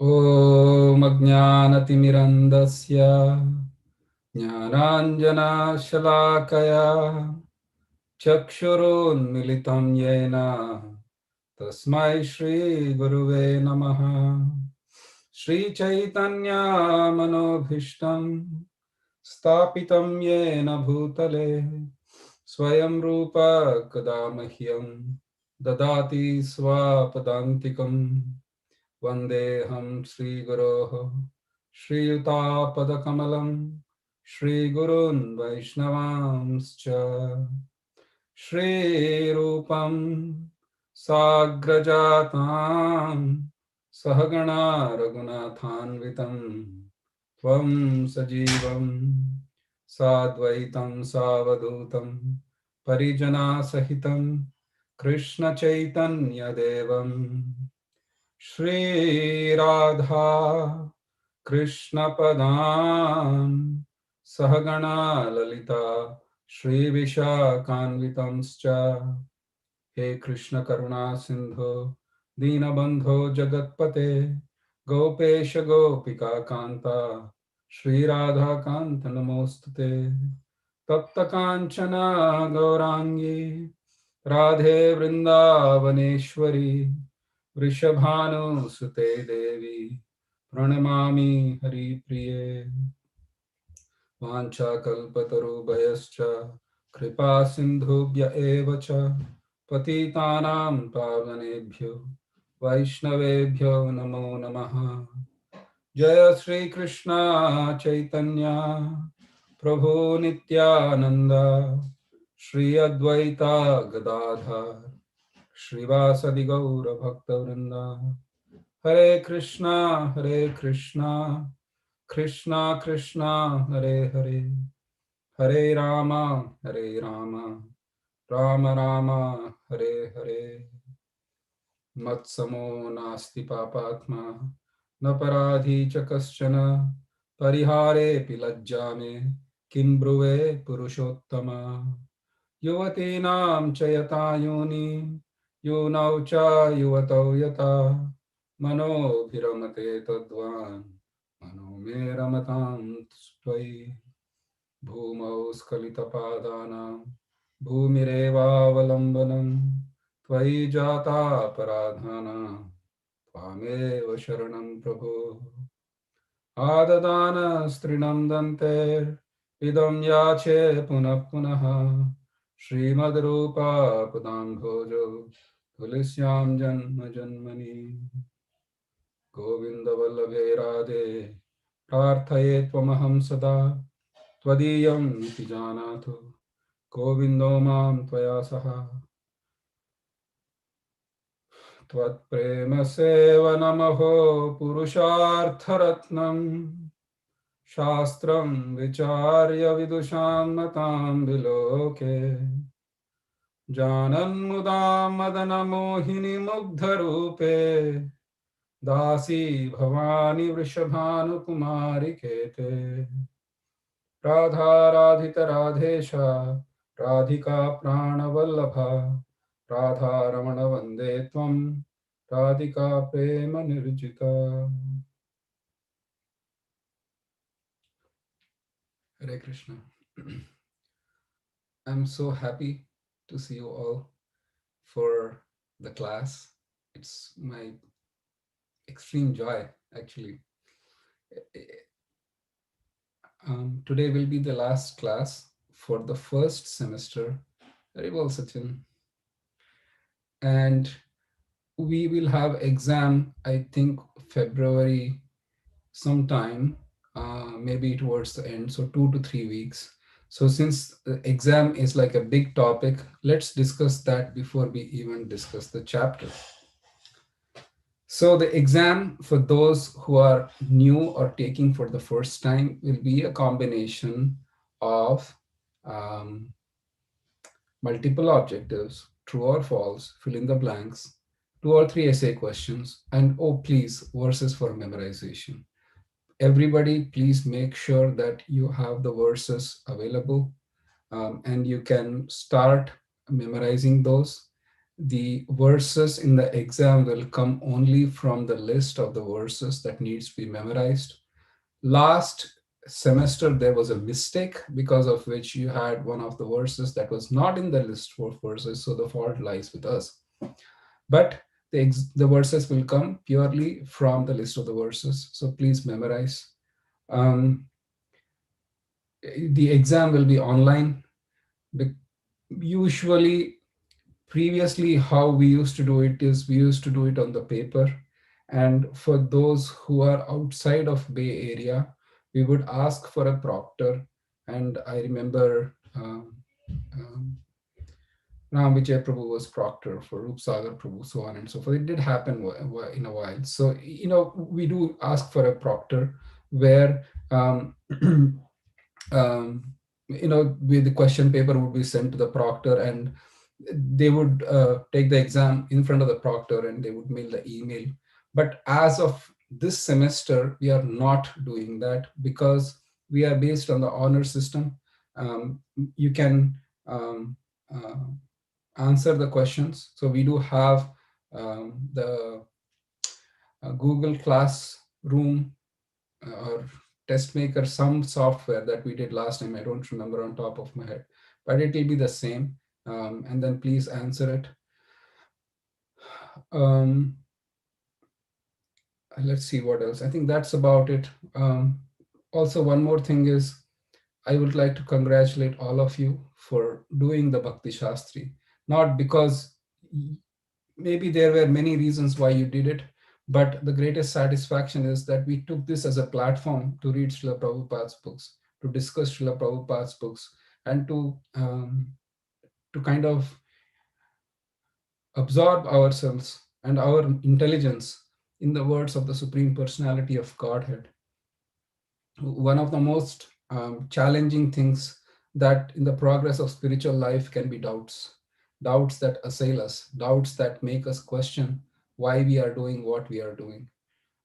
Om Ajnanatimirandasya Jnananjana Shalakaya Chakshurunmilitam Yena Tasmai Shri Guruve Namaha. Shri Chaitanya Manobhishtam Stapitam Yena Bhutale Swayam Rupa Kadamahyam Dadati Swapadantikam Vandeham Sri Guroho Shriyuta Shri Gurun Vaishnavamscha Shri Rupam Sagrajatam Sahagana Raghunathanvitam Tvam Sajivam Sadvaitam Savadutam Parijana Sahitam Krishna Chaitanya Devam Shri Radha Krishna Padam Sahagana Lalita Shri Vishakanvitamscha He Krishna Karuna Sindho Dinabandho Jagatpate Gopesha Gopika Kanta Shri Radha Kanta Namostute Tapta Kanchana Gaurangi Radhe Vrindavaneshwari Vrishabhanu Sute Devi Pranamami Hari Priye Vancha Kalpatarubhayascha Kripa Sindhubhya Evacha Patitanam Pavanebhyo Vaishnavebhyo Namo Namaha Jaya Sri Krishna Chaitanya Prabhu Nityananda Shri Advaita Gadadhar Srivasa Gaura Bhakta Vrinda Hare Krishna Krishna Krishna Hare Hare Hare Rama Rama Rama Hare Hare Matsamo Nasti Papatma Naparadhi Chakaschana Parihare Pilajjame Kimbruve Purushottama Yuvatinam Chayatayuni Yunaucha Yuvatau Yata Mano Viramate Tadvan Mano Meramatam Tvai Bhumau Skalitapadanam Bhumirevavalambanam Tvai Jata Paradhana Tvameva Sharanam Prabhu Adadana Strinam Dante Idam Yache Punah Punaha Srimad Rupa Padam Bhojo Tulisyam Janma Janmani Govinda Vallabhe Radhe Prarthaye Tvamaham Sada Tvadiyam iti janatu Govindo mam tvaya saha Tvat prema sevanamaho purushartharatnam Shastram vicharya vidusham matam biloke Janan mudam madana mohini mugdharupe Dasi bhavani vrishabhanu kumari kete Radha Radhita Radhesha Radhika Pranavallabha Radha Ramana Vande Tvam Radhika Prema Nirjita. Hare Krishna. I'm so happy to see you all for the class. It's my extreme joy, actually. Today will be the last class for the first semester. Very well, Sachin. And we will have exam, I think, February sometime, maybe towards the end, so 2 to 3 weeks. So since the exam is like a big topic, let's discuss that before we even discuss the chapter. So the exam for those who are new or taking for the first time will be a combination of um, multiple objectives, true or false, fill in the blanks, 2 or 3 essay questions, and oh, please, verses for memorization. Everybody, please make sure that you have the verses available and you can start memorizing those. the verses in the exam will come only from the list of the verses that needs to be memorized. Last semester, there was a mistake because of which you had one of the verses that was not in the list for verses, so the fault lies with us. But the verses will come purely from the list of the verses, so please memorize. Um, the exam will be online. Usually, previously, how we used to do it is we used to do it on the paper. And for those who are outside of Bay Area, we would ask for a proctor. And I remember um, Ram Vijay Prabhu was proctor for Roop Sagar Prabhu, so on and so forth. It did happen in a while. So, we do ask for a proctor where, um, the question paper would be sent to the proctor, and they would take the exam in front of the proctor and they would mail the email. But as of this semester, we are not doing that because we are based on the honor system. You can um, answer the questions. So we do have the Google Classroom or test maker, some software that we did last time. I don't remember on top of my head, but it will be the same. And then please answer it. Um, let's see what else. I think that's about it. Also, one more thing is I would like to congratulate all of you for doing the Bhakti Shastri. Not because maybe there were many reasons why you did it, but the greatest satisfaction is that we took this as a platform to read Srila Prabhupada's books, to discuss Srila Prabhupada's books, and to kind of absorb ourselves and our intelligence in the words of the Supreme Personality of Godhead. One of the most challenging things that in the progress of spiritual life can be doubts. Doubts that assail us, doubts that make us question why we are doing what we are doing.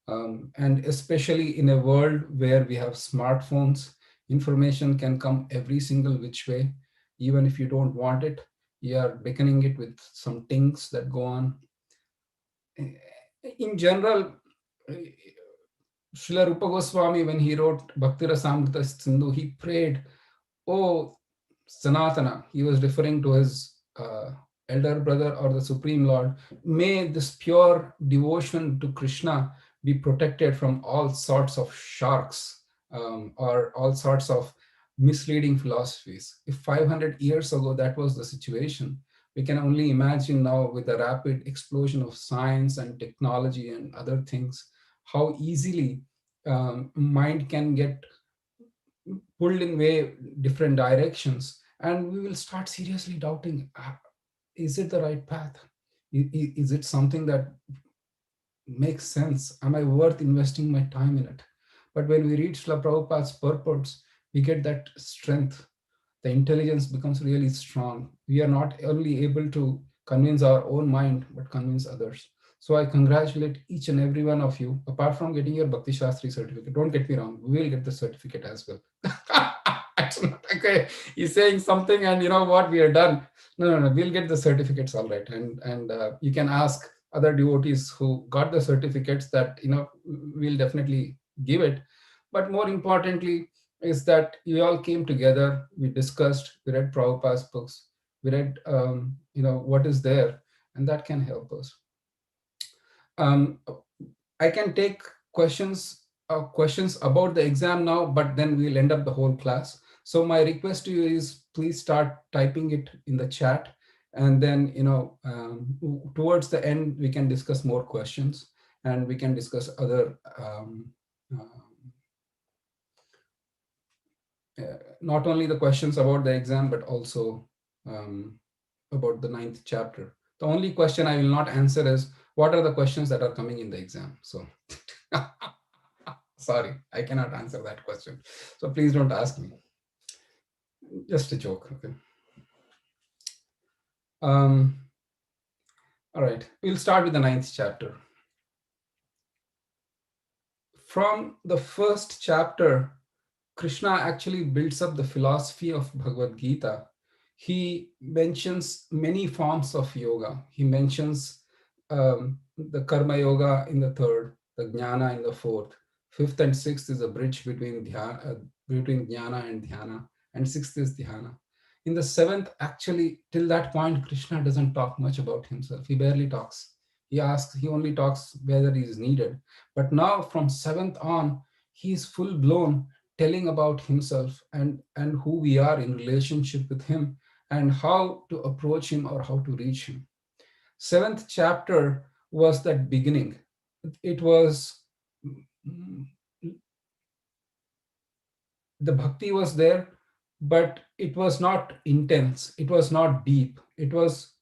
And especially in a world where we have smartphones, information can come every single which way. Even if you don't want it, you are beckoning it with some things that go on. In general, Srila Rupa Goswami, when he wrote Bhakti Rasamrita Sindhu, he prayed, "Oh, Sanatana," he was referring to his elder brother or the Supreme Lord, "may this pure devotion to Krishna be protected from all sorts of sharks or all sorts of misleading philosophies." If 500 years ago that was the situation, we can only imagine now with the rapid explosion of science and technology and other things, how easily mind can get pulled in way different directions, and we will start seriously doubting, is it the right path? Is it something that makes sense? Am I worth investing my time in it? But when we read Srila Prabhupada's purports, we get that strength. The intelligence becomes really strong. We are not only able to convince our own mind, but convince others. So I congratulate each and every one of you. Apart from getting your Bhakti Shastri certificate, don't get me wrong, we will get the certificate as well. It's not okay. He's saying something, and you know what? We are done. No, no, no. We'll get the certificates, all right. And you can ask other devotees who got the certificates that we'll definitely give it. But more importantly, is that you all came together, we discussed, we read Prabhupada's books, we read, what is there, and that can help us. Um, I can take questions about the exam now, but then we'll end up the whole class. So my request to you is please start typing it in the chat, and then towards the end we can discuss more questions, and we can discuss other not only the questions about the exam, but also um, about the ninth chapter. The only question I will not answer is what are the questions that are coming in the exam. So sorry, I cannot answer that question. So please don't ask me. Just a joke. Okay. Um, all right. We'll start with the ninth chapter. From the first chapter, Krishna actually builds up the philosophy of Bhagavad Gita He mentions many forms of yoga. He mentions the karma yoga in the third, the jnana in the fourth. Fifth and sixth is a bridge between between jnana and sixth is dhyana. In the seventh, actually, till that point, Krishna doesn't talk much about himself. He barely talks. He only talks whether he is needed. But now, from seventh on, he is full blown telling about himself and who we are in relationship with him and how to approach him or how to reach him. Seventh chapter was that beginning. It was mm, the bhakti was there, but it was not intense. It was not deep. It was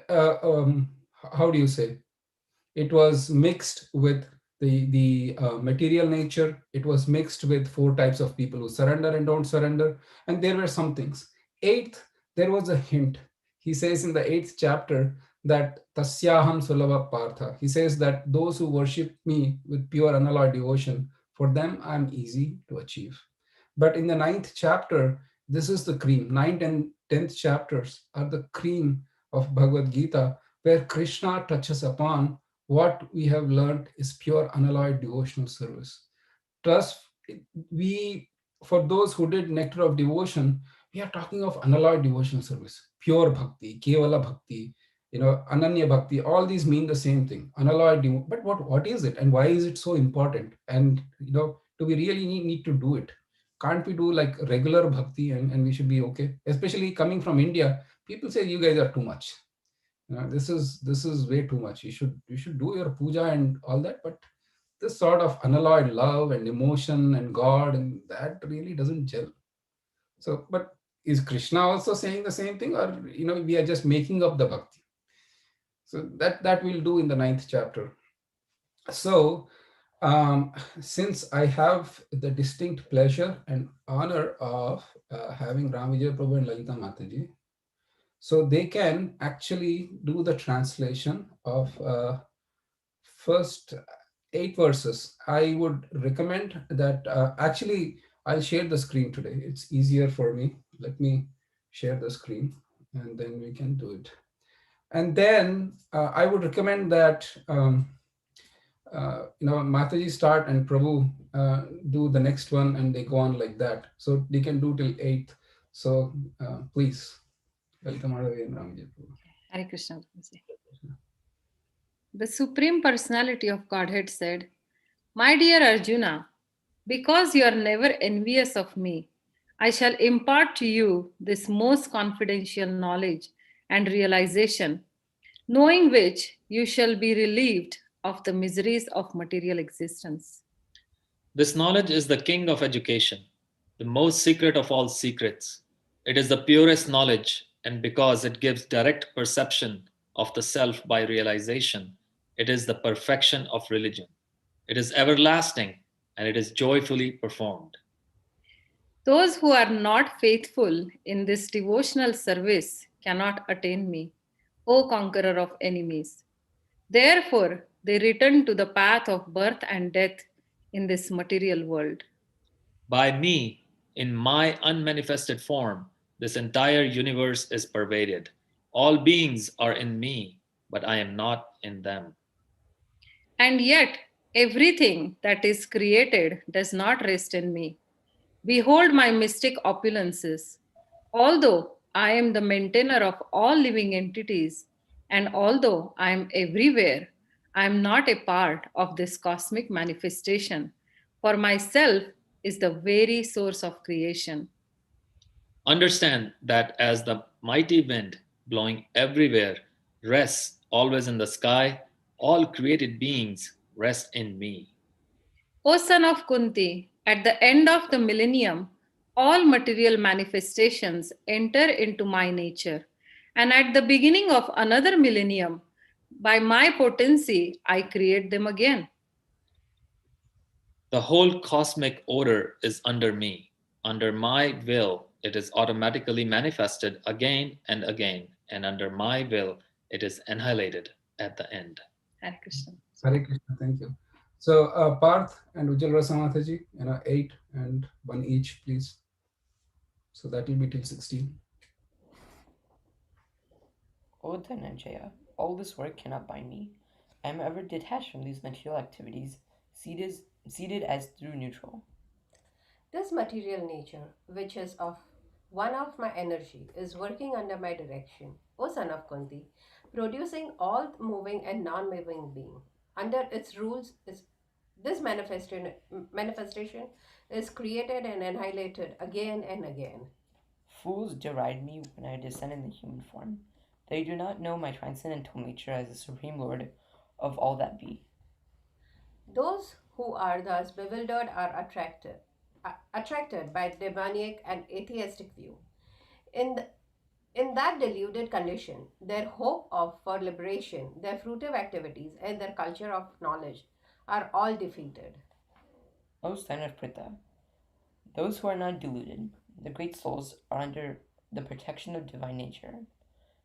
how do you say? It was mixed with the material nature. It was mixed with four types of people who surrender and don't surrender, and there were some things. Eighth, there was a hint. He says in the eighth chapter that tasyaham sulava partha. He says that those who worship me with pure unalloyed devotion, for them I'm easy to achieve. But in the ninth chapter, this is the cream. Ninth and tenth chapters are the cream of Bhagavad Gita, where Krishna touches upon what we have learned is pure unalloyed devotional service. Trust, we, for those who did Nectar of Devotion, we are talking of unalloyed devotional service, pure bhakti, kevala bhakti, ananya bhakti. All these mean the same thing, unalloyed. But what is it, and why is it so important? And do we really need to do it? Can't we do like regular bhakti and we should be okay? Especially coming from India, people say you guys are too much. This is way too much. You should do your puja and all that, but this sort of unalloyed love and emotion and God, and that really doesn't gel. So, but is Krishna also saying the same thing, or we are just making up the bhakti? So that we'll do in the ninth chapter. So, since I have the distinct pleasure and honor of having Ram Vijay Prabhu and Lalita Mataji, so they can actually do the translation of first eight verses. I would recommend that actually I'll share the screen today. It's easier for me. Let me share the screen and then we can do it. And then I would recommend that Mataji start and Prabhu do the next one and they go on like that. So they can do till 8th. So please, welcome Madhavi and Ramji. Hare Krishna. The Supreme Personality of Godhead said, My dear Arjuna, because you are never envious of me, I shall impart to you this most confidential knowledge and realization, knowing which you shall be relieved of the miseries of material existence. This knowledge is the king of education, the most secret of all secrets. It is the purest knowledge, and because it gives direct perception of the self by realization, it is the perfection of religion. It is everlasting, and it is joyfully performed. Those who are not faithful in this devotional service cannot attain me, O conqueror of enemies. Therefore, they return to the path of birth and death in this material world. By me, in my unmanifested form, this entire universe is pervaded. All beings are in me, but I am not in them. And yet, everything that is created does not rest in me. Behold my mystic opulences. Although I am the maintainer of all living entities, and although I am everywhere, I am not a part of this cosmic manifestation, for myself is the very source of creation. Understand that as the mighty wind blowing everywhere rests always in the sky, all created beings rest in me. O son of Kunti, at the end of the millennium, all material manifestations enter into my nature. And at the beginning of another millennium, by my potency, I create them again. The whole cosmic order is under me. Under my will, it is automatically manifested again and again, and under my will, it is annihilated at the end. Hare Krishna. Hare Krishna, thank you. So Parth and Ujjal Rasamataji, 8 and 1 each, please. So that will be till 16. O Dhananjaya, all this work cannot bind me. I am ever detached from these material activities, seated as through neutral. This material nature, which is of one of my energy, is working under my direction, O son of Kunti, producing all moving and non-moving being. Under its rules, this manifestation is created and annihilated again and again. Fools deride me when I descend in the human form. They do not know my transcendental nature as the supreme lord of all that be. Those who are thus bewildered are attracted by demoniac and atheistic view. In, the, in that deluded condition, their hope of for liberation, their fruitive activities, and their culture of knowledge are all defeated. O son of Pritha, those who are not deluded, the great souls, are under the protection of divine nature.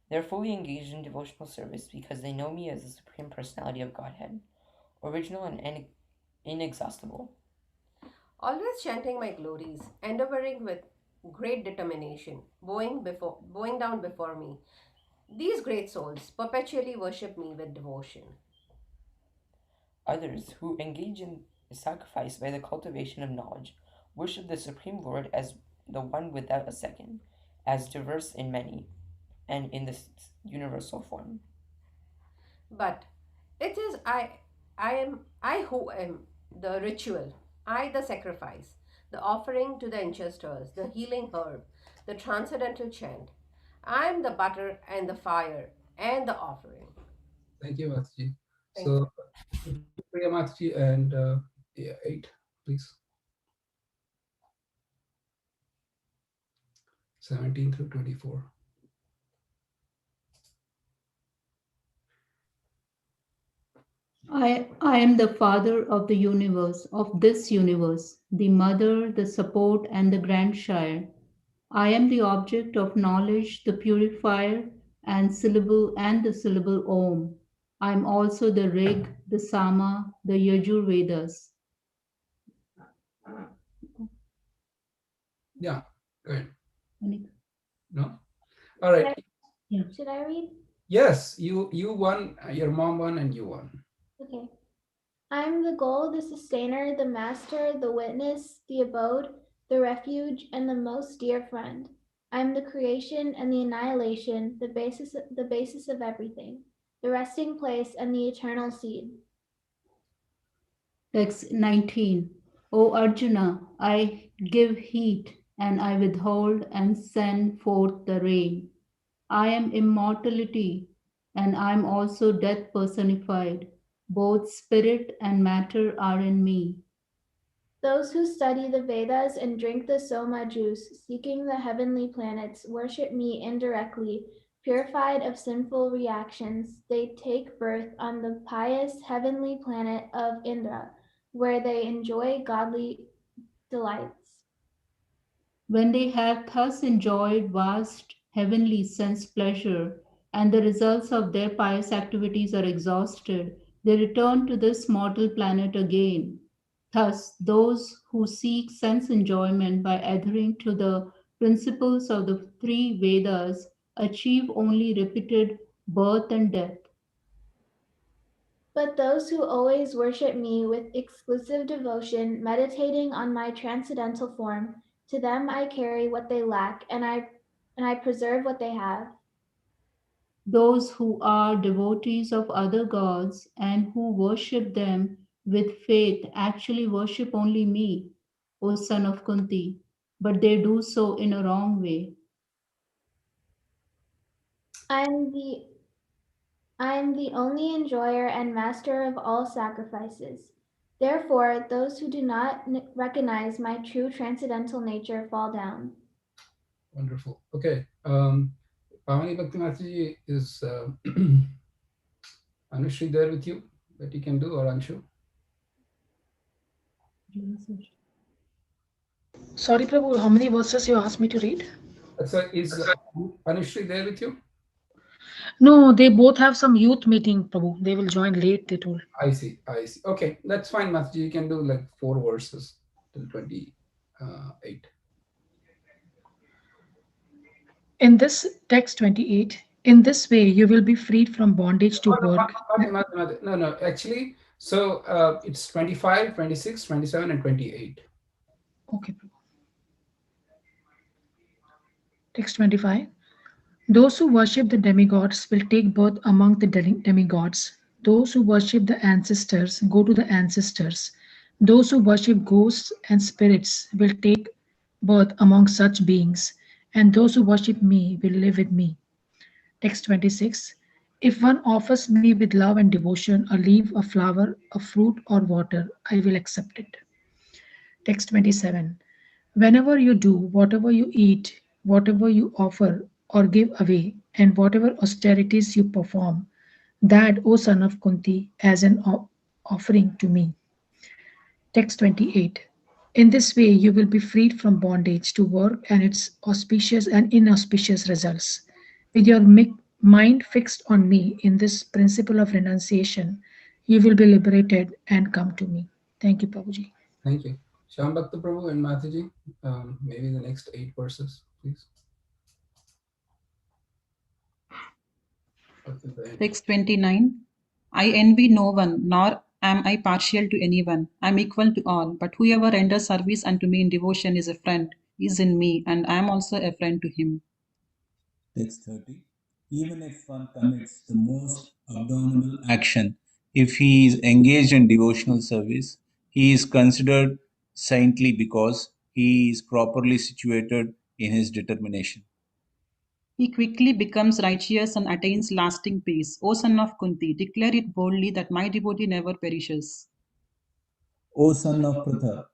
They are fully engaged in devotional service because they know me as the Supreme Personality of Godhead, original and inexhaustible. Always chanting my glories, endeavoring with great determination, bowing down before me. These great souls perpetually worship me with devotion. Others, who engage in sacrifice by the cultivation of knowledge, worship the Supreme Lord as the one without a second, as diverse in many, and in this universal form. But it is I who am the ritual, I the sacrifice, the offering to the ancestors, the healing herb, the transcendental chant. I am the butter and the fire and the offering. Thank you, Mataji. Thank you. So, Priya Mataji and yeah, 8, please. 17 through 24. I am the father of the universe, of this universe, the mother, the support, and the grandsire. I am the object of knowledge, the purifier, and the syllable Om. I am also the Rig, the Sama, the Yajur Vedas. Yeah, good. Anika. No? All Should right. I, Yeah. should I read? Yes, you won, your mom won, and you won. Okay. I'm the goal, the sustainer, the master, the witness, the abode, the refuge, and the most dear friend. I'm the creation and the annihilation, the basis of everything, the resting place and the eternal seed. Text 19. O Arjuna, I give heat and I withhold and send forth the rain. I am immortality and I am also death personified. Both spirit and matter are in me. Those who study the Vedas and drink the Soma juice, seeking the heavenly planets, worship me indirectly, purified of sinful reactions. They take birth on the pious heavenly planet of Indra, where they enjoy godly delights. When they have thus enjoyed vast heavenly sense pleasure, and the results of their pious activities are exhausted, they return to this mortal planet again. Thus, those who seek sense enjoyment by adhering to the principles of the three Vedas achieve only repeated birth and death. But those who always worship me with exclusive devotion, meditating on my transcendental form, to them I carry what they lack, and I preserve what they have. Those who are devotees of other gods and who worship them with faith actually worship only me, O son of Kunti, but they do so in a wrong way. I am the I am the only enjoyer and master of all sacrifices. Therefore, those who do not recognize my true transcendental nature fall down. Wonderful. Okay. Pavani Bhakti Mataji, is Anushri there with you that you can do, or Anshu? Sorry, Prabhu, how many verses you asked me to read? So is Anushri there with you? No, they both have some youth meeting, Prabhu. They will join late, they told. I see. I see. Okay, that's fine, Mataji. You can do like 4 verses till 28. In this text 28, In this way, you will be freed from bondage to Oh, no, work. No, no. Actually, so it's 25, 26, 27, and 28. Okay, Prabhu. Text 25. Those who worship the demigods will take birth among the demigods. Those who worship the ancestors go to the ancestors. Those who worship ghosts and spirits will take birth among such beings. And those who worship me will live with me. Text 26. If one offers me with love and devotion a leaf, a flower, a fruit, or water, I will accept it. Text 27. Whenever you do, whatever you eat, whatever you offer or give away, and whatever austerities you perform, that, O son of Kunti, as an offering to me. Text 28. In this way, you will be freed from bondage to work and its auspicious and inauspicious results. With your mind fixed on me in this principle of renunciation, you will be liberated and come to me. Thank you, Prabhuji. Thank you. Shyam Bhakta Prabhu and Mataji, maybe the next 8 verses, please. Up to the end. Text 29. I envy no one, nor am I partial to anyone. I am equal to all, but whoever renders service unto me in devotion is a friend, is in me, and I am also a friend to him. Text 30. Even if one commits the most abominable action, if he is engaged in devotional service, he is considered saintly because he is properly situated in his determination. He quickly becomes righteous and attains lasting peace. O son of Kunti, declare it boldly that my devotee never perishes. O son of Pratha,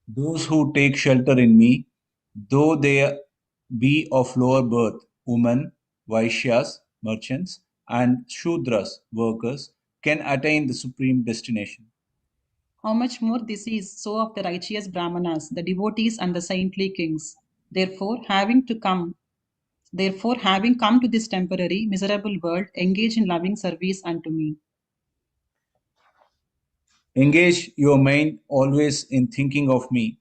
those who take shelter in me, though they be of lower birth, women, Vaishyas, merchants, and Shudras, workers, can attain the supreme destination. How much more this is so of the righteous Brahmanas, the devotees, and the saintly kings. Therefore, having come to this temporary, miserable world, engage in loving service unto me. Engage your mind always in thinking of me.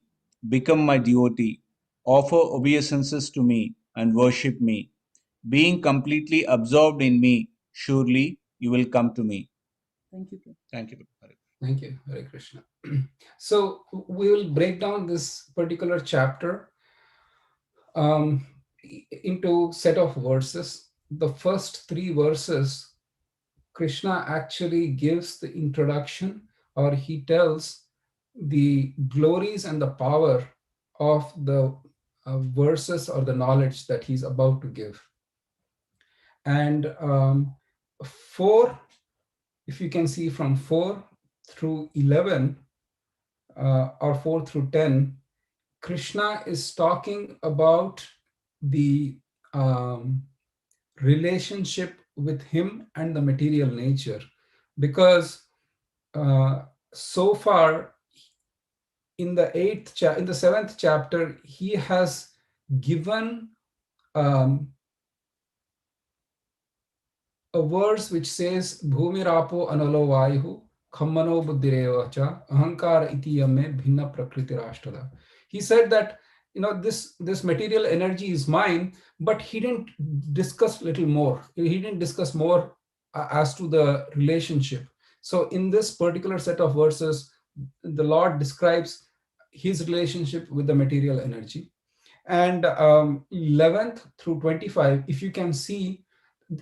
Become my devotee. Offer obeisances to me and worship me. Being completely absorbed in me, surely you will come to me. Thank you. Thank you. Thank you, Hare Krishna. So we will break down this particular chapter um, into set of verses. The first 3 verses, Krishna actually gives the introduction, or he tells the glories and the power of the verses or the knowledge that he's about to give. And 4, if you can see from 4 through 11 or 4 through 10, Krishna is talking about the relationship with him and the material nature, because so far in the in the 7th chapter he has given um, a verse which says bhumirapo analo vayu khammano buddhirevacha ahankara iti yamme bhinna prakriti rashtrada. He said that this material energy is mine, but he didn't discuss little more. He didn't discuss more as to the relationship. So in this particular set of verses, the Lord describes his relationship with the material energy. And 11th through 25, if you can see,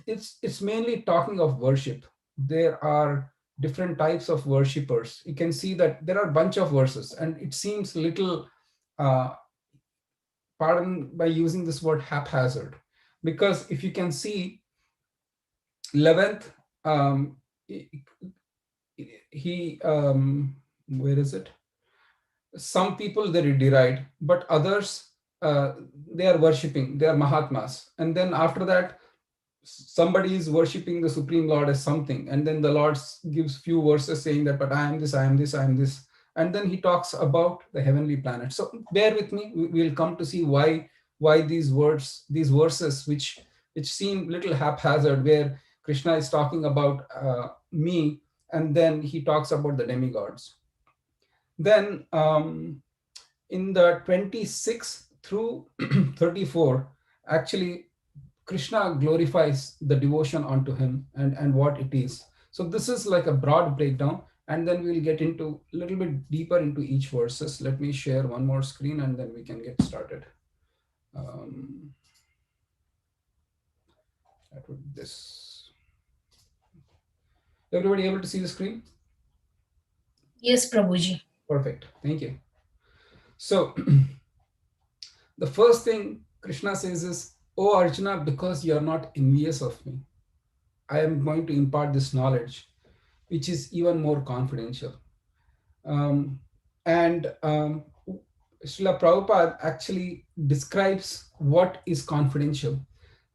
it's mainly talking of worship. There are different types of worshippers. You can see that there are a bunch of verses, and it seems little uh, pardon by using this word haphazard, because if you can see 11th, he where is it, some people they deride, but others they are worshipping, they are mahatmas, and then after that somebody is worshipping the supreme lord as something, and then the lord gives few verses saying that, but I am this, I am this, I am this, and then he talks about the heavenly planet. So bear with me, we'll come to see why these verses which seem little haphazard, where Krishna is talking about me, and then he talks about the demigods. Then in the 26 through 34, actually Krishna glorifies the devotion onto him and what it is. So this is like a broad breakdown, and then we'll get into a little bit deeper into each verses. Let me share one more screen and then we can get started. Um, that would this. Everybody able to see the screen? Yes, Prabhuji. Perfect. Thank you. So the first thing Krishna says is, "O Arjuna, because you are not envious of me, I am going to impart this knowledge, which is even more confidential." And Srila Prabhupada actually describes what is confidential.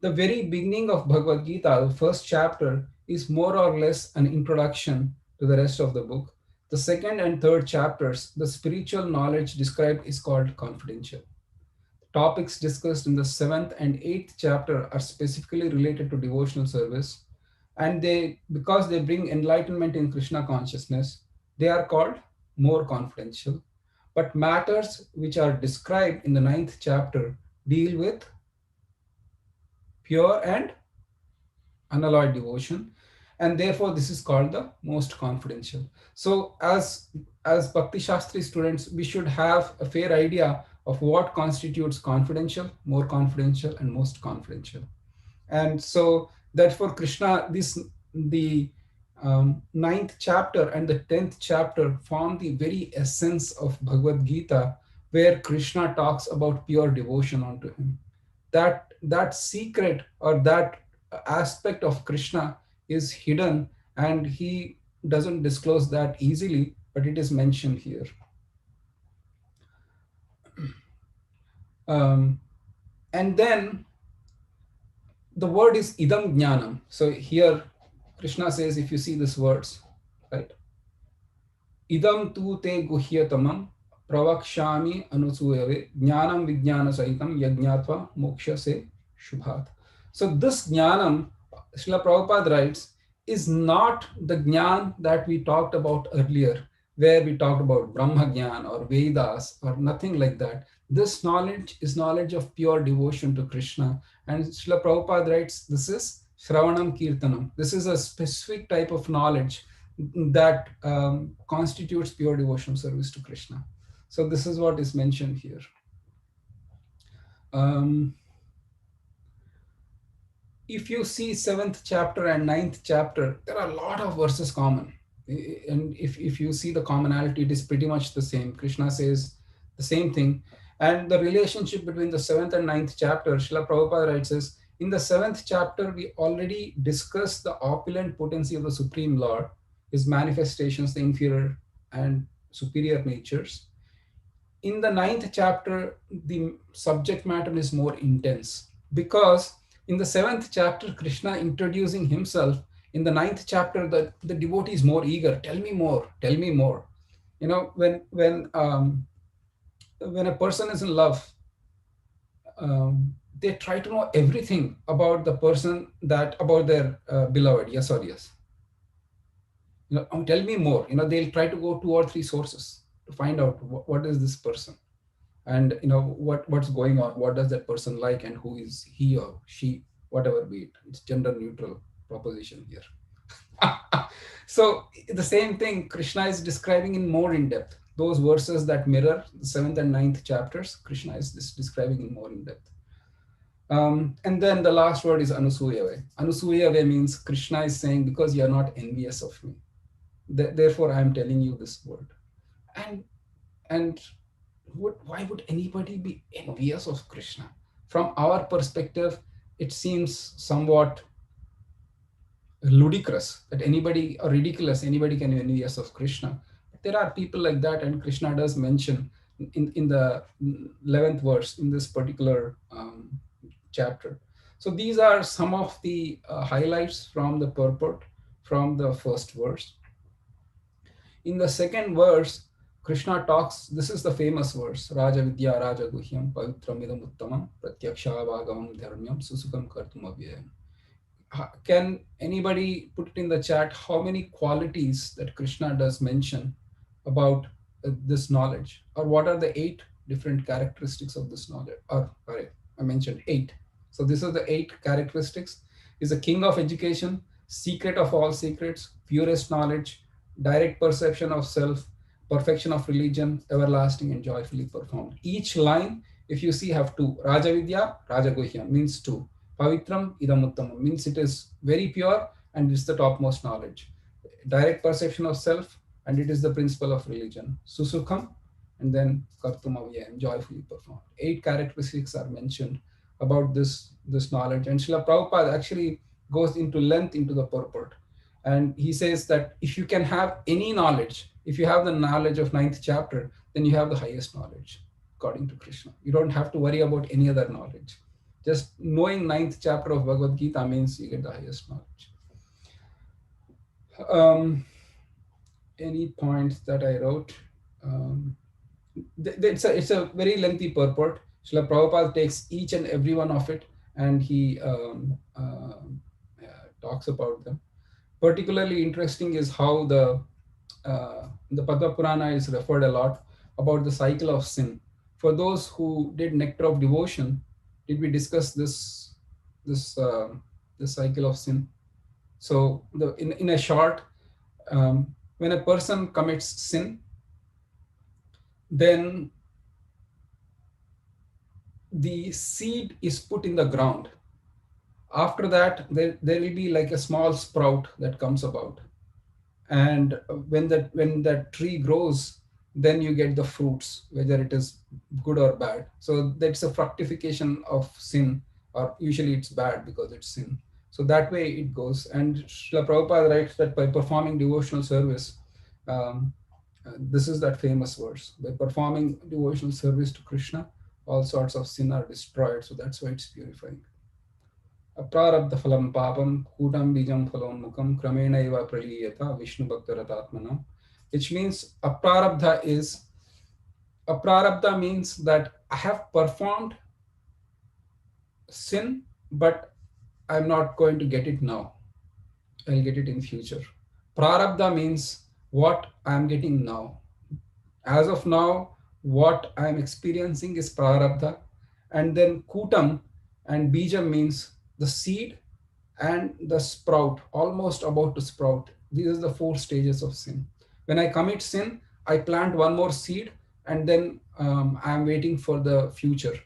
The very beginning of Bhagavad Gita, the first chapter, is more or less an introduction to the rest of the book. The second and third chapters, the spiritual knowledge described is called confidential. Topics discussed in the seventh and eighth chapter are specifically related to devotional service, and they, because they bring enlightenment in Krishna consciousness, they are called more confidential. But matters which are described in the ninth chapter deal with pure and unalloyed devotion, and therefore this is called the most confidential. So as Bhakti Shastri students, we should have a fair idea of what constitutes confidential, more confidential, and most confidential. And so therefore Krishna, this the ninth chapter and the 10th chapter form the very essence of Bhagavad Gita, where Krishna talks about pure devotion unto him. That secret or that aspect of Krishna is hidden, and he doesn't disclose that easily, but it is mentioned here. Um, and then the word is idam jnanam. So here Krishna says, if you see these words, right? Idam tu te guhyatamam pravakshami anusuyave jnanam vijnana sahitam yajnatva moksha se shubhat. So this jnanam, Srila Prabhupada writes, is not the jnana that we talked about earlier, where we talked about Brahma jnana or Vedas or nothing like that. This knowledge is knowledge of pure devotion to Krishna. And Srila Prabhupada writes, this is Shravanam Kirtanam. This is a specific type of knowledge that constitutes pure devotional service to Krishna. So this is what is mentioned here. If you see 7th chapter and 9th chapter, there are a lot of verses common. And if you see the commonality, it is pretty much the same. Krishna says the same thing. And the relationship between the 7th and 9th chapter, Srila Prabhupada writes is, in the 7th chapter, we already discussed the opulent potency of the Supreme Lord, his manifestations, the inferior and superior natures. In the 9th chapter, the subject matter is more intense, because in the 7th chapter, Krishna introducing himself. In the 9th chapter, the devotee is more eager. Tell me more. Tell me more. You know, when a person is in love, they try to know everything about the person, that about their beloved. Yes or yes. You know, tell me more. You know, they'll try to go 2 or 3 sources to find out what is this person, and you know what's going on, what does that person like, and who is he or she, whatever be it. It's gender neutral proposition here. So the same thing Krishna is describing in more in depth. Those verses that mirror the 7th and 9th chapters, Krishna is describing in more in depth. And then the last word is anusuyave. Anusuyave means Krishna is saying, because you are not envious of me, therefore I am telling you this word. And why would anybody be envious of Krishna? From our perspective, it seems somewhat ludicrous that anybody, or ridiculous, anybody can be envious of Krishna. But there are people like that, and Krishna does mention in the 11th verse in this particular chapter. So these are some of the highlights from the purport from the first verse. In the second verse, Krishna talks, this is the famous verse, Raja Vidya Raja Guhyam Pavitram Idam Uttamam Pratyakshavagamam Dharmyam Susukam Kartum Avyayam. Can anybody put it in the chat how many qualities that Krishna does mention about this knowledge? Or what are the 8 different characteristics of this knowledge? Or, sorry, I mentioned 8. So these are the 8 characteristics. Is a king of education, secret of all secrets, purest knowledge, direct perception of self, perfection of religion, everlasting and joyfully performed. Each line, if you see, have two. Rajavidya, Rajaguhya means two. Pavitram, Idamuttamam means it is very pure and it's the topmost knowledge. Direct perception of self, and it is the principle of religion. Susukham, and then Kartumavya, joyfully performed. 8 characteristics are mentioned about this knowledge. And Srila Prabhupada actually goes into length into the purport. And he says that if you can have any knowledge, if you have the knowledge of ninth chapter, then you have the highest knowledge, according to Krishna. You don't have to worry about any other knowledge. Just knowing ninth chapter of Bhagavad Gita means you get the highest knowledge. Any points that I wrote? It's a very lengthy purport. Srila Prabhupada takes each and every one of it and he talks about them. Particularly interesting is how the Padma Purana is referred a lot about the cycle of sin. For those who did Nectar of Devotion, did we discuss this this cycle of sin? So in a short, when a person commits sin, then the seed is put in the ground. After that, there will be like a small sprout that comes about. And when that tree grows, then you get the fruits, whether it is good or bad. So that's a fructification of sin, or usually it's bad because it's sin. So that way it goes. And Srila Prabhupada writes that by performing devotional service, this is that famous verse, by performing devotional service to Krishna, all sorts of sin are destroyed. So that's why it's purifying. अप्रारब्ध फलम पापम कूटम बीजम फलोन्मुखम क्रमेण एव प्रलीयता Vishnu भक्तरतात्मना, which means aprarabdha means that I have performed sin, but I'm not going to get it now. I'll get it in future. Prarabdha means what I'm getting now. As of now, what I'm experiencing is prarabdha. And then kutam and bija means the seed and the sprout, almost about to sprout. These are the 4 stages of sin. When I commit sin, I plant one more seed, and then I'm waiting for the future.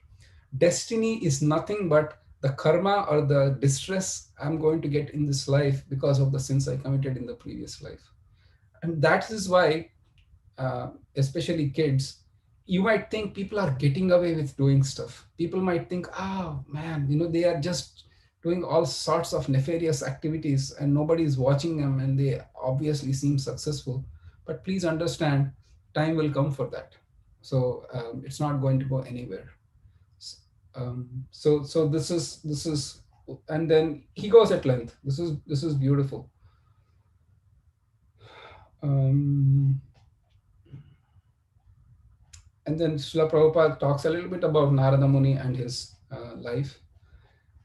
Destiny is nothing but the karma or the distress I'm going to get in this life because of the sins I committed in the previous life. And that is why, especially kids, you might think people are getting away with doing stuff. People might think, oh man, they are just doing all sorts of nefarious activities and nobody is watching them and they obviously seem successful. But please understand, time will come for that. So it's not going to go anywhere. So this is, and then he goes at length. This is beautiful. And then Srila Prabhupada talks a little bit about Narada Muni and his life.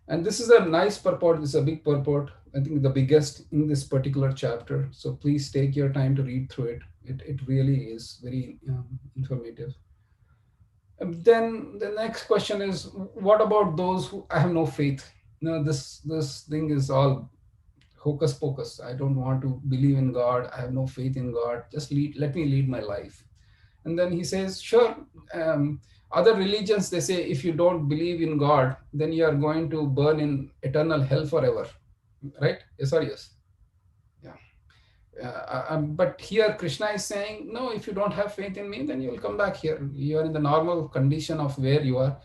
And this is a nice purport. This is a big purport. I think the biggest in this particular chapter. So please take your time to read through it. It really is very informative. And then the next question is, what about those who have no faith? This thing is all hocus pocus. I don't want to believe in God. I have no faith in God. Just let me lead my life. And then he says, sure, other religions, they say, if you don't believe in God, then you are going to burn in eternal hell forever. Right? Yes or yes? Yeah. But here Krishna is saying, no, if you don't have faith in me, then you will come back here. You are in the normal condition of where you are.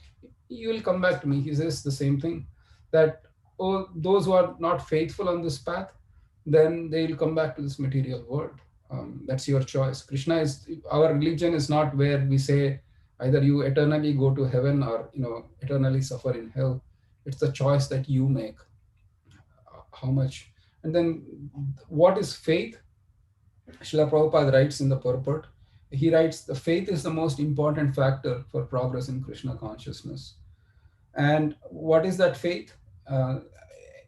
You will come back to me. He says the same thing, that those who are not faithful on this path, then they will come back to this material world. That's your choice. Our religion is not where we say either you eternally go to heaven or eternally suffer in hell. It's the choice that you make. How much? And then what is faith? Srila Prabhupada writes in the purport, he writes, the faith is the most important factor for progress in Krishna consciousness. And what is that faith?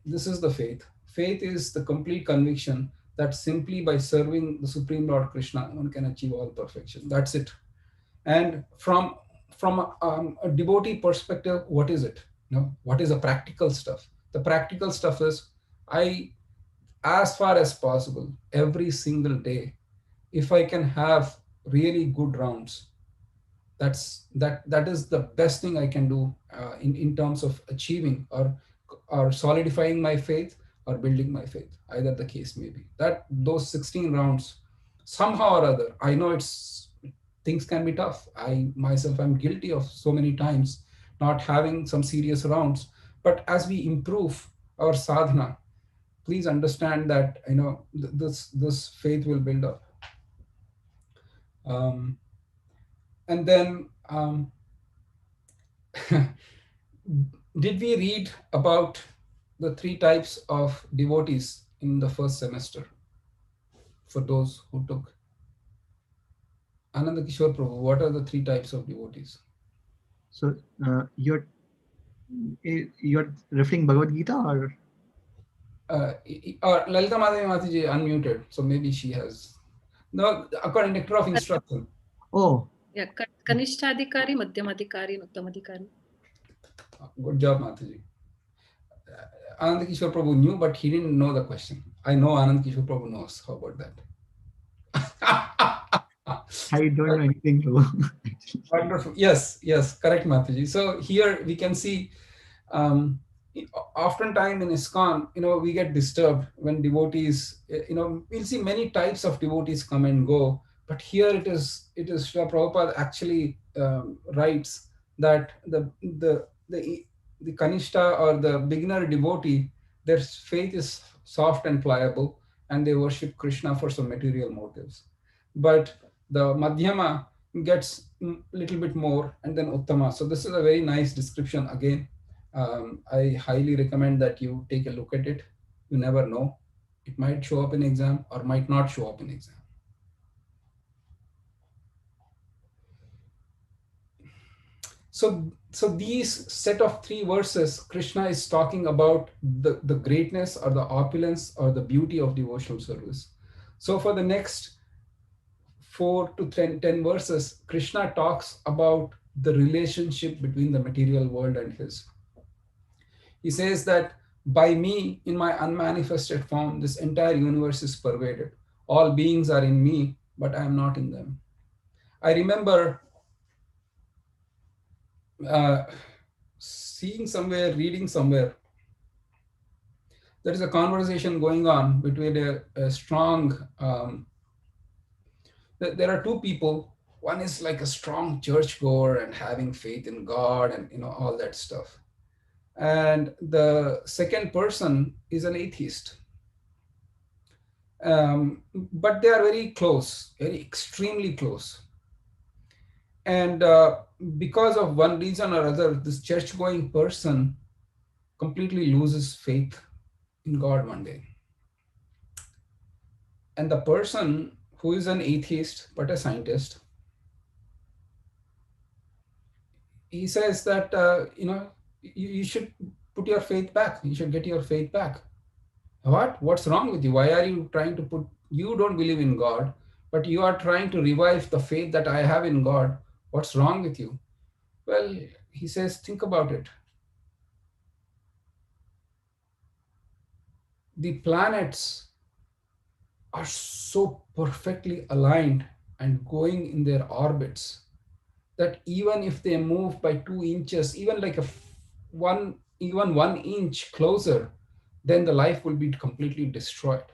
This is the faith. Faith is the complete conviction that simply by serving the Supreme Lord Krishna, one can achieve all perfection. That's it. And from a devotee perspective, what is it? What is the practical stuff? The practical stuff is, I, as far as possible, every single day, if I can have really good rounds, that is the best thing I can do in terms of achieving or solidifying my faith or building my faith, either the case may be. That those 16 rounds, somehow or other, I know it's things can be tough. I myself am guilty of so many times not having some serious rounds. But as we improve our sadhana, please understand that this faith will build up. um, and then did we read about the three types of devotees in the first semester for those who took? Ananda Kishore Prabhu, what are the three types of devotees? So you're referring Bhagavad Gita or? Or Lalita Madhavi Mataji unmuted, so maybe she has. No, according to nectar of instruction. Oh. Yeah, Kanishtadhikari, Madhyamadhikari, and Uttamadhikari. Good job, Mataji. Anand Kishore Prabhu knew, but he didn't know the question. I know Anand Kishore Prabhu knows. How about that? I don't know anything, Prabhu. Wonderful. Yes, correct, Mataji. So here we can see, um, oftentimes in ISKCON, we get disturbed when devotees, we'll see many types of devotees come and go. But here it is Srila Prabhupada actually writes that the Kanishta or the beginner devotee, their faith is soft and pliable, and they worship Krishna for some material motives. But the Madhyama gets a little bit more, and then Uttama. So this is a very nice description again. I highly recommend that you take a look at it. You never know. It might show up in exam or might not show up in exam. So these set of three verses, Krishna is talking about the greatness or the opulence or the beauty of devotional service. So for the next 4 to 10 verses, Krishna talks about the relationship between the material world and his. He says that by me, in my unmanifested form, this entire universe is pervaded. All beings are in me, but I am not in them. I remember seeing somewhere, reading somewhere, there is a conversation going on between a strong, there are two people. One is like a strong churchgoer and having faith in God and all that stuff. And the second person is an atheist. But they are very close, very extremely close. And because of one reason or other, this church-going person completely loses faith in God one day. And the person who is an atheist but a scientist, he says that you should put your faith back. You should get your faith back. What's wrong with you? Why are you trying to put, you don't believe in God, but you are trying to revive the faith that I have in God. What's wrong with you? Well, he says, think about it. The planets are so perfectly aligned and going in their orbits that even if they move by 2 inches, even like even 1 inch closer, then the life will be completely destroyed.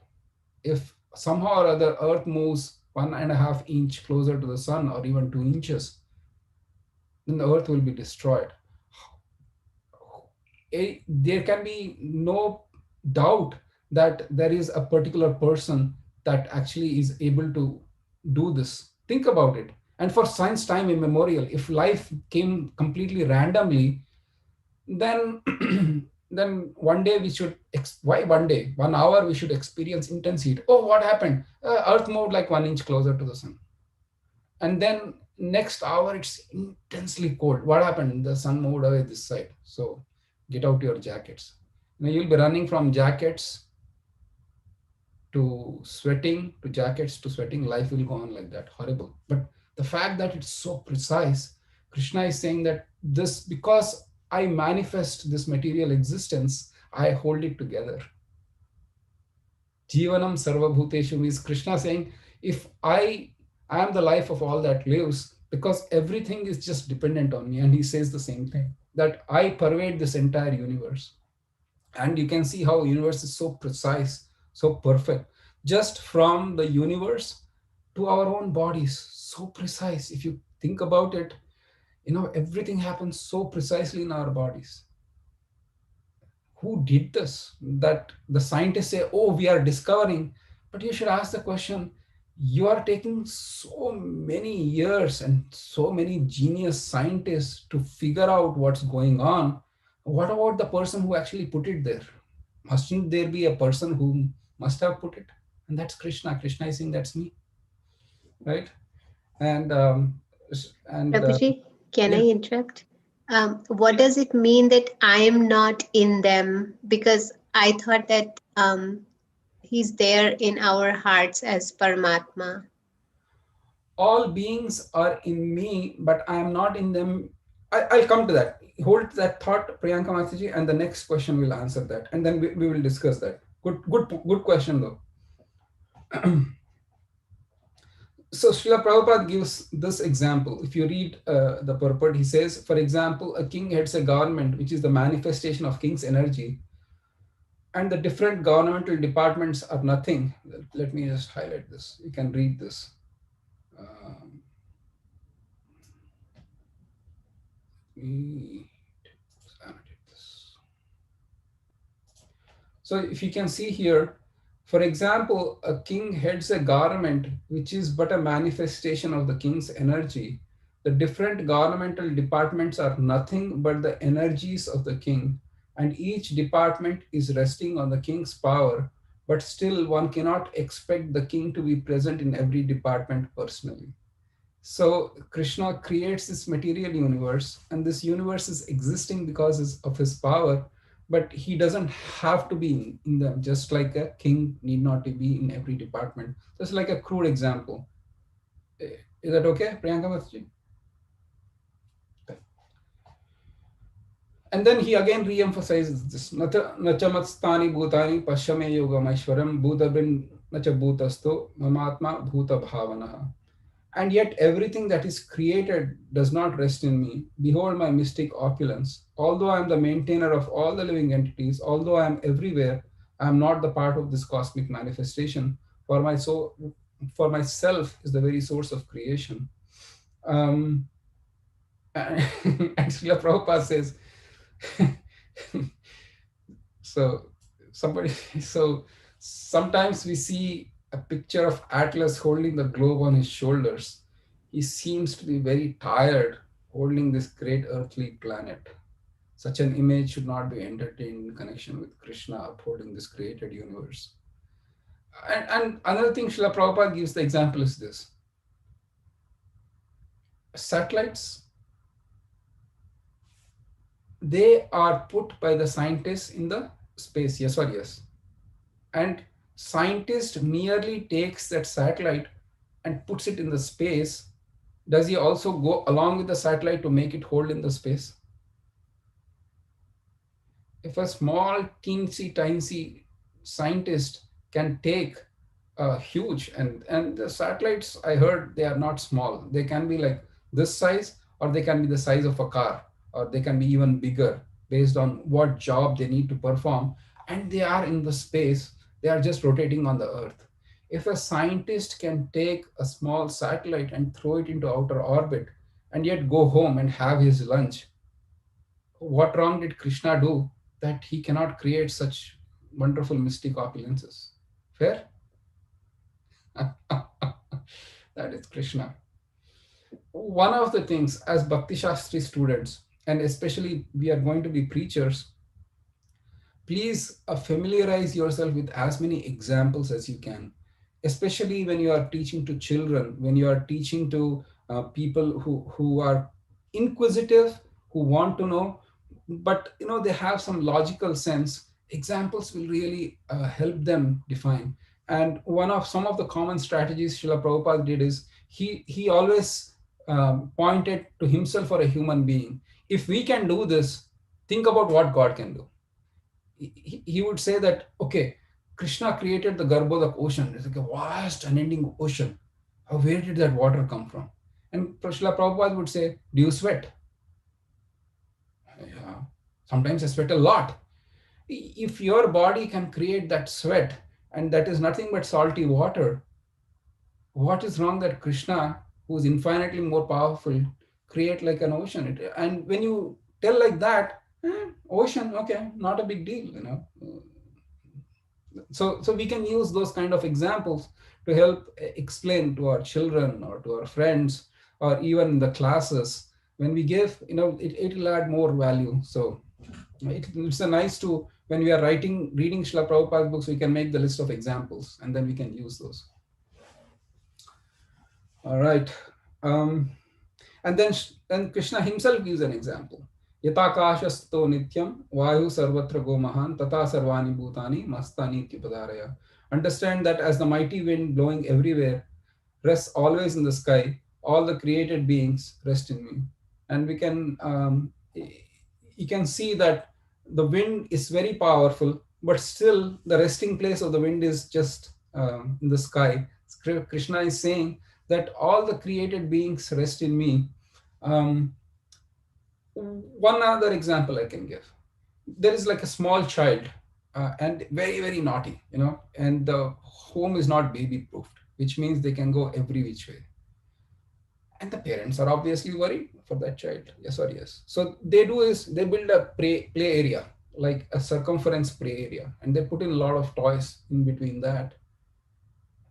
If somehow or other Earth moves 1.5 inch closer to the sun, or even 2 inches, then the Earth will be destroyed. There can be no doubt that there is a particular person that actually is able to do this. Think about it. And for science time immemorial, if life came completely randomly, then then one day we should, why one day, 1 hour we should experience intense heat. Oh, what happened? Earth moved like 1 inch closer to the sun. And then next hour it's intensely cold. What happened? The sun moved away this side. So get out your jackets. You'll be running from jackets to sweating, to jackets to sweating. Life will go on like that. Horrible. But the fact that it's so precise, Krishna is saying that this, because I manifest this material existence, I hold it together. Jivanam sarvabhuteshu means Krishna saying, if I am the life of all that lives, because everything is just dependent on me. And he says the same thing, that I pervade this entire universe. And you can see how universe is so precise, so perfect. Just from the universe to our own bodies, so precise. If you think about it, everything happens so precisely in our bodies. Who did this? That the scientists say, oh, we are discovering. But you should ask the question, you are taking so many years and so many genius scientists to figure out what's going on. What about the person who actually put it there? Mustn't there be a person who must have put it? And that's Krishna. Krishna is saying that's me, right? And and Prabhuji, can I yeah, interrupt? What does it mean that I am not in them? Because I thought that he's there in our hearts as Paramatma. all beings are in me, but I am not in them. I'll come to that. Hold that thought, Priyanka Mataji, and the next question will answer that, and then we will discuss that. Good question though. So Srila Prabhupada gives this example. If you read the purport, he says, for example, a king heads a government, which is the manifestation of king's energy, and the different governmental departments are nothing. Let me just highlight this. You can read this. Um, me- annotate this. So if you can see here, for example, a king heads a government which is but a manifestation of the king's energy. The different governmental departments are nothing but the energies of the king, and each department is resting on the king's power, but still one cannot expect the king to be present in every department personally. So Krishna creates this material universe, and this universe is existing because of his power, but he doesn't have to be in them, just like a king need not to be in every department. Just like a crude example. Is that okay, Priyanka Mataji? And then he again re-emphasizes this. Nachamatstani bhutani pashyame yogam aishwaram bhutabin nacha bhutasto mamatma bhuta bhavana. And yet everything that is created does not rest in me. Behold my mystic opulence. Although I am the maintainer of all the living entities, although I am everywhere, I am not the part of this cosmic manifestation. For my soul, for myself is the very source of creation. Um, and and Srila Prabhupada says, so somebody, so sometimes we see a picture of Atlas holding the globe on his shoulders. He seems to be very tired holding this great earthly planet. Such an image should not be entertained in connection with Krishna upholding this created universe. And another thing Srila Prabhupada gives the example is this. Satellites, they are put by the scientists in the space, yes or yes. And scientist merely takes that satellite and puts it in the space. Does he also go along with the satellite to make it hold in the space? If a small teensy tiny scientist can take a huge, and the satellites, I heard, they are not small, they can be like this size, or they can be the size of a car, or they can be even bigger based on what job they need to perform, and they are in the space, they are just rotating on the earth. If a scientist can take a small satellite and throw it into outer orbit and yet go home and have his lunch, what wrong did Krishna do that he cannot create such wonderful mystic opulences? Fair? That is Krishna. One of the things as Bhakti Shastri students, and especially we are going to be preachers, please familiarize yourself with as many examples as you can, especially when you are teaching to children, when you are teaching to people who are inquisitive, who want to know, but they have some logical sense. Examples will really help them define. And some of the common strategies Srila Prabhupada did is he always pointed to himself or a human being. If we can do this, Think about what God can do. He would say that, okay, Krishna created the Garbhodak ocean. It's like a vast, unending ocean. Where did that water come from? And Srila Prabhupada would say, do you sweat? Yeah. Sometimes I sweat a lot. If your body can create that sweat, and that is nothing but salty water, what is wrong that Krishna, who is infinitely more powerful, create like an ocean? And when you tell like that, ocean, okay, not a big deal, you know. So we can use those kind of examples to help explain to our children or to our friends or even in the classes. When we give, you know, it will add more value. So it's a nice to, when we are reading Srila Prabhupada books, we can make the list of examples and then we can use those. All right. Um, and then Krishna himself gives an example. Yatakashasto nityam vayu sarvatra go mahan tata sarvani bhutani mastani tyupadaraya. Understand that as the mighty wind blowing everywhere rests always in the sky, all the created beings rest in me. And we can, you can see that the wind is very powerful, but still the resting place of the wind is just in the sky. Krishna is saying that all the created beings rest in me. Um, One other example I can give. There is like a small child and very, very naughty, you know, and the home is not baby proofed, which means they can go every which way. And the parents are obviously worried for that child. Yes or yes. So they do is they build a play area, like a circumference play area, and they put in a lot of toys in between that.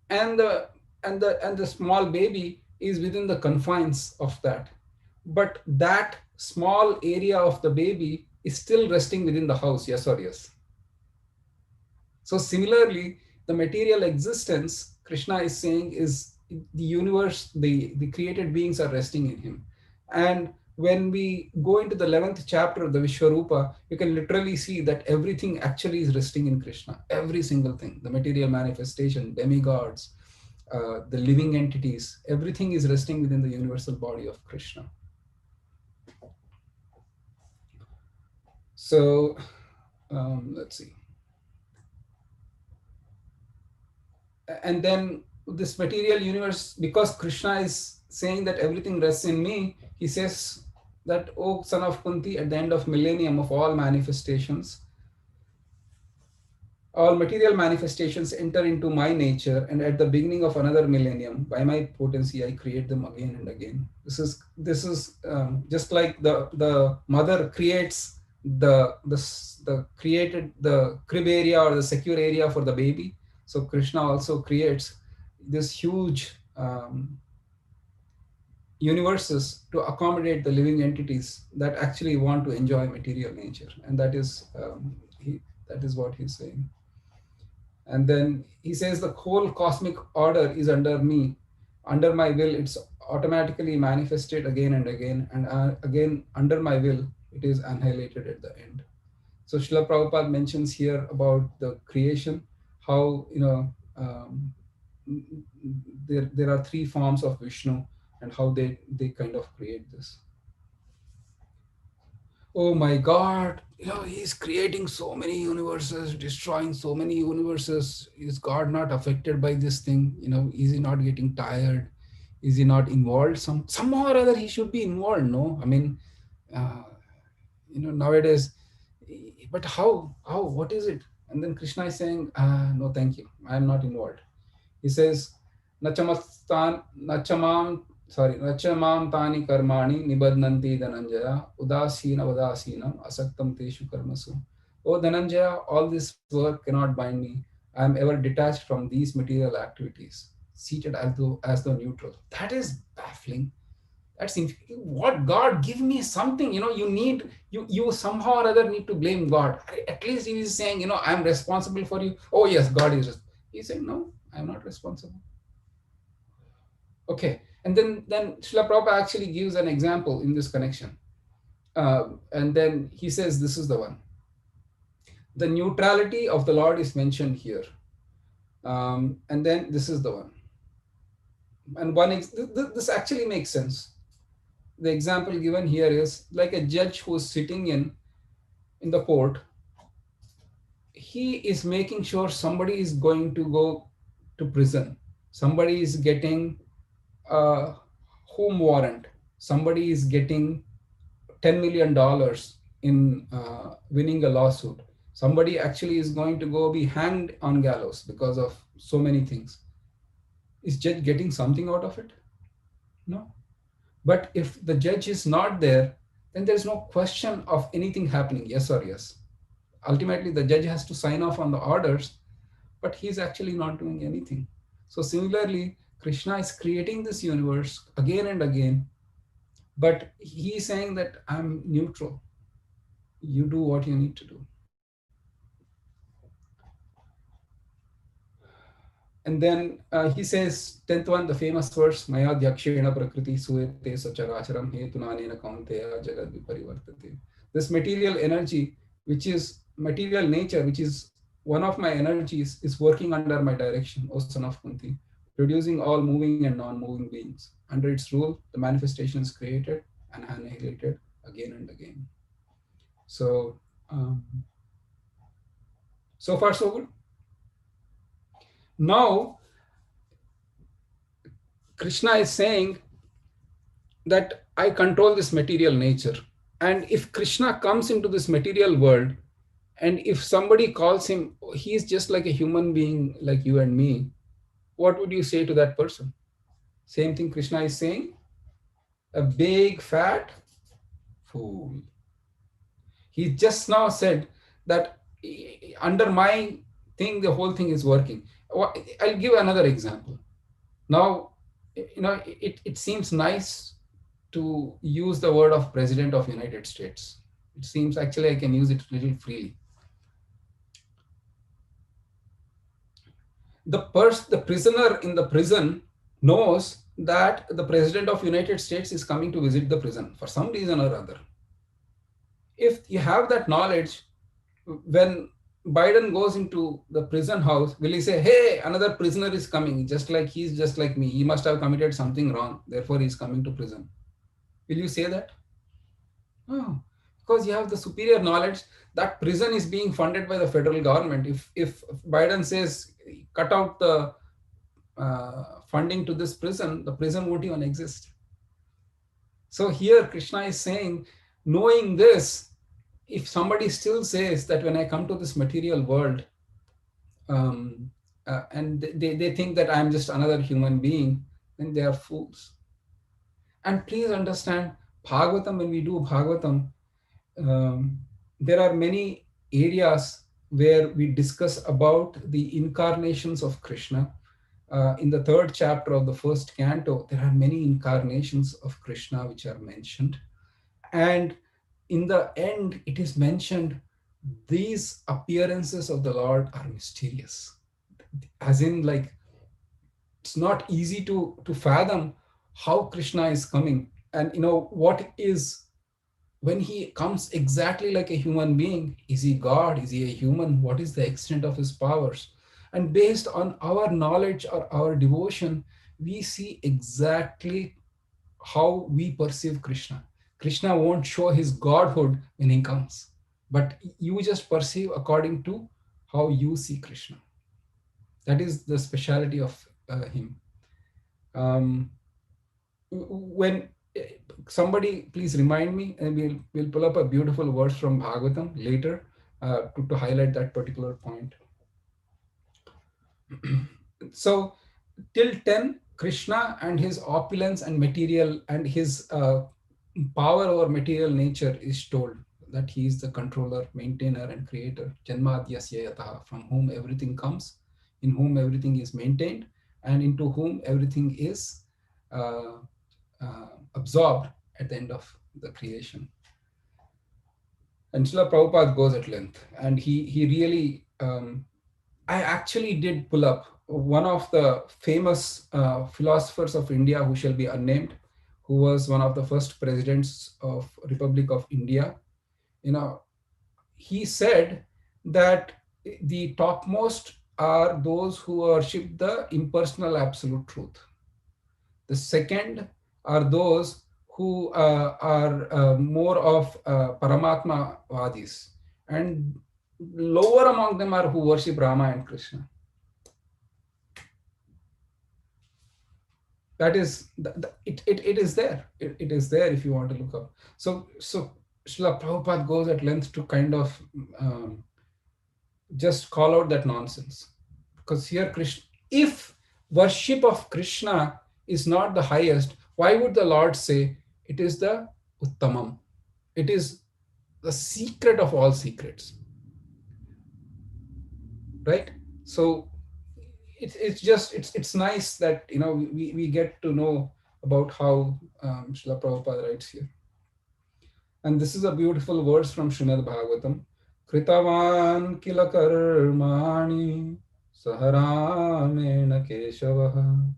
And the small baby is within the confines of that, but that small area of the baby is still resting within the house. Yes or yes. So similarly, the material existence, Krishna is saying, is the universe, the created beings are resting in him. And when we go into the 11th chapter of the Vishwarupa, you can literally see that everything actually is resting in Krishna. Every single thing, the material manifestation, demigods, the living entities, everything is resting within the universal body of Krishna. So let's see. And then this material universe, because Krishna is saying that everything rests in me, he says that, oh son of Kunti, at the end of millennium of all material manifestations enter into my nature, and at the beginning of another millennium, by my potency, I create them again and again. This is just like the mother creates the created the crib area or the secure area for the baby. So Krishna also creates this huge universes to accommodate the living entities that actually want to enjoy material nature, and that is what he's saying. And then he says the whole cosmic order is under me, under my will. It's automatically manifested again and again, and again under my will, it is annihilated at the end. So Srila Prabhupada mentions here about the creation, how, you know, there are three forms of Vishnu and how they kind of create this. Oh my God, you know, he's creating so many universes, destroying so many universes. Is God not affected by this thing? You know, is he not getting tired? Is he not involved? Somehow or other he should be involved, no? I mean, uh, you know, nowadays, but how, what is it? And then Krishna is saying, no, thank you, I am not involved. He says, Nachamastan, Nachamam, Nachamam Tani Karmani Nibadnanti Dhananjaya Udasina Vadasinam Asaktam Teshu Karmasu. Oh Dhananjaya, all this work cannot bind me. I am ever detached from these material activities, seated as though neutral. That is baffling. That's what God, give me something. You know, you somehow or other need to blame God. At least he is saying, you know, I'm responsible for you. Oh yes, God is. He's saying, no, I'm not responsible. Okay, and then Srila Prabhupada actually gives an example in this connection, and then he says this is the one. The neutrality of the Lord is mentioned here, and then this is the one. And this actually makes sense. The example given here is like a judge who is sitting in in the court, he is making sure somebody is going to go to prison, somebody is getting a home warrant, somebody is getting $10 million in winning a lawsuit, somebody actually is going to go be hanged on gallows because of so many things. Is judge getting something out of it? No. But if the judge is not there, then there's no question of anything happening, yes or yes. Ultimately, the judge has to sign off on the orders, but he's actually not doing anything. So similarly, Krishna is creating this universe again and again, but he's saying that I'm neutral. You do what you need to do. And then he says, 10th one, the famous verse, Maya Dyakshena Prakriti Suyate Sacharacharam Hetunanena Kaunteya Jagad Viparivartate. This material energy, which is material nature, which is one of my energies, is working under my direction, O son of Kunti, producing all moving and non-moving beings. Under its rule, the manifestation is created and annihilated again and again. So, so far so good. Now, Krishna is saying that I control this material nature. And if Krishna comes into this material world, and if somebody calls him, he's just like a human being like you and me, what would you say to that person? Same thing Krishna is saying, a big fat fool. He just now said that under my thing, the whole thing is working. I'll give another example. Now, it seems nice to use the word of President of United States. It seems actually I can use it a little freely. The prisoner in the prison knows that the President of United States is coming to visit the prison for some reason or other. If you have that knowledge, when Biden goes into the prison house, will he say, hey, another prisoner is coming, he's just like me. He must have committed something wrong, therefore he's coming to prison. Will you say that? No, because you have the superior knowledge that prison is being funded by the federal government. If Biden says, cut out the funding to this prison, the prison won't even exist. So here Krishna is saying, knowing this, if somebody still says that when I come to this material world, and they think that I'm just another human being, then they are fools. And please understand, Bhagavatam, when we do Bhagavatam, there are many areas where we discuss about the incarnations of Krishna. In the 3rd chapter of the 1st canto, there are many incarnations of Krishna which are mentioned. And in the end, it is mentioned, these appearances of the Lord are mysterious. As in, like, it's not easy to fathom how Krishna is coming. And what is, when he comes exactly like a human being, is he God? Is he a human? What is the extent of his powers? And based on our knowledge or our devotion, we see exactly how we perceive Krishna. Krishna won't show his godhood when he comes, but you just perceive according to how you see Krishna. That is the speciality of him. When somebody please remind me, and we'll pull up a beautiful verse from Bhagavatam later to highlight that particular point. So till 10, Krishna and his opulence and material and his power over material nature is told that he is the controller, maintainer, and creator. Janmadyasya yataha, from whom everything comes, in whom everything is maintained, and into whom everything is absorbed at the end of the creation. And Srila Prabhupada goes at length, and he really, I actually did pull up one of the famous philosophers of India who shall be unnamed, who was one of the first presidents of Republic of India. He said that the topmost are those who worship the impersonal absolute truth. The second are those who are more of Paramatma Vadis. and lower among them are who worship Rama and Krishna. That is it is there. It is there if you want to look up. So Srila Prabhupada goes at length to kind of um, just call out that nonsense, because here Krishna, if worship of Krishna is not the highest, why would the Lord say it is the Uttamam? It is the secret of all secrets, right? So it's nice that we get to know about how Srila Prabhupada writes here. And this is a beautiful verse from Srimad Bhagavatam. Kritavan kila karmani saharamena keshavaha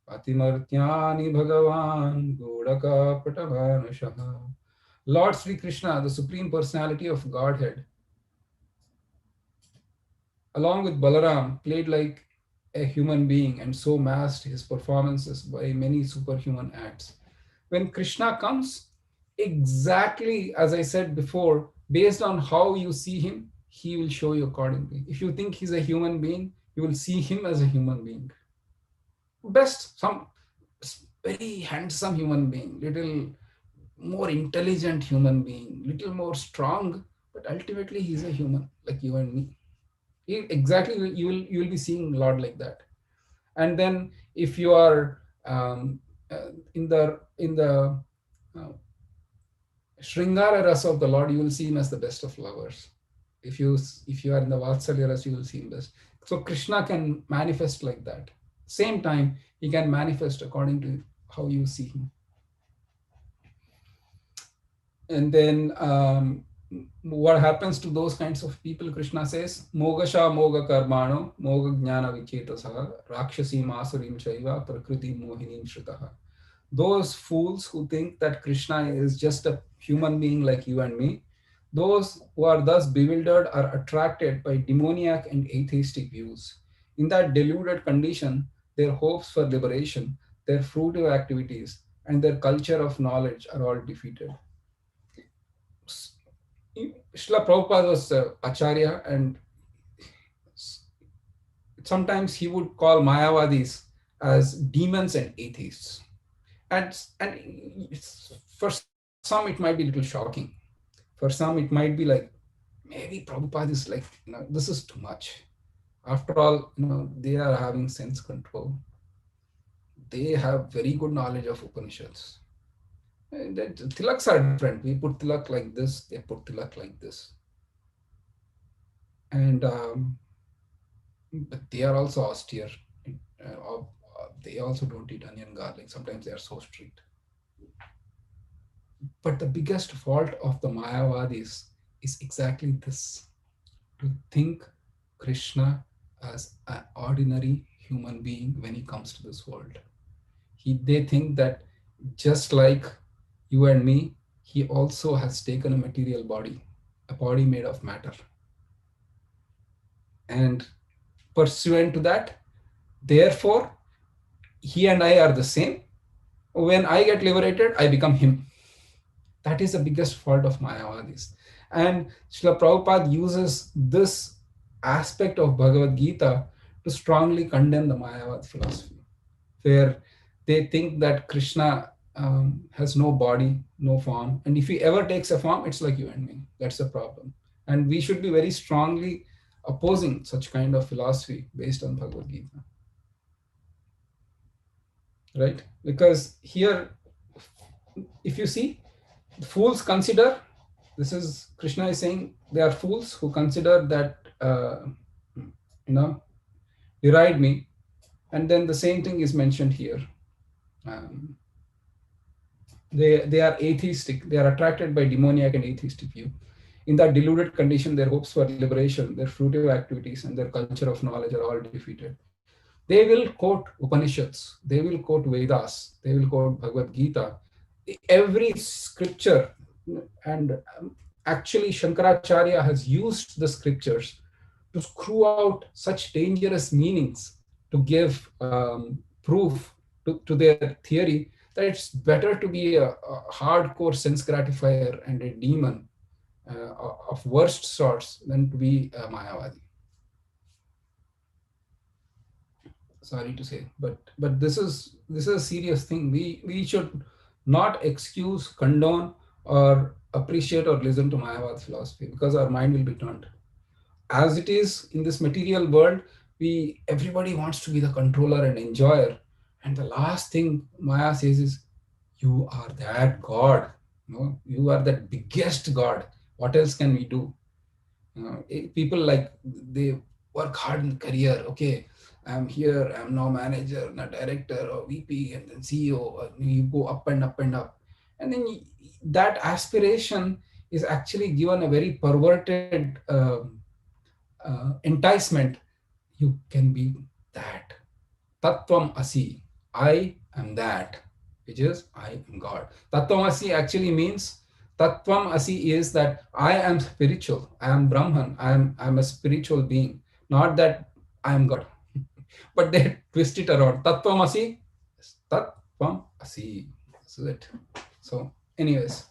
atimartyani bhagavan gudaka patavanashaha. Lord Sri Krishna, the Supreme Personality of Godhead, along with Balaram, played like a human being and so masked his performances by many superhuman acts. When Krishna comes, exactly as I said before, based on how you see him, he will show you accordingly. If you think he's a human being, you will see him as a human being. Best, some very handsome human being, little more intelligent human being, little more strong, but ultimately he's a human like you and me. Exactly, you will be seeing Lord like that. And then if you are in the uh, Shringara rasa of the Lord, you will see him as the best of lovers. If you are in the Vatsalya rasa, you will see him best. So Krishna can manifest like that. Same time, he can manifest according to how you see him. And then what happens to those kinds of people? Krishna says, Mogasha Moga Karmano, Moga Jnana Vichetasaha, Rakshasi Masurim Chaiva, Prakriti Mohinim Shritaha. Those fools who think that Krishna is just a human being like you and me, those who are thus bewildered are attracted by demoniac and atheistic views. In that deluded condition, their hopes for liberation, their fruitive activities, and their culture of knowledge are all defeated. Srila Prabhupada was Acharya, and sometimes he would call Mayavadis as demons and atheists. And for some, it might be a little shocking. For some, it might be like, maybe Prabhupada is like, this is too much. After all, they are having sense control. They have very good knowledge of Upanishads. And tilaks are different. We put tilak like this, they put tilak like this. And but they are also austere. They also don't eat onion garlic. Sometimes they are so strict. But the biggest fault of the Mayavadis is exactly this: to think Krishna as an ordinary human being when he comes to this world. They think that just like you and me, he also has taken a material body, a body made of matter. And pursuant to that, therefore, he and I are the same. When I get liberated, I become him. That is the biggest fault of Mayavadis. And Srila Prabhupada uses this aspect of Bhagavad Gita to strongly condemn the Mayavad philosophy, where they think that Krishna has no body, no form. And if he ever takes a form, it's like you and me. That's the problem. And we should be very strongly opposing such kind of philosophy based on Bhagavad Gita. Right? Because here, if you see, fools consider, this is Krishna is saying, they are fools who consider that deride me. And then the same thing is mentioned here. They are atheistic. They are attracted by demoniac and atheistic view. In that deluded condition, their hopes for liberation, their fruitive activities, and their culture of knowledge are all defeated. They will quote Upanishads, they will quote Vedas, they will quote Bhagavad Gita, every scripture. And actually, Shankaracharya has used the scriptures to screw out such dangerous meanings to give proof to their theory that it's better to be a hardcore sense gratifier and a demon of worst sorts than to be a Mayavadi. Sorry to say, but this is a serious thing. We should not excuse, condone, or appreciate or listen to Mayavad philosophy, because our mind will be turned. As it is in this material world, we everybody wants to be the controller and enjoyer, and the last thing Maya says is, "You are that God. No, you are that biggest God. What else can we do?" People like, they work hard in career. Okay, I'm here, I'm now manager, now director or VP, and then CEO. You go up and up and up, and then that aspiration is actually given a very perverted enticement. You can be that. Tattvam asi. I am that, which is I am God. Tattvam asi actually means, Tattvam asi is that I am spiritual. I am Brahman. I am a spiritual being. Not that I am God. But they twist it around. Tattvam asi is Tattvam asi. This is it. So, anyways,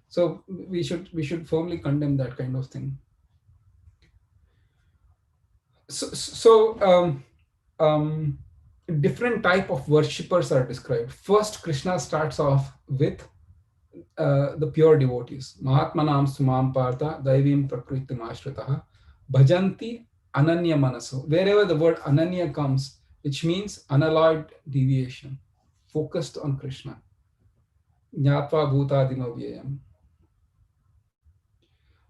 so we should firmly condemn that kind of thing. So, um, different type of worshippers are described. First, Krishna starts off with the pure devotees. Mahatmanam sumam partha daivim prakritim ashritaha bhajanti ananya manaso. Wherever the word ananya comes, which means unalloyed deviation, focused on Krishna. Jnatva bhutadima vyayam.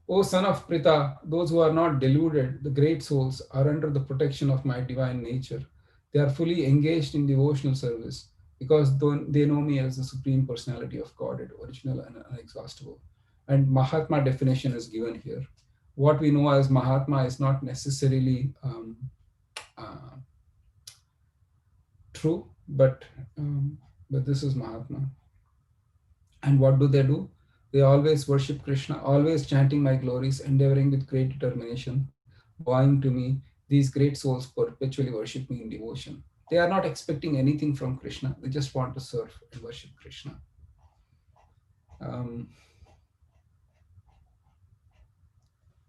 O son of Prita, those who are not deluded, the great souls, are under the protection of my divine nature. They are fully engaged in devotional service because they know me as the Supreme Personality of Godhead, original and inexhaustible. And Mahatma definition is given here. What we know as Mahatma is not necessarily uh, true, but this is Mahatma. And what do? They always worship Krishna, always chanting my glories, endeavoring with great determination, bowing to me. These great souls perpetually worship me in devotion. They are not expecting anything from Krishna. They just want to serve and worship Krishna. Um,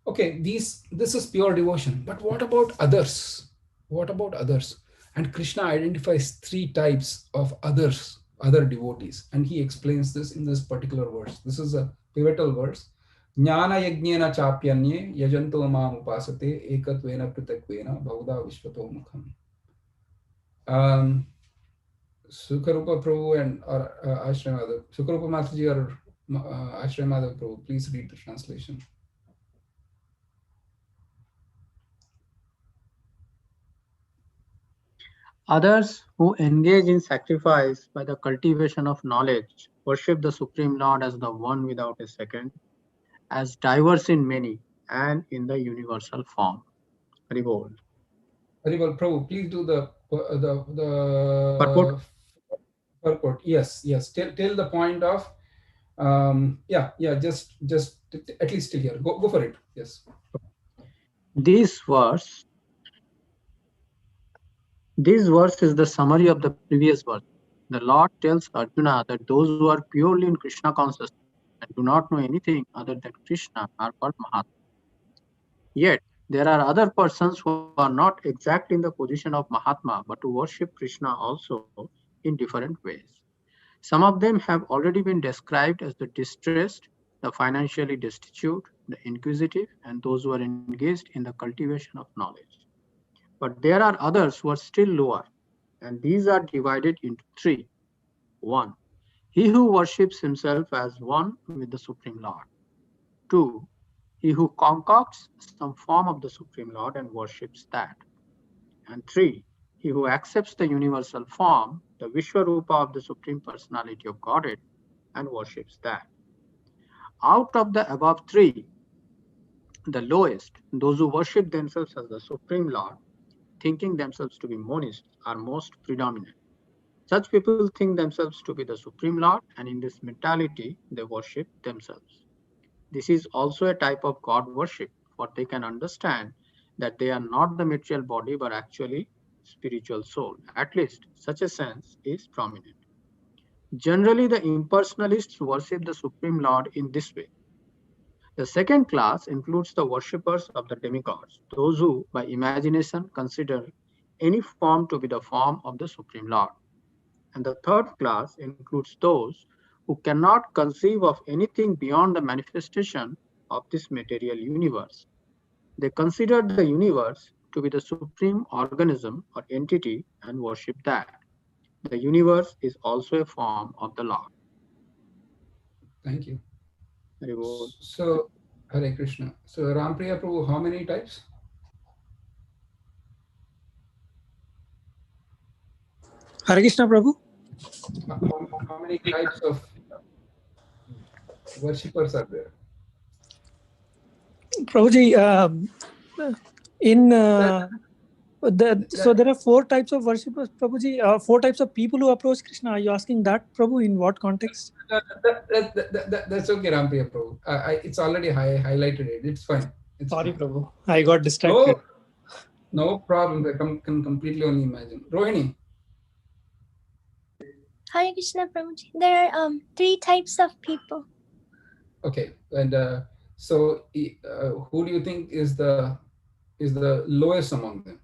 okay, this is pure devotion. But what about others? What about others? And Krishna identifies three types of others, other devotees, and he explains this in this particular verse. This is a pivotal verse. Jnana yajnena chapyanye yajanto mam upasate ekatvena pritakvena bhavda vishvato mukham. Um, Sukarupa Prabhu and or Ashray Madhav. Sukarupa Mataji or Ashray Madhav Prabhu, please read the translation. Others who engage in sacrifice by the cultivation of knowledge worship the Supreme Lord as the one without a second, as diverse in many and in the universal form. Haribol. Haribol Prabhu, please do the Purport. purport. Yes. Till the point of yeah. Just at least till here. Go for it. Yes. This verse is the summary of the previous verse. The Lord tells Arjuna that those who are purely in Krishna consciousness and do not know anything other than Krishna are called Mahatma. Yet, there are other persons who are not exactly in the position of Mahatma but who worship Krishna also in different ways. Some of them have already been described as the distressed, the financially destitute, the inquisitive, and those who are engaged in the cultivation of knowledge. But there are others who are still lower, and these are divided into three. 1. He who worships himself as one with the Supreme Lord. 2. He who concocts some form of the Supreme Lord and worships that. And 3. He who accepts the universal form, the Vishwarupa of the Supreme Personality of Godhead, and worships that. Out of the above three, the lowest, those who worship themselves as the Supreme Lord, thinking themselves to be monists, are most predominant. Such people think themselves to be the Supreme Lord, and in this mentality, they worship themselves. This is also a type of God worship, for they can understand that they are not the material body but actually spiritual soul. At least such a sense is prominent. Generally, the impersonalists worship the Supreme Lord in this way. The second class includes the worshippers of the demigods, those who, by imagination, consider any form to be the form of the Supreme Lord. And the third class includes those who cannot conceive of anything beyond the manifestation of this material universe. They consider the universe to be the supreme organism or entity and worship that. The universe is also a form of the Lord. Thank you. Reward. So, Hare Krishna. So, Rampriya Prabhu, how many types? Hare Krishna Prabhu. How many types of worshippers are there? Prabhuji, in That, so that, there are four types of worshippers, Prabhuji. Four types of people who approach Krishna. Are you asking that, Prabhu? In what context? that's okay, Rampriya Prabhu. It's already highlighted it. It's fine. It's Sorry, fine. Prabhu. I got distracted. No, no problem. I can completely only imagine. Rohini. Hare Krishna Prabhuji. There are three types of people. Okay, and so who do you think is the lowest among them?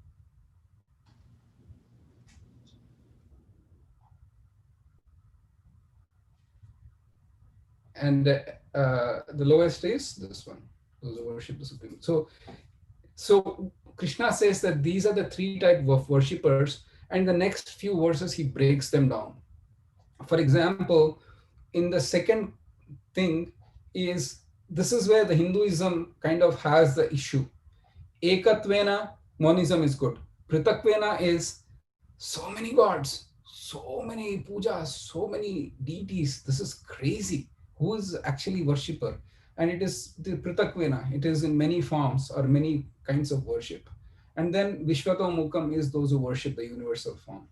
And the lowest is this one, those who worship the Supreme. So Krishna says that these are the three type of worshippers, and the next few verses he breaks them down. For example, in the second thing is, this is where the Hinduism kind of has the issue. Ekatvena, monism is good. Pritakwena is so many gods, so many pujas, so many deities. This is crazy. Who is actually worshipper? And it is the Pritakwena. It is in many forms or many kinds of worship. And then Vishwato Mukam is those who worship the universal form.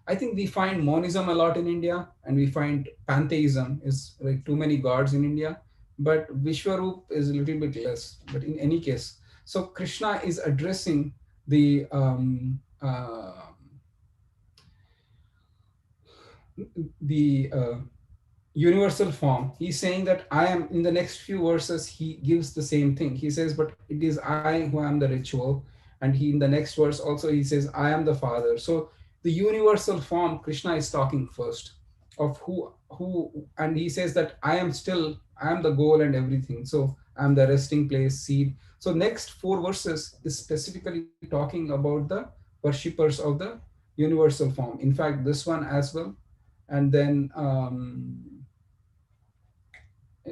I think we find monism a lot in India, and we find pantheism is like too many gods in India, but Vishwarup is a little bit less. But in any case, so Krishna is addressing the universal form. He's saying that I am, in the next few verses he gives the same thing. He says, but it is I who am the ritual. And he, in the next verse also, he says, I am the Father. So the universal form, Krishna is talking first of who, and he says that I am the goal and everything. So I'm the resting place, seed. So next four verses is specifically talking about the worshippers of the universal form. In fact, this one as well. And then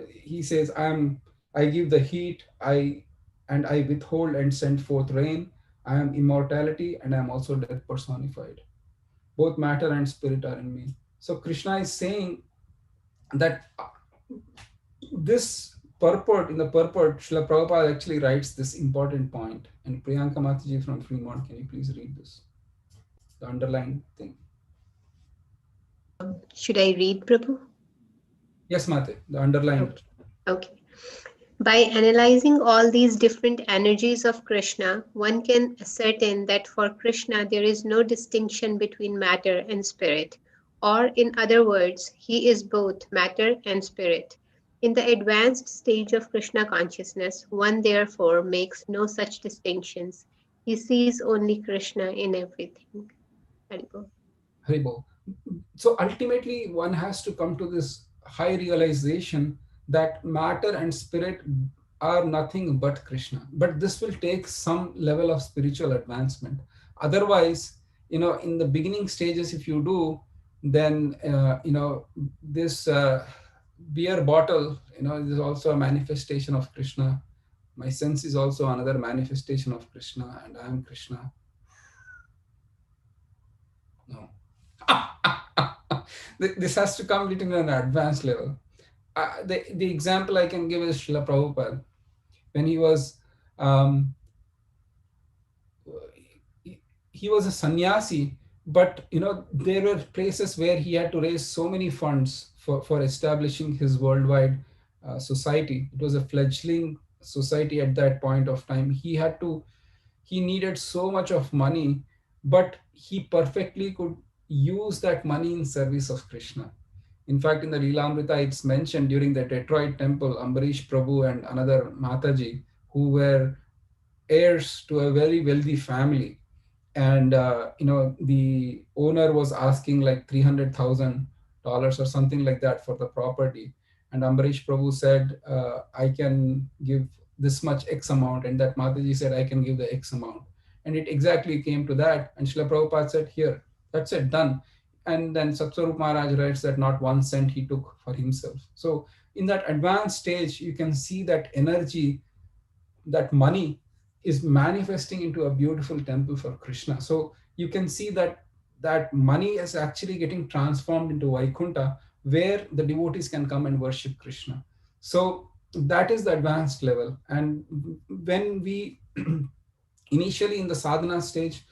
he says, I give the heat, I withhold and send forth rain. I am immortality, and I am also death personified. Both matter and spirit are in me. So Krishna is saying that this purport, in the purport, Srila Prabhupada actually writes this important point. And Priyanka Mataji from Fremont, can you please read this? The underlined thing. Should I read, Prabhu? Yes, Mate, the underlined. Okay. By analyzing all these different energies of Krishna, one can ascertain that for Krishna there is no distinction between matter and spirit, or in other words, he is both matter and spirit. In the advanced stage of Krishna consciousness, one therefore makes no such distinctions. He sees only Krishna in everything. Haribol. Haribol. So ultimately, one has to come to this high realization that matter and spirit are nothing but Krishna. But this will take some level of spiritual advancement. Otherwise, in the beginning stages, if you do, then this beer bottle, is also a manifestation of Krishna. My sense is also another manifestation of Krishna, and I am Krishna. No. This has to come little in an advanced level. The example I can give is Srila Prabhupada. When he was he was a sannyasi, but there were places where he had to raise so many funds for establishing his worldwide society. It was a fledgling society at that point of time. He needed so much of money, but he perfectly could use that money in service of Krishna. In fact, in the Leelamrita, it's mentioned during the Detroit temple, Ambarish Prabhu and another Mataji, who were heirs to a very wealthy family, and the owner was asking like $300,000 or something like that for the property, and Ambarish Prabhu said, I can give this much X amount, and that Mataji said, I can give the X amount, and it exactly came to that, and Srila Prabhupada said, here, that's it, done. And then Satswarup Maharaj writes that not 1 cent he took for himself. So in that advanced stage, you can see that energy, that money is manifesting into a beautiful temple for Krishna. So you can see that that money is actually getting transformed into Vaikunta, where the devotees can come and worship Krishna. So that is the advanced level. And when we initially in the sadhana stage,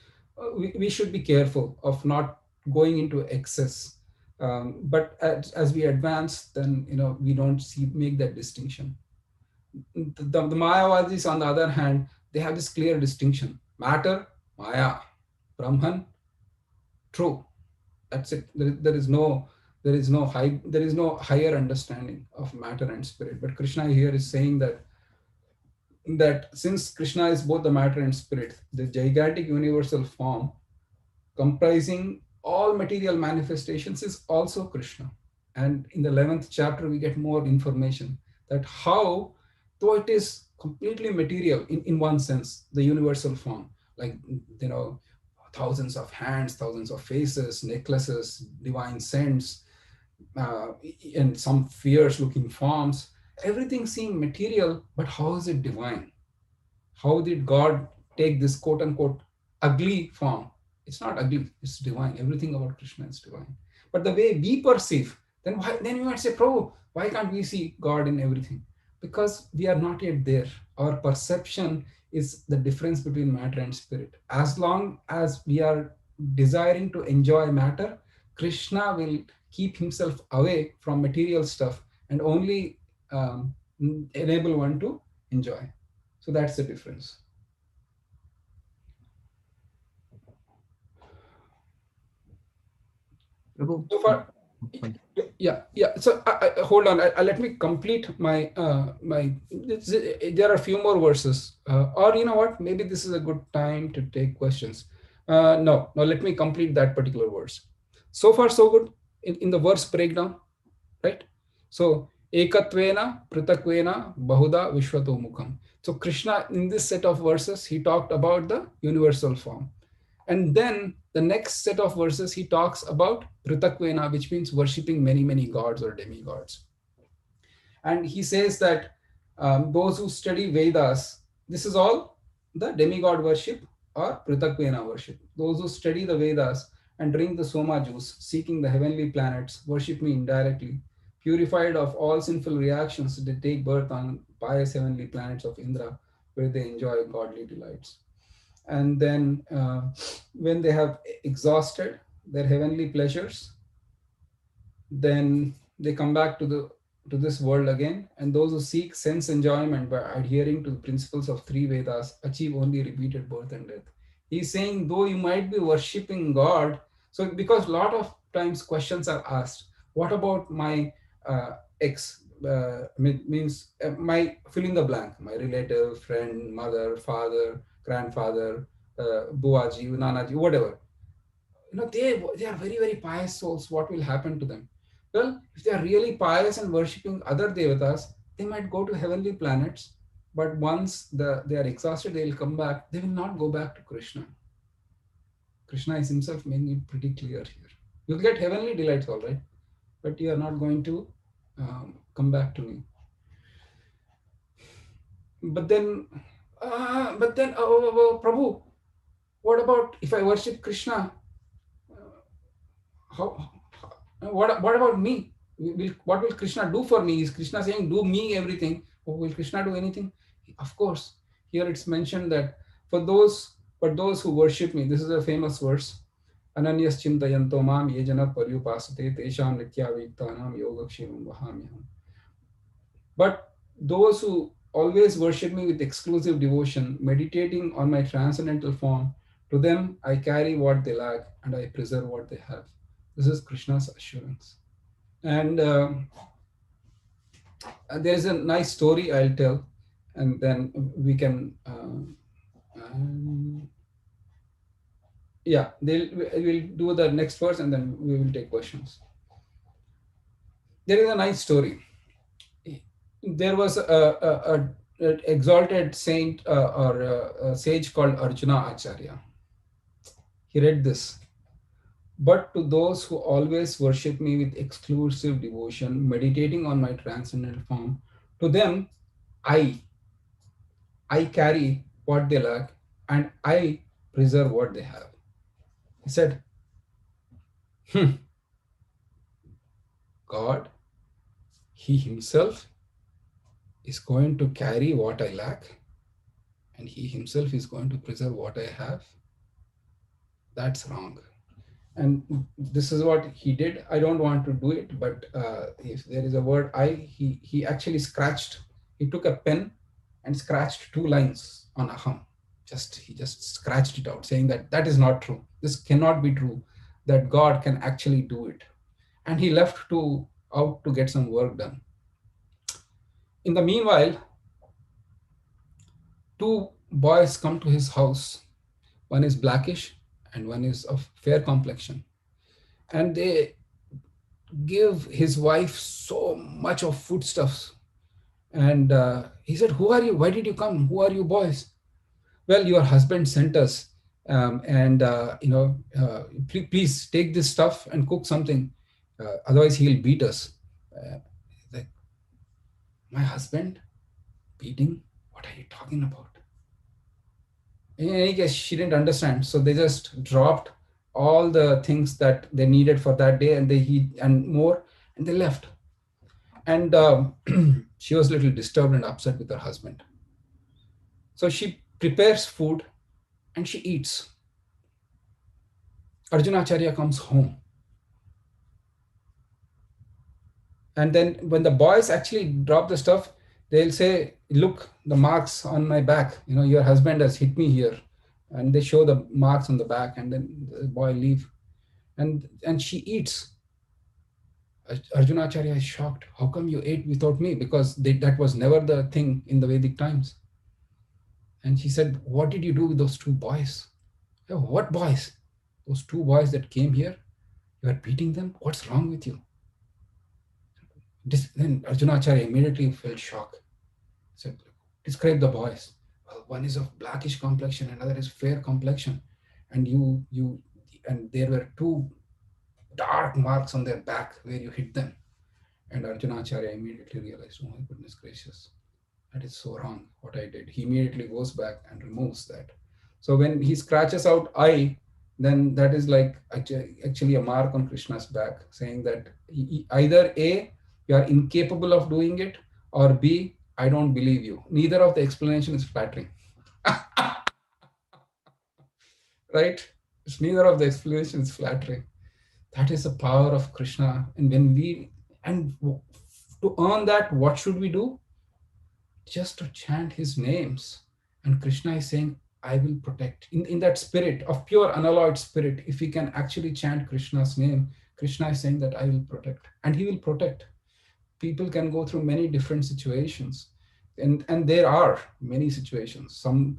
we should be careful of not going into excess. But as we advance, then we don't make that distinction. The Mayavadis, on the other hand, they have this clear distinction: matter, Maya, Brahman, true. That's it. There is no higher understanding of matter and spirit. But Krishna here is saying that since Krishna is both the matter and spirit, the gigantic universal form comprising all material manifestations is also Krishna. And in the 11th chapter, we get more information that how, though it is completely material in one sense, the universal form, like, thousands of hands, thousands of faces, necklaces, divine scents, uh, and some fierce looking forms, everything seems material, but how is it divine? How did God take this quote unquote ugly form? It's not ugly, it's divine. Everything about Krishna is divine. But the way we perceive, then you might say, Prabhu, why can't we see God in everything? Because we are not yet there. Our perception is the difference between matter and spirit. As long as we are desiring to enjoy matter, Krishna will keep himself away from material stuff and only enable one to enjoy. So that's the difference. Prabhu, So far, yeah. So hold on. Let me complete my There are a few more verses, or you know what? Maybe this is a good time to take questions. No. Let me complete that particular verse. So far, so good in the verse breakdown, right? So ekatvena, pritakwena, bahuda, vishwato mukham. So Krishna, in this set of verses, he talked about the universal form. And then the next set of verses, he talks about Pritakwena, which means worshipping many, many gods or demigods. And he says that those who study Vedas, this is all the demigod worship or Pritakwena worship. Those who study the Vedas and drink the Soma juice, seeking the heavenly planets, worship me indirectly, purified of all sinful reactions, they take birth on pious heavenly planets of Indra, where they enjoy godly delights. And then when they have exhausted their heavenly pleasures, then they come back to this world again, and those who seek sense enjoyment by adhering to the principles of three Vedas achieve only repeated birth and death. He's saying, though you might be worshipping God, so because a lot of times questions are asked, what about my ex, means my fill in the blank, my relative, friend, mother, father, grandfather, buaji, nanaji, whatever. They are very, very pious souls. What will happen to them? Well, if they are really pious and worshipping other devatas, they might go to heavenly planets, but once they are exhausted, they will come back. They will not go back to Krishna. Krishna is himself making it pretty clear here. You'll get heavenly delights, all right, but you are not going to come back to me. But then, Prabhu, what about if I worship Krishna? How, what about me? What will Krishna do for me? Is Krishna saying, do me everything? Or will Krishna do anything? Of course. Here it's mentioned that but those who worship me, this is a famous verse. Ananyas chintayanto mam yejana paryupasate tesham nityaviktanam yogakshemam vahamyaham. But those who always worship me with exclusive devotion, meditating on my transcendental form, to them I carry what they lack and I preserve what they have. This is Krishna's assurance. And there is a nice story I'll tell, and then we can. Um, yeah, we'll do the next verse, and then we will take questions. There is a nice story. There was a exalted saint or a sage called Arjuna Acharya. He read this. But to those who always worship me with exclusive devotion, meditating on my transcendental form, to them I I carry what they lack and I preserve what they have. He said, God, He Himself is going to carry what I lack and He Himself is going to preserve what I have. That's wrong. And this is what he did. I don't want to do it, but if there is a word I, he actually scratched. He took a pen and scratched two lines on aham. He just scratched it out, saying that that is not true. This cannot be true. That God can actually do it. And he left to out to get some work done. In the meanwhile, two boys come to his house. One is blackish and one is of fair complexion. And they give his wife so much of foodstuffs. And he said, "Who are you? Why did you come? Who are you boys?" "Well, your husband sent us. And, please take this stuff and cook something. Otherwise, he'll beat us." Like, my husband beating? What are you talking about? In any case, she didn't understand. So they just dropped all the things that they needed for that day and they eat and more, and they left. And she was a little disturbed and upset with her husband. So she prepares food and she eats. Arjunacharya comes home. And then when the boys actually drop the stuff, they'll say, "Look, the marks on my back. Your husband has hit me here." And they show the marks on the back, and then the boy leave. And she eats. Arjunacharya is shocked. "How come you ate without me?" Because that was never the thing in the Vedic times. And she said, "What did you do with those two boys?" "Oh, what boys?" "Those two boys that came here. You are beating them? What's wrong with you?" Then Arjunacharya immediately felt shock. He said, "Describe the boys." "Well, one is of blackish complexion, another is fair complexion. And and there were two dark marks on their back where you hit them." And Arjunacharya immediately realized, "Oh my goodness gracious, that is so wrong what I did." He immediately goes back and removes that. So when he scratches out I, then that is like actually a mark on Krishna's back, saying that either A, you are incapable of doing it, or B, I don't believe you. Neither of the explanation is flattering. Right? It's neither of the explanation is flattering. That is the power of Krishna. And to earn that, what should we do? Just to chant his names. And Krishna is saying, "I will protect." In that spirit of pure unalloyed spirit, if we can actually chant Krishna's name, Krishna is saying that I will protect. And he will protect. People can go through many different situations. And there are many situations. Some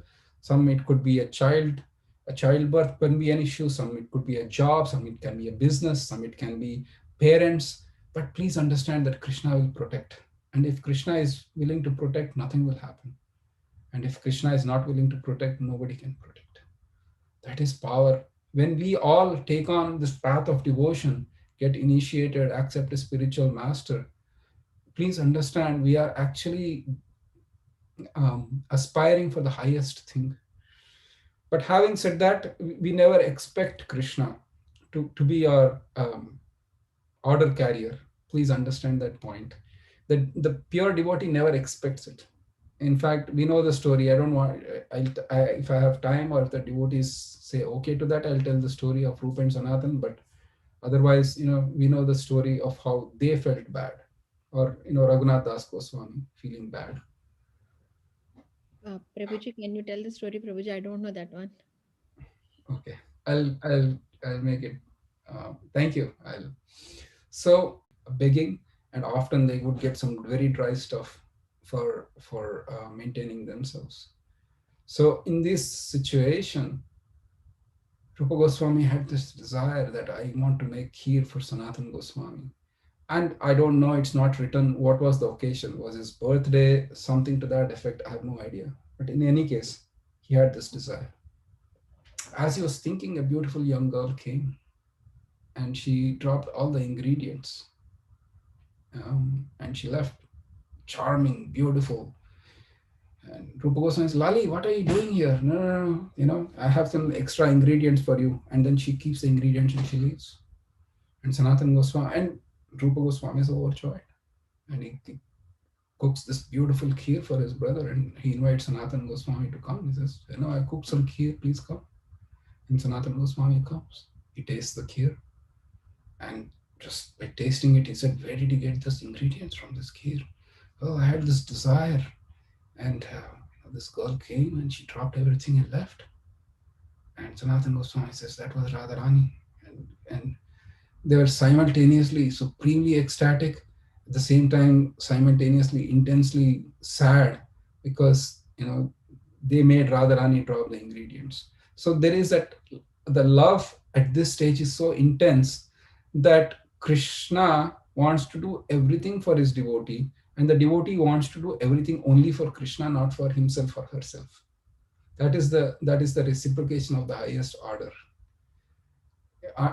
it could be a childbirth can be an issue, some it could be a job, some it can be a business, some it can be parents. But please understand that Krishna will protect. And if Krishna is willing to protect, nothing will happen. And if Krishna is not willing to protect, nobody can protect. That is power. When we all take on this path of devotion, get initiated, accept a spiritual master, please understand we are actually aspiring for the highest thing. But having said that, we never expect Krishna to be our order carrier. Please understand that point. The pure devotee never expects it. In fact, we know the story. I don't want, if I have time or if the devotees say okay to that, I'll tell the story of Rupa and Sanatan. But otherwise, we know the story of how they felt bad. Or, Raghunath Das Goswami feeling bad. Prabhuji, can you tell the story, Prabhuji? I don't know that one. Okay, I'll make it. Thank you. So begging, and often they would get some very dry stuff for maintaining themselves. So in this situation, Rupa Goswami had this desire that I want to make kheer for Sanatan Goswami. And I don't know, it's not written what was the occasion. Was his birthday, something to that effect? I have no idea. But in any case, he had this desire. As he was thinking, a beautiful young girl came and she dropped all the ingredients, and she left. Charming, beautiful. And Rupa Goswami says, Lali, what are you doing here? No, no, no. I have some extra ingredients for you. And then she keeps the ingredients and she leaves. And Sanatan Goswami and Rupa Goswami is overjoyed. And he cooks this beautiful kheer for his brother, and he invites Sanatan Goswami to come. He says, I cooked some kheer, please come. And Sanatan Goswami comes. He tastes the kheer, and just by tasting it, he said, where did you get these ingredients from this kheer? Oh, I had this desire. And this girl came and she dropped everything and left. And Sanatan Goswami says, that was Radharani. And they were simultaneously supremely ecstatic, at the same time simultaneously intensely sad, because they made Radharani drop the ingredients. So there is that the love at this stage is so intense that Krishna wants to do everything for his devotee, and the devotee wants to do everything only for Krishna, not for himself or herself. That is the reciprocation of the highest order.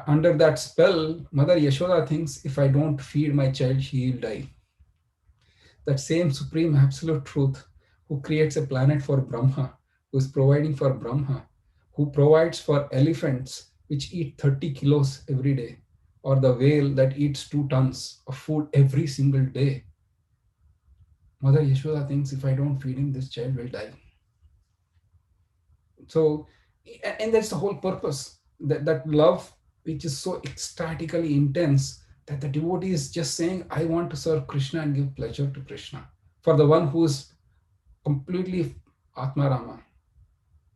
Under that spell, Mother Yashoda thinks, if I don't feed my child, she will die. That same supreme absolute truth, who creates a planet for Brahma, who is providing for Brahma, who provides for elephants which eat 30 kilos every day, or the whale that eats 2 tons of food every single day. Mother Yashoda thinks, if I don't feed him, this child will die. So, and that's the whole purpose, that love which is so ecstatically intense, that the devotee is just saying, I want to serve Krishna and give pleasure to Krishna. For the one who is completely Atmarama,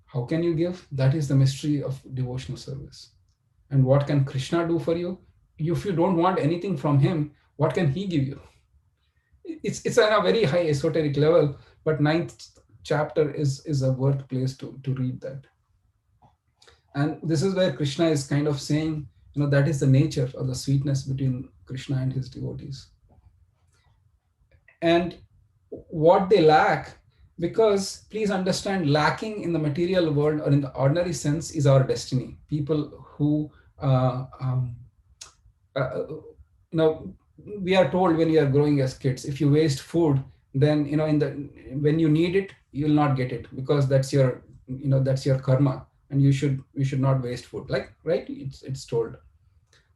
how can you give? That is the mystery of devotional service. And what can Krishna do for you? If you don't want anything from him, what can he give you? It's on a very high esoteric level, but ninth chapter is a worth place to read that. And this is where Krishna is kind of saying, that is the nature or the sweetness between Krishna and his devotees. And what they lack, because please understand, lacking in the material world or in the ordinary sense is our destiny. People who, uh, we are told when we are growing as kids, if you waste food, then when you need it, you will not get it, because that's your karma, and you should not waste food, like, right? It's told.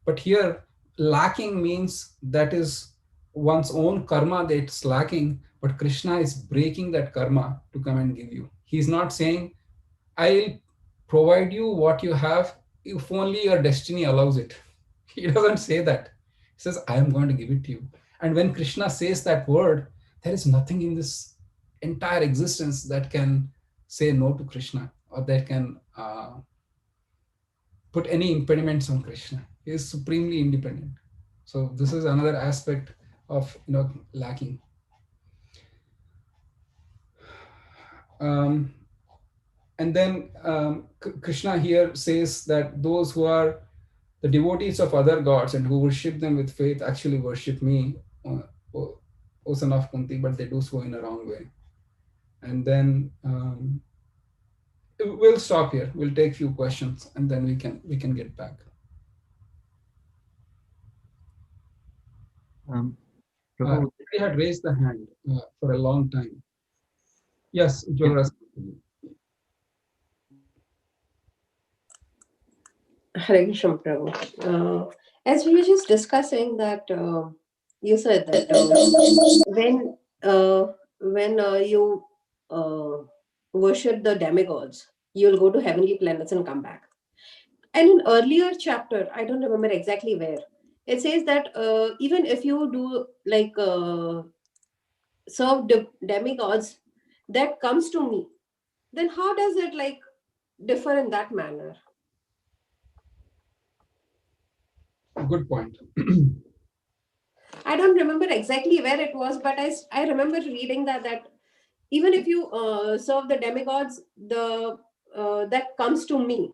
But here, lacking means that is one's own karma that's lacking, but Krishna is breaking that karma to come and give you. He's not saying, I'll provide you what you have if only your destiny allows it. He doesn't say that. He says, I am going to give it to you. And when Krishna says that word, there is nothing in this entire existence that can say no to Krishna, or that can put any impediments on Krishna. He is supremely independent. So this is another aspect of lacking. And then Krishna here says that those who are the devotees of other gods and who worship them with faith actually worship me, O son of Kunti, but they do so in a wrong way. And then we'll stop here. We'll take a few questions and then we can get back. Somebody had raised the hand for a long time. Yes, Joras. Hare Krishna Prabhu. As we were just discussing that, you said that when you worship the demigods, you'll go to heavenly planets and come back. And in earlier chapter, I don't remember exactly where, it says that even if you do like serve demigods that comes to me, then how does it like differ in that manner? Good point. I don't remember exactly where it was, but I remember reading that even if you serve the demigods, the that comes to me.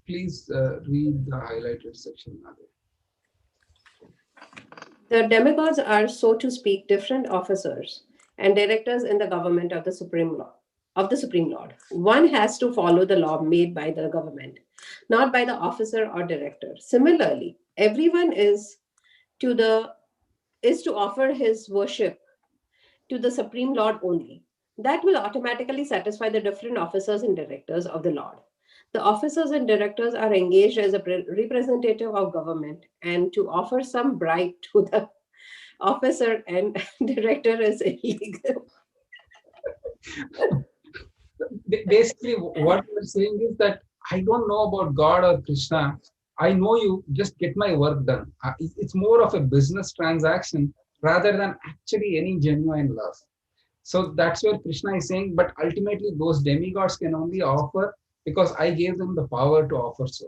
Please read the highlighted section, Nadia. The demigods are, so to speak, different officers and directors in the government of the Supreme Law of the Supreme Lord. One has to follow the law made by the government, not by the officer or director. Similarly, everyone to the is to offer his worship to the Supreme Lord only. That will automatically satisfy the different officers and directors of the Lord. The officers and directors are engaged as a representative of government, and to offer some bribe to the officer and director is illegal. Basically, what we're saying is that I don't know about God or Krishna. I know you, just get my work done. It's more of a business transaction rather than actually any genuine love. So that's where Krishna is saying, but ultimately those demigods can only offer because I gave them the power to offer so.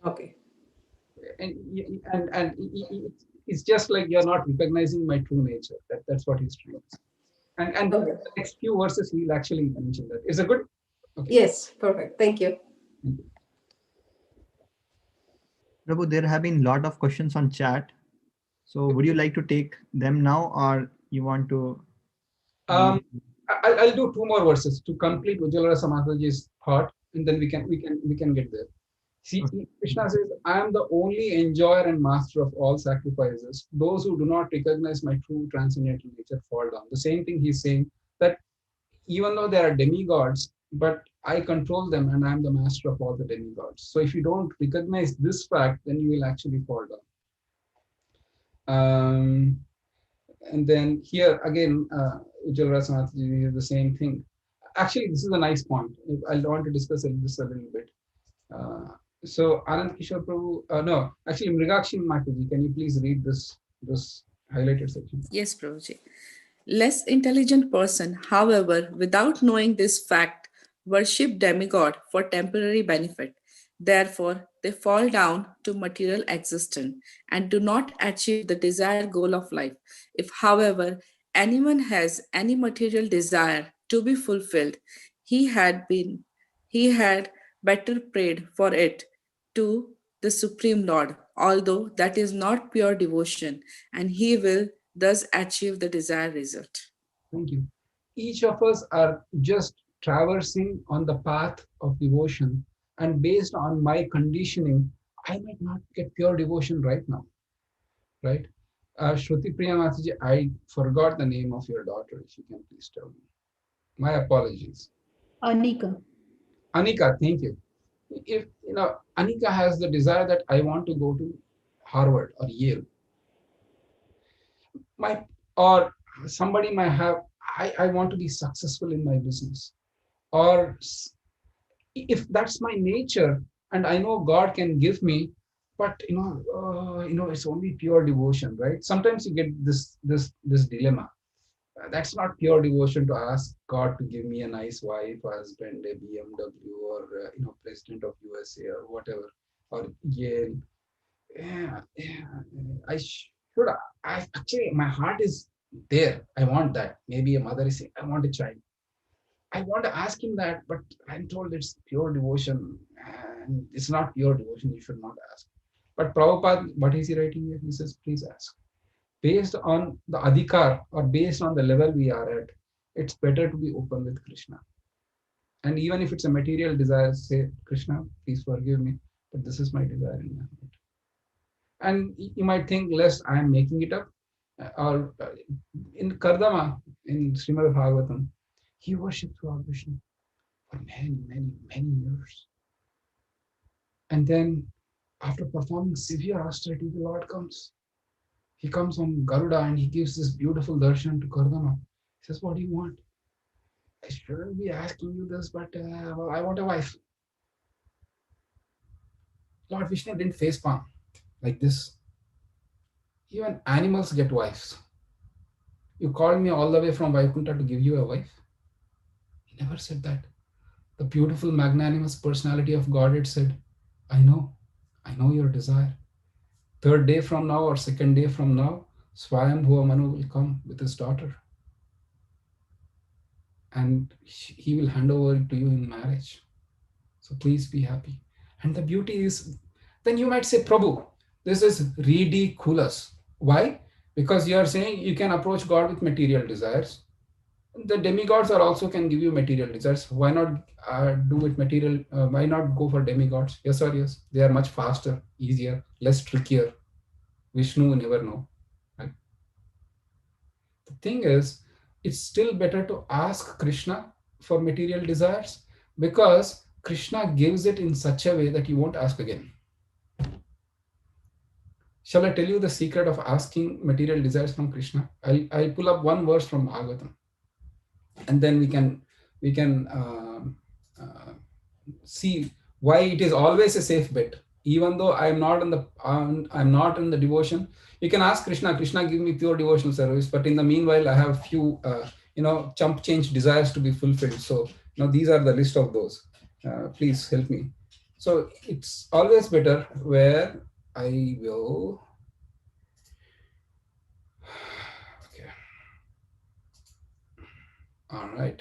Okay. And it's just like you're not recognizing my true nature. That's what he's trying to say. And Okay. the next few verses he'll actually mention that. Is it good? Okay. Yes, perfect. Thank you. Prabhu, there have been a lot of questions on chat. So would you like to take them now, or you want to? I'll do two more verses to complete Ujjwala Samataji's thought, and then we can get there. See, Krishna says, I am the only enjoyer and master of all sacrifices. Those who do not recognize my true transcendental nature fall down. The same thing he's saying, that even though there are demigods, but I control them and I'm the master of all the demigods. So if you don't recognize this fact, then you will actually fall down. And then here again, Ujjwala Samataji is the same thing. Actually, this is a nice point. I want to discuss this a little bit. So Anand Kishore Prabhu, no, actually Mrigakshi Mataji, can you please read this highlighted section? Yes, Prabhuji. Less intelligent person, however, without knowing this fact, worship demigod for temporary benefit. Therefore, they fall down to material existence and do not achieve the desired goal of life. If, however, anyone has any material desire to be fulfilled, he had been he had better prayed for it to the Supreme Lord, although that is not pure devotion, and he will thus achieve the desired result. Thank you. Each of us are just traversing on the path of devotion, and based on my conditioning, I might not get pure devotion right now, right? Shruti Priya Mataji, I forgot the name of your daughter. If you can please tell me. My apologies. Anika. Anika, thank you. If Anika has the desire that I want to go to Harvard or Yale, or somebody might have, I want to be successful in my business, or if that's my nature and I know God can give me, but it's only pure devotion, right? Sometimes you get this dilemma. That's not pure devotion to ask God to give me a nice wife, husband, a BMW, or president of USA or whatever, or Yale. I should. I actually, my heart is there. I want that. Maybe a mother is saying, I want a child. I want to ask him that, but I'm told it's pure devotion, and it's not pure devotion. You should not ask. But Prabhupada, what is he writing here? He says, please ask. Based on the adhikar or based on the level we are at, it's better to be open with Krishna. And even if it's a material desire, say, Krishna, please forgive me, but this is my desire in my heart. And you might think, lest I am making it up, or in Kardama, in Srimad Bhagavatam, he worshipped Lord Vishnu for many, many, many years. And then, after performing severe austerity, the Lord comes. He comes on Garuda and he gives this beautiful darshan to Kardama. He says, what do you want? I shouldn't be asking you this, but well, I want a wife. Lord Vishnu didn't facepalm like this. Even animals get wives. You called me all the way from Vaikunta to give you a wife? He never said that. The beautiful, magnanimous personality of Godhead said, I know your desire. Third day from now or second day from now, Swayambhuva Manu will come with his daughter, and he will hand over it to you in marriage. So please be happy. And the beauty is, then you might say, Prabhu, this is ridiculous. Why? Because you are saying you can approach God with material desires. The demigods are also can give you material desires. Why not do it material? Why not go for demigods? Yes or yes? They are much faster, easier, less trickier. Vishnu never know. Right? The thing is, it's still better to ask Krishna for material desires because Krishna gives it in such a way that you won't ask again. Shall I tell you the secret of asking material desires from Krishna? I'll pull up one verse from Bhagavatam, and then we can see why it is always a safe bet. Even though I'm not in the devotion, you can ask Krishna. Krishna, give me pure devotional service. But in the meanwhile, I have few chump change desires to be fulfilled. So these are the list of those. Please help me. So it's always better where I will. Okay. All right.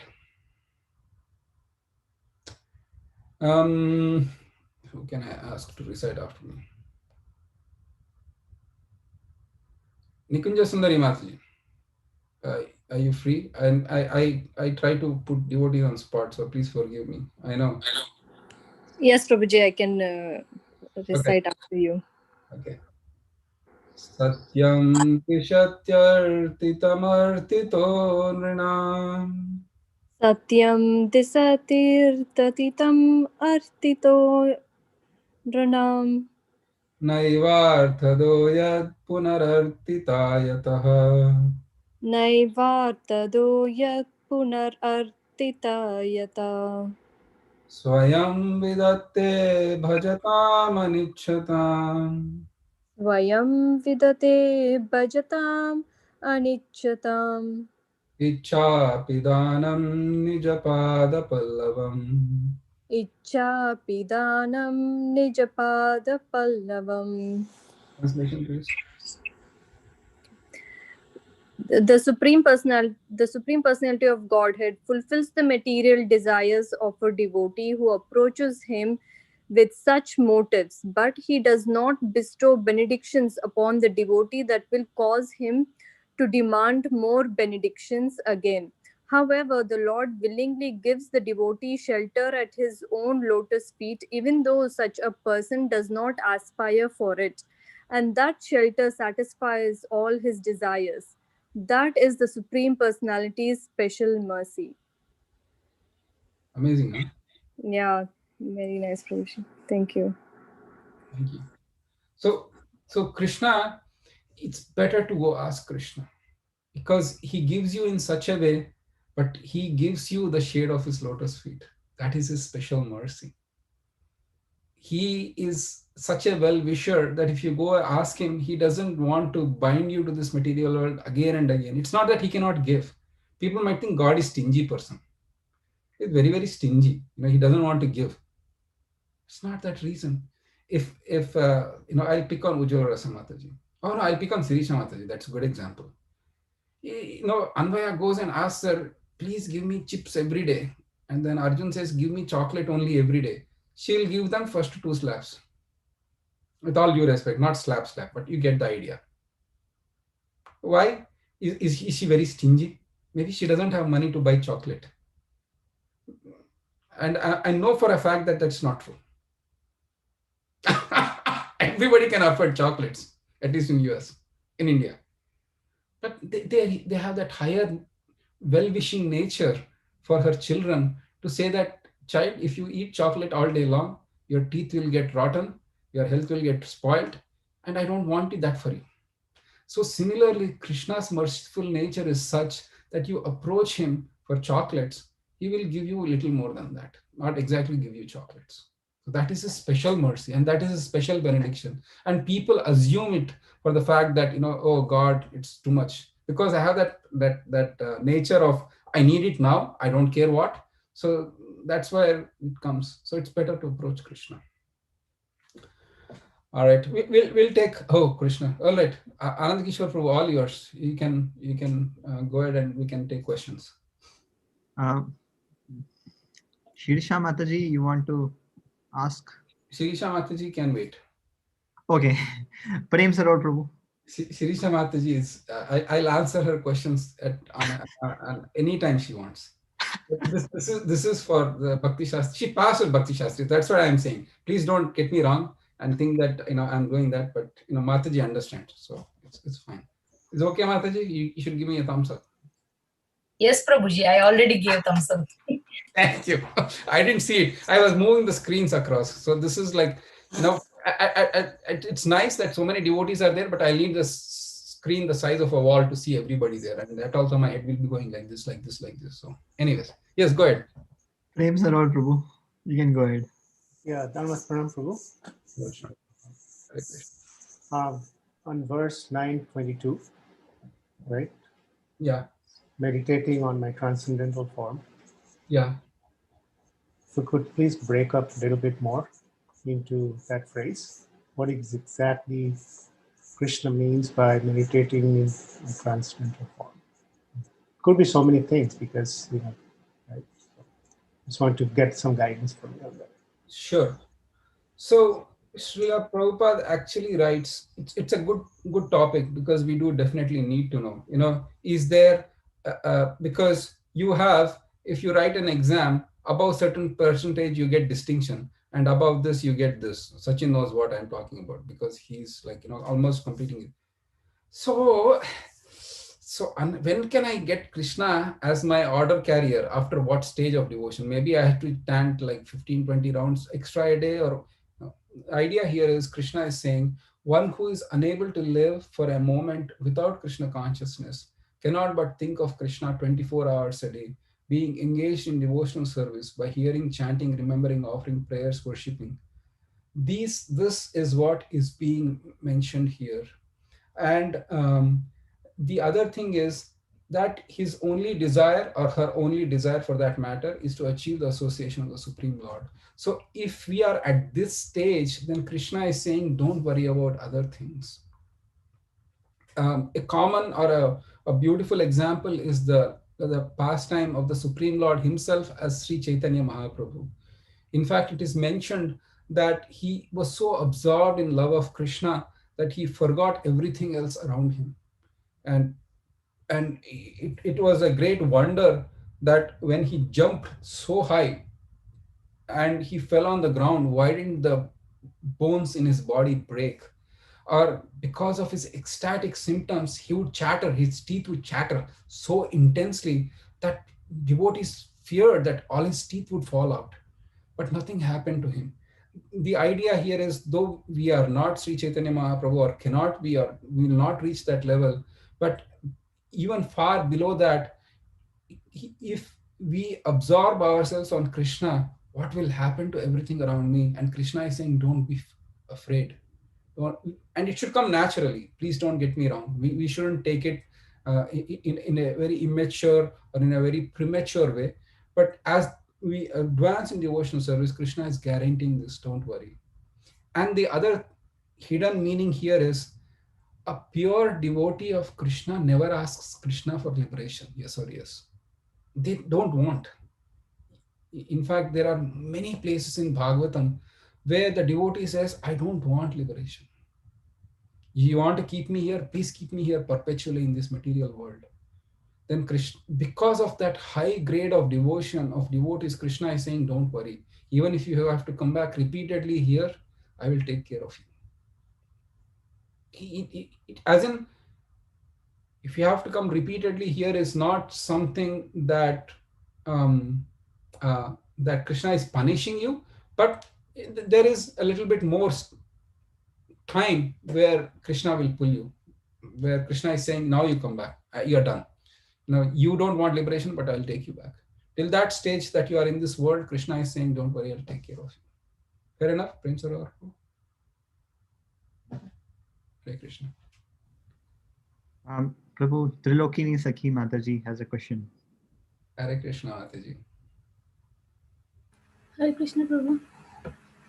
Who can I ask to recite after me? Nikunja Sundari Mataji, are you free? And I try to put devotees on spot, so please forgive me. I know. Yes, Prabhuji, I can recite Okay. after you. Okay. Satyam tishatyartitamartito nrinam Satyam disatirtatitam artito nranam naivarthado yad punarartitayatah naivartado yat punarartitayata swayam vidatte bhajatamanichchatam Vayam vidate bhajatam anichatam ichchapidanam nijapada pallavam. Ichchapidanam nijapada pallavam. Translation, please. The supreme personality of Godhead fulfills the material desires of a devotee who approaches him with such motives, but he does not bestow benedictions upon the devotee that will cause him to demand more benedictions again. However, the Lord willingly gives the devotee shelter at his own lotus feet, even though such a person does not aspire for it, and that shelter satisfies all his desires. That is the Supreme Personality's special mercy. Amazing, huh? Yeah, very nice, Prabhuji. Thank you. Thank you. So Krishna, it's better to go ask Krishna because he gives you in such a way, but he gives you the shade of his lotus feet. That is his special mercy. He is such a well-wisher that if you go ask him, he doesn't want to bind you to this material world again and again. It's not that he cannot give. People might think God is stingy person. He's very, very stingy. He doesn't want to give. It's not that reason. If I'll pick on Ujjwala Rasa Mataji. Oh no, I'll pick on Sirisha Mataji. That's a good example. Anvaya goes and asks her, please give me chips every day. And then Arjun says, give me chocolate only every day. She'll give them first 2 slaps. With all due respect, not slap, but you get the idea. Why? Is she very stingy? Maybe she doesn't have money to buy chocolate. And I know for a fact that that's not true. Everybody can afford chocolates, at least in US, in India. But they have that higher well-wishing nature for her children to say that, child, if you eat chocolate all day long, your teeth will get rotten, your health will get spoiled, and I don't want it that for you. So similarly, Krishna's merciful nature is such that you approach him for chocolates, he will give you a little more than that, not exactly give you chocolates. So that is a special mercy, and that is a special benediction. And people assume it for the fact that, oh God, it's too much. Because I have that nature of, I need it now, I don't care what. So that's where it comes. So it's better to approach Krishna. All right, we'll take. Oh, Krishna. All right, Anand Kishore Prabhu, all yours. You can go ahead and we can take questions. Shirisha Mataji, you want to ask? Shirisha Mataji can wait. Okay. Prem Saror Prabhu. Shirisha Mataji is. I'll answer her questions on any time she wants. This is for the Bhakti Shastri. She passed with Bhakti Shastri. That's what I'm saying. Please don't get me wrong and think that I'm doing that. But Mataji understands, so it's fine. It's okay, Mataji. You should give me a thumbs up. Yes, Prabhuji, I already gave thumbs up. Thank you. I didn't see it. I was moving the screens across. So this is like, it's nice that so many devotees are there, but I need the screen the size of a wall to see everybody there. And that also my head will be going like this, like this, like this. So anyways, yes, go ahead. Prem Saror Prabhu. You can go ahead. Yeah, Dharmas Pranam Prabhu. On verse 922, right? Yeah. Meditating on my transcendental form. Yeah. If you could please break up a little bit more into that phrase. What is exactly Krishna means by meditating in transcendental form? Could be so many things because, right? Just want to get some guidance from you on that. Sure. So Srila Prabhupada actually writes, it's a good topic because we do definitely need to know, is there, because you have, if you write an exam, above certain percentage, you get distinction. And above this, you get this. Sachin knows what I'm talking about because he's like, almost completing it. So when can I get Krishna as my order carrier? After what stage of devotion? Maybe I have to chant like 15, 20 rounds extra a day, or no. The idea here is Krishna is saying one who is unable to live for a moment without Krishna consciousness cannot but think of Krishna 24 hours a day, being engaged in devotional service by hearing, chanting, remembering, offering prayers, worshipping. This is what is being mentioned here. And the other thing is that his only desire, or her only desire for that matter, is to achieve the association of the Supreme Lord. So if we are at this stage, then Krishna is saying, don't worry about other things. A common or a beautiful example is the pastime of the Supreme Lord himself as Sri Chaitanya Mahaprabhu. In fact, it is mentioned that he was so absorbed in love of Krishna that he forgot everything else around him. And it was a great wonder that when he jumped so high and he fell on the ground, why didn't the bones in his body break? Or because of his ecstatic symptoms, he would chatter, his teeth would chatter so intensely that devotees feared that all his teeth would fall out. But nothing happened to him. The idea here is, though we are not Sri Chaitanya Mahaprabhu, or cannot be, or will not reach that level, but even far below that, if we absorb ourselves on Krishna, what will happen to everything around me? And Krishna is saying, don't be afraid. And it should come naturally. Please don't get me wrong. We shouldn't take it in a very immature or in a very premature way. But as we advance in devotional service, Krishna is guaranteeing this, don't worry. And the other hidden meaning here is, a pure devotee of Krishna never asks Krishna for liberation, yes or yes. They don't want. In fact, there are many places in Bhagavatam where the devotee says, I don't want liberation. You want to keep me here? Please keep me here perpetually in this material world. Then Krishna, because of that high grade of devotion of devotees, Krishna is saying, don't worry. Even if you have to come back repeatedly here, I will take care of you. As in, if you have to come repeatedly here, is not something that that Krishna is punishing you, but there is a little bit more time where Krishna will pull you, where Krishna is saying, now you come back, you're done. Now you don't want liberation, but I'll take you back. Till that stage that you are in this world, Krishna is saying, don't worry, I'll take care of you. Fair enough, Prince Aurora? Hare Krishna. Prabhu, Trilokini Sakhi Mataji has a question. Hare Krishna, Mataji. Hare Krishna Prabhu.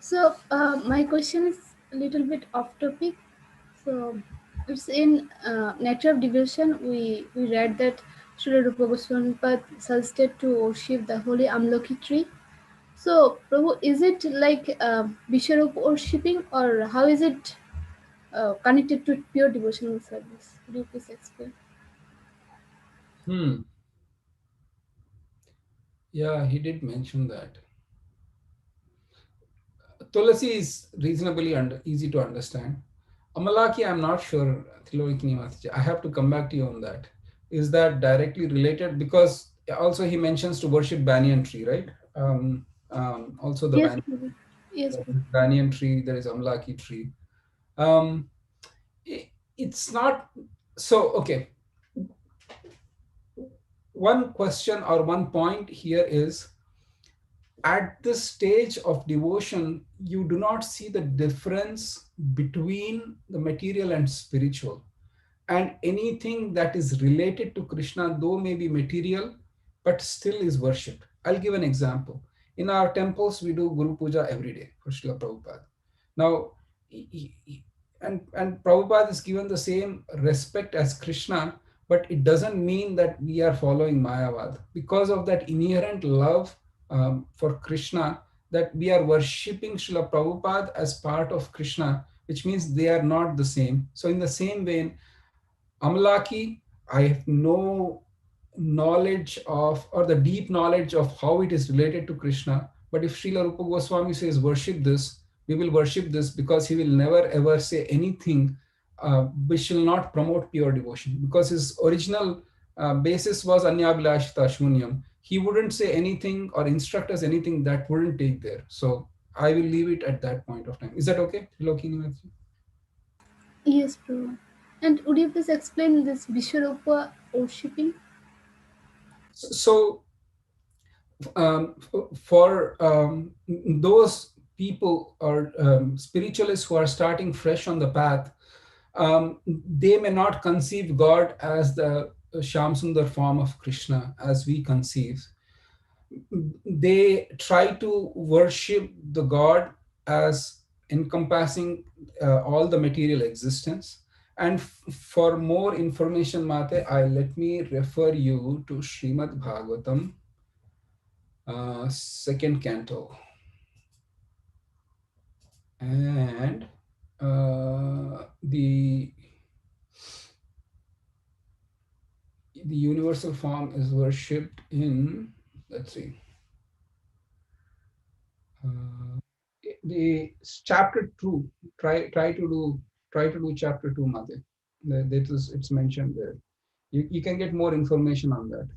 So my question is a little bit off topic. So it's in Nature of Devotion. We read that Srila Rupa Goswami Pad suggested to worship the holy Amlaki tree. So, Prabhu, is it like Visharup worshipping, or how is it connected to pure devotional service? Could you please explain? Hmm. Yeah, he did mention that. Tulasi is reasonably easy to understand. Amalaki, I'm not sure. Thilokini Mataji, I have to come back to you on that. Is that directly related? Because also he mentions to worship banyan tree, right? Also the Yes, Prabhu. Yes, Prabhu. banyan tree, there is Amalaki tree. Um, it's not so okay. One question or one point here is, at this stage of devotion, you do not see the difference between the material and spiritual. And anything that is related to Krishna, though may be material, but still is worship. I'll give an example. In our temples, we do Guru Puja every day for Srila Prabhupada. Now, and Prabhupada is given the same respect as Krishna, but it doesn't mean that we are following Mayavad. Because of that inherent love for Krishna, that we are worshipping Srila Prabhupada as part of Krishna, which means they are not the same. So, in the same vein, Amalaki, I have no knowledge of, or the deep knowledge of how it is related to Krishna. But if Srila Rupa Goswami says worship this, we will worship this, because he will never ever say anything which will not promote pure devotion. Because his original basis was Anyabhilashita Shunyam. He wouldn't say anything or instruct us anything that wouldn't take there. So I will leave it at that point of time. Is that okay, Lokini? Yes, Prabhu. And would you please explain this Visharupa worshipping? So for those people or spiritualists who are starting fresh on the path, they may not conceive God as the Shyam Sundar form of Krishna as we conceive. They try to worship the God as encompassing all the material existence. And for more information, Mate, let me refer you to Srimad Bhagavatam, second canto, and the universal form is worshipped in, let's see, the chapter 2. Try to do chapter 2, Mate. It's mentioned there. You can get more information on that.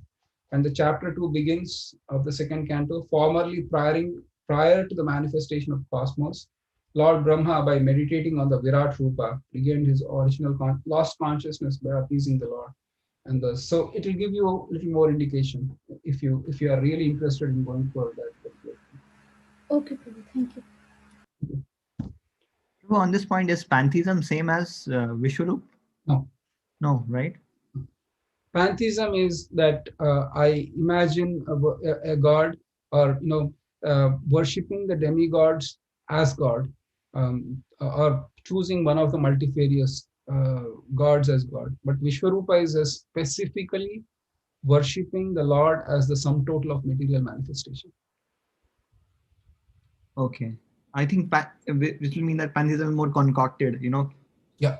And the chapter 2 begins of the second canto. Formerly prior to the manifestation of cosmos, Lord Brahma, by meditating on the Virat Rupa, regained his original lost consciousness by appeasing the Lord. And so it will give you a little more indication if you are really interested in going for that. Okay, Prabhu. Thank you. On this point, is pantheism same as Vishwarup? No. No, right? Pantheism is that I imagine a god, or worshipping the demigods as God, or choosing one of the multifarious gods as God. But Vishwarupa is specifically worshipping the Lord as the sum total of material manifestation. Okay. I think which will mean that pantheism is more concocted, Yeah.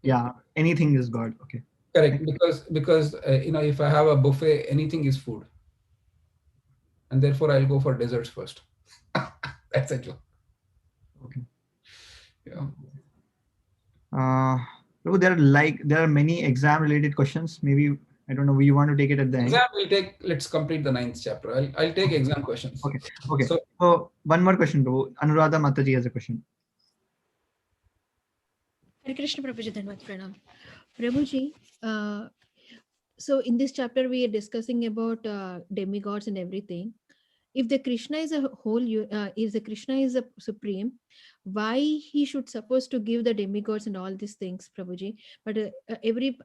Yeah, anything is God. Okay. Correct, because if I have a buffet, anything is food, and therefore I'll go for desserts first. That's a joke. Okay. Yeah. There are many exam related questions. Maybe I don't know. You want to take it at the end? Exam let's complete the 9th chapter. I'll take exam questions. Okay. So one more question, Prabhu. Anuradha Mataji has a question. Hare Krishna Prabhuji, Dhanvat Pranam. Prabhuji, so in this chapter we are discussing about demigods and everything. if the Krishna is a if the Krishna is a supreme, why he should supposed to give the demigods and all these things, Prabhuji? But every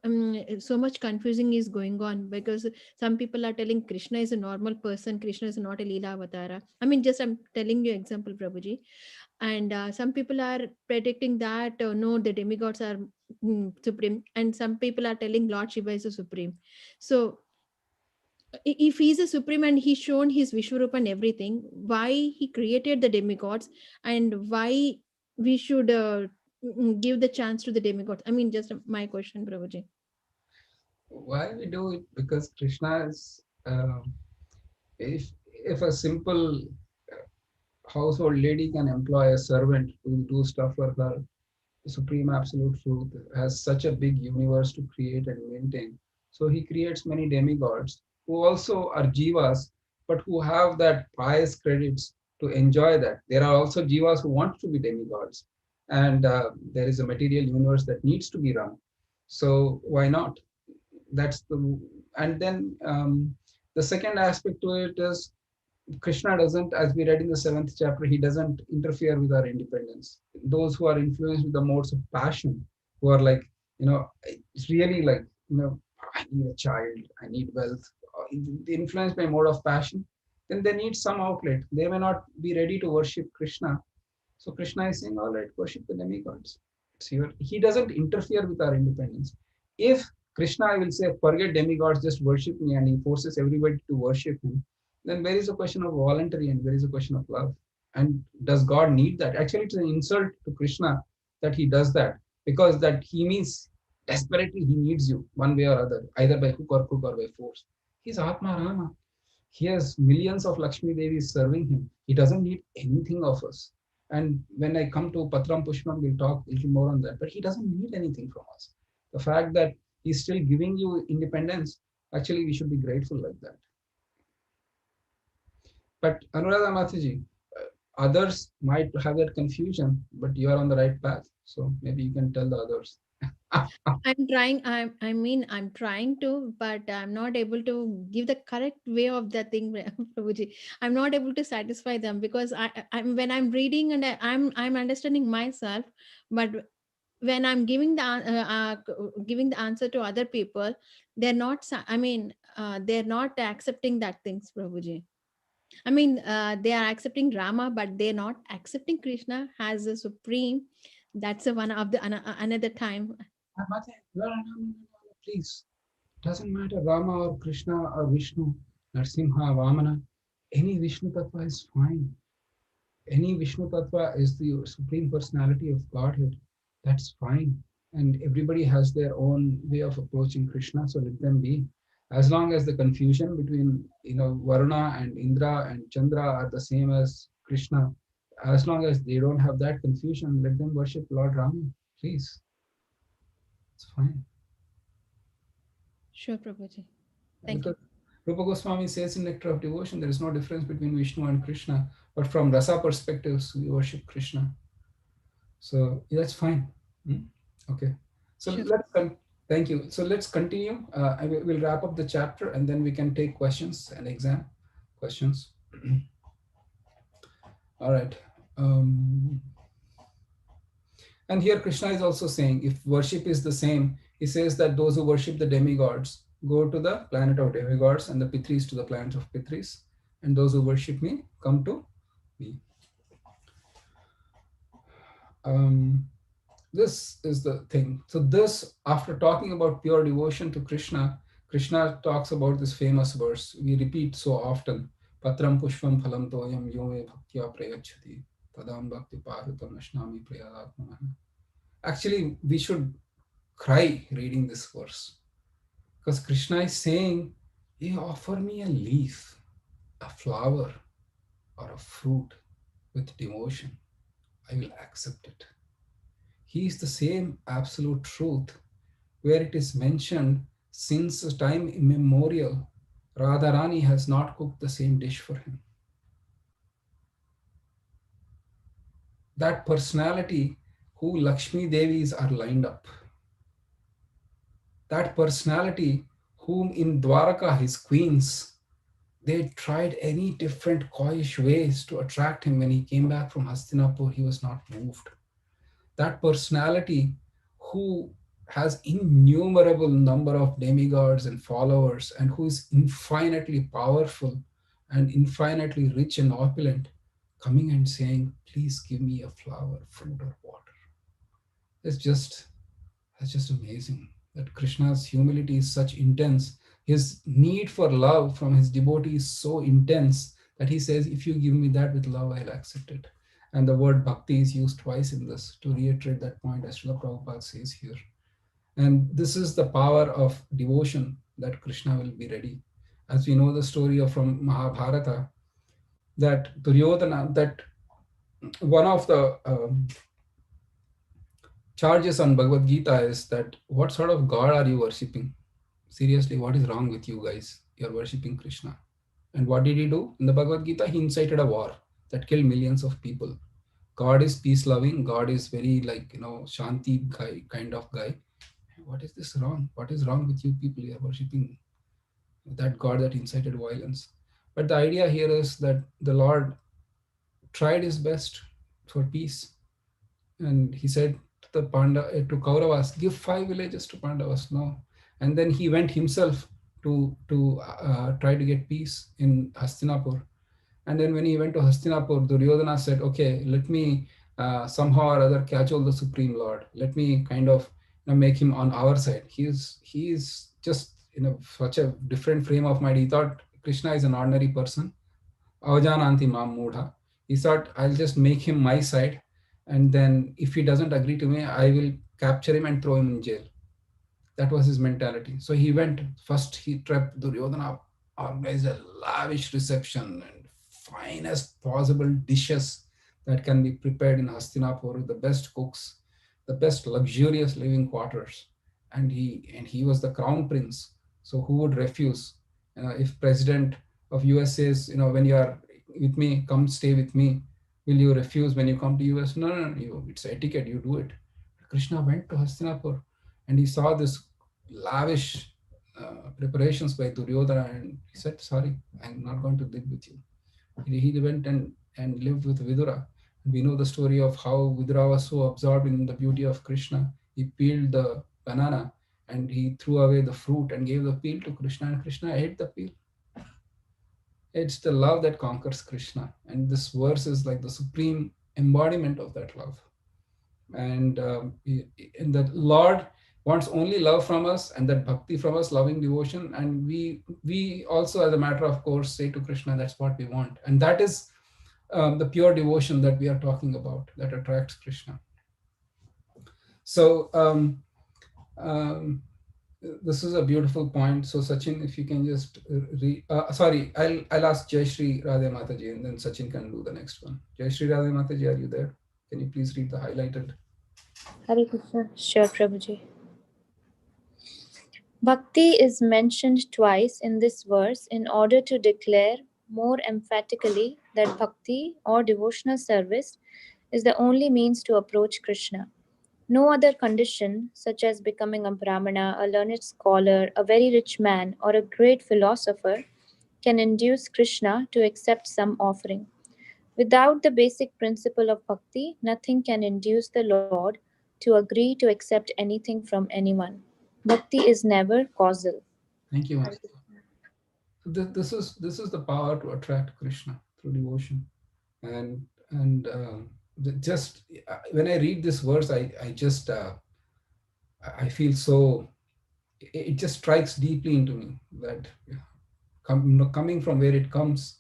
so much confusing is going on, because some people are telling Krishna is a normal person, Krishna is not a Leela avatara. I mean, just I'm telling you example, Prabhuji. And some people are predicting that no, the demigods are supreme, and some people are telling Lord Shiva is a supreme. So if he's a supreme and he's shown his Vishwarup and everything, why he created the demigods, and why we should give the chance to the demigods? I mean, just my question, Prabhuji. Why we do it? Because Krishna is, if a simple household lady can employ a servant to do stuff for her, the supreme absolute truth has such a big universe to create and maintain. So he creates many demigods who also are jivas, but who have that pious credits to enjoy that. There are also jivas who want to be demigods, and there is a material universe that needs to be run. So why not? That's the and then the second aspect to it is Krishna doesn't, as we read in the seventh chapter, he doesn't interfere with our independence. Those who are influenced with the modes of passion, who are like, it's really like, I need a child, I need wealth, influenced by mode of passion, then they need some outlet. They may not be ready to worship Krishna. So Krishna is saying, all right, worship the demigods. It's your, he doesn't interfere with our independence. If Krishna, I will say, forget demigods, just worship me, and he forces everybody to worship him, then where is the question of voluntary and where is the question of love? And does God need that? Actually, it's an insult to Krishna that he does that, because that he means desperately he needs you one way or other, either by hook or crook or by force. He's Atma Rama. He has millions of Lakshmi Devis serving him. He doesn't need anything of us. And when I come to Patram Pushpam, we'll talk a little more on that. But he doesn't need anything from us. The fact that he's still giving you independence, actually, we should be grateful like that. But Anuradha Mataji, others might have that confusion, but you are on the right path. So maybe you can tell the others. I'm trying. I mean, I'm trying to, but I'm not able to give the correct way of that thing, Prabhuji. I'm not able to satisfy them, because I'm when I'm reading and I'm understanding myself, but when I'm giving the giving the answer to other people, they're not. I mean, they're not accepting that things, Prabhuji. I mean, they are accepting Rama, but they're not accepting Krishna as a supreme. That's a one of the another time. Please, doesn't matter Rama or Krishna or Vishnu, Narsimha, Vamana, any Vishnu Tattva is fine. Any Vishnu Tattva is the supreme personality of Godhead. That's fine. And everybody has their own way of approaching Krishna, so let them be. As long as the confusion between Varuna and Indra and Chandra are the same as Krishna, as long as they don't have that confusion, let them worship Lord Rama, please. It's fine. Sure, Prabhuji. Thank Because you. Rupa Goswami says in Nectar of Devotion, there is no difference between Vishnu and Krishna, but from rasa perspectives, we worship Krishna. So that's fine. Okay. So Sure. thank you. So let's continue. We'll wrap up the chapter and then we can take questions and exam questions. All right. And here Krishna is also saying, if worship is the same, he says that those who worship the demigods go to the planet of demigods and the Pitris to the planet of Pitris. And those who worship me come to me. This is the thing. So this, after talking about pure devotion to Krishna, Krishna talks about this famous verse we repeat so often. Patram pushpam phalam toyam yome bhaktya prayachati tadam bhakti parutam nashnami prayadatmana. Actually, we should cry reading this verse, because Krishna is saying, you offer me a leaf, a flower, or a fruit with devotion, I will accept it. He is the same absolute truth, where it is mentioned since time immemorial, Radharani has not cooked the same dish for him. That personality who Lakshmi Devis are lined up, that personality whom in Dwaraka his queens They tried any different coyish ways to attract him. When he came back from Hastinapur, he was not moved. That personality who has innumerable number of demigods and followers and who is infinitely powerful and infinitely rich and opulent, coming and saying, please give me a flower, food or water. It's just, it's just amazing that Krishna's humility is such intense. His need for love from his devotee is so intense that he says, if you give me that with love, I'll accept it. And the word bhakti is used twice in this to reiterate that point, as Srila Prabhupada says here. And this is the power of devotion, that Krishna will be ready. As we know the story of from Mahabharata, that Duryodhana, that one of the charges on Bhagavad Gita is that what sort of God are you worshipping? Seriously, what is wrong with you guys? You're worshipping Krishna. And what did he do? In the Bhagavad Gita, he incited a war that killed millions of people. God is peace loving. God is very Shanti guy, kind of guy. What is this wrong? What is wrong with you people? You're worshipping that God that incited violence. But the idea here is that the Lord tried his best for peace. And he said to the to Kauravas, give 5 villages to Pandavas. No. And then he went himself to try to get peace in Hastinapur. And then when he went to Hastinapur, Duryodhana said, okay, let me somehow or other cajole the Supreme Lord. Let me kind of make him on our side. He's just in such a different frame of mind. He thought Krishna is an ordinary person. Avajananti mam mudha. He thought, I'll just make him my side. And then if he doesn't agree to me, I will capture him and throw him in jail. That was his mentality. So he went, first he trapped Duryodhana, organized a lavish reception and finest possible dishes that can be prepared in Hastinapur with the best cooks, the best luxurious living quarters. And he was the crown prince. So who would refuse? If president of US says, when you are with me, come stay with me. Will you refuse when you come to US? No, no, no, it's etiquette, you do it. Krishna went to Hastinapur and he saw this lavish preparations by Duryodhana, and he said, sorry, I'm not going to live with you. He went and lived with Vidura. And we know the story of how Vidura was so absorbed in the beauty of Krishna. He peeled the banana and he threw away the fruit and gave the peel to Krishna, and Krishna ate the peel. It's the love that conquers Krishna. And this verse is like the supreme embodiment of that love. And the Lord wants only love from us, and that bhakti from us, loving devotion. And we also, as a matter of course, say to Krishna, that's what we want. And that is the pure devotion that we are talking about, that attracts Krishna. So this is a beautiful point. So Sachin, if you can just sorry, I'll ask Jai Shri Radhe Mataji, and then Sachin can do the next one. Jai Shri Radhe Mataji, are you there? Can you please read the highlighted? Hare Krishna. Sure, Prabhuji. Bhakti is mentioned twice in this verse in order to declare more emphatically that bhakti or devotional service is the only means to approach Krishna. No other condition, such as becoming a brahmana, a learned scholar, a very rich man, or a great philosopher, can induce Krishna to accept some offering. Without the basic principle of bhakti, nothing can induce the Lord to agree to accept anything from anyone. Bhakti is never causal. Thank you, Master. This is the power to attract Krishna through devotion, and just when I read this verse, I just I feel so. It just strikes deeply into me that coming from where it comes,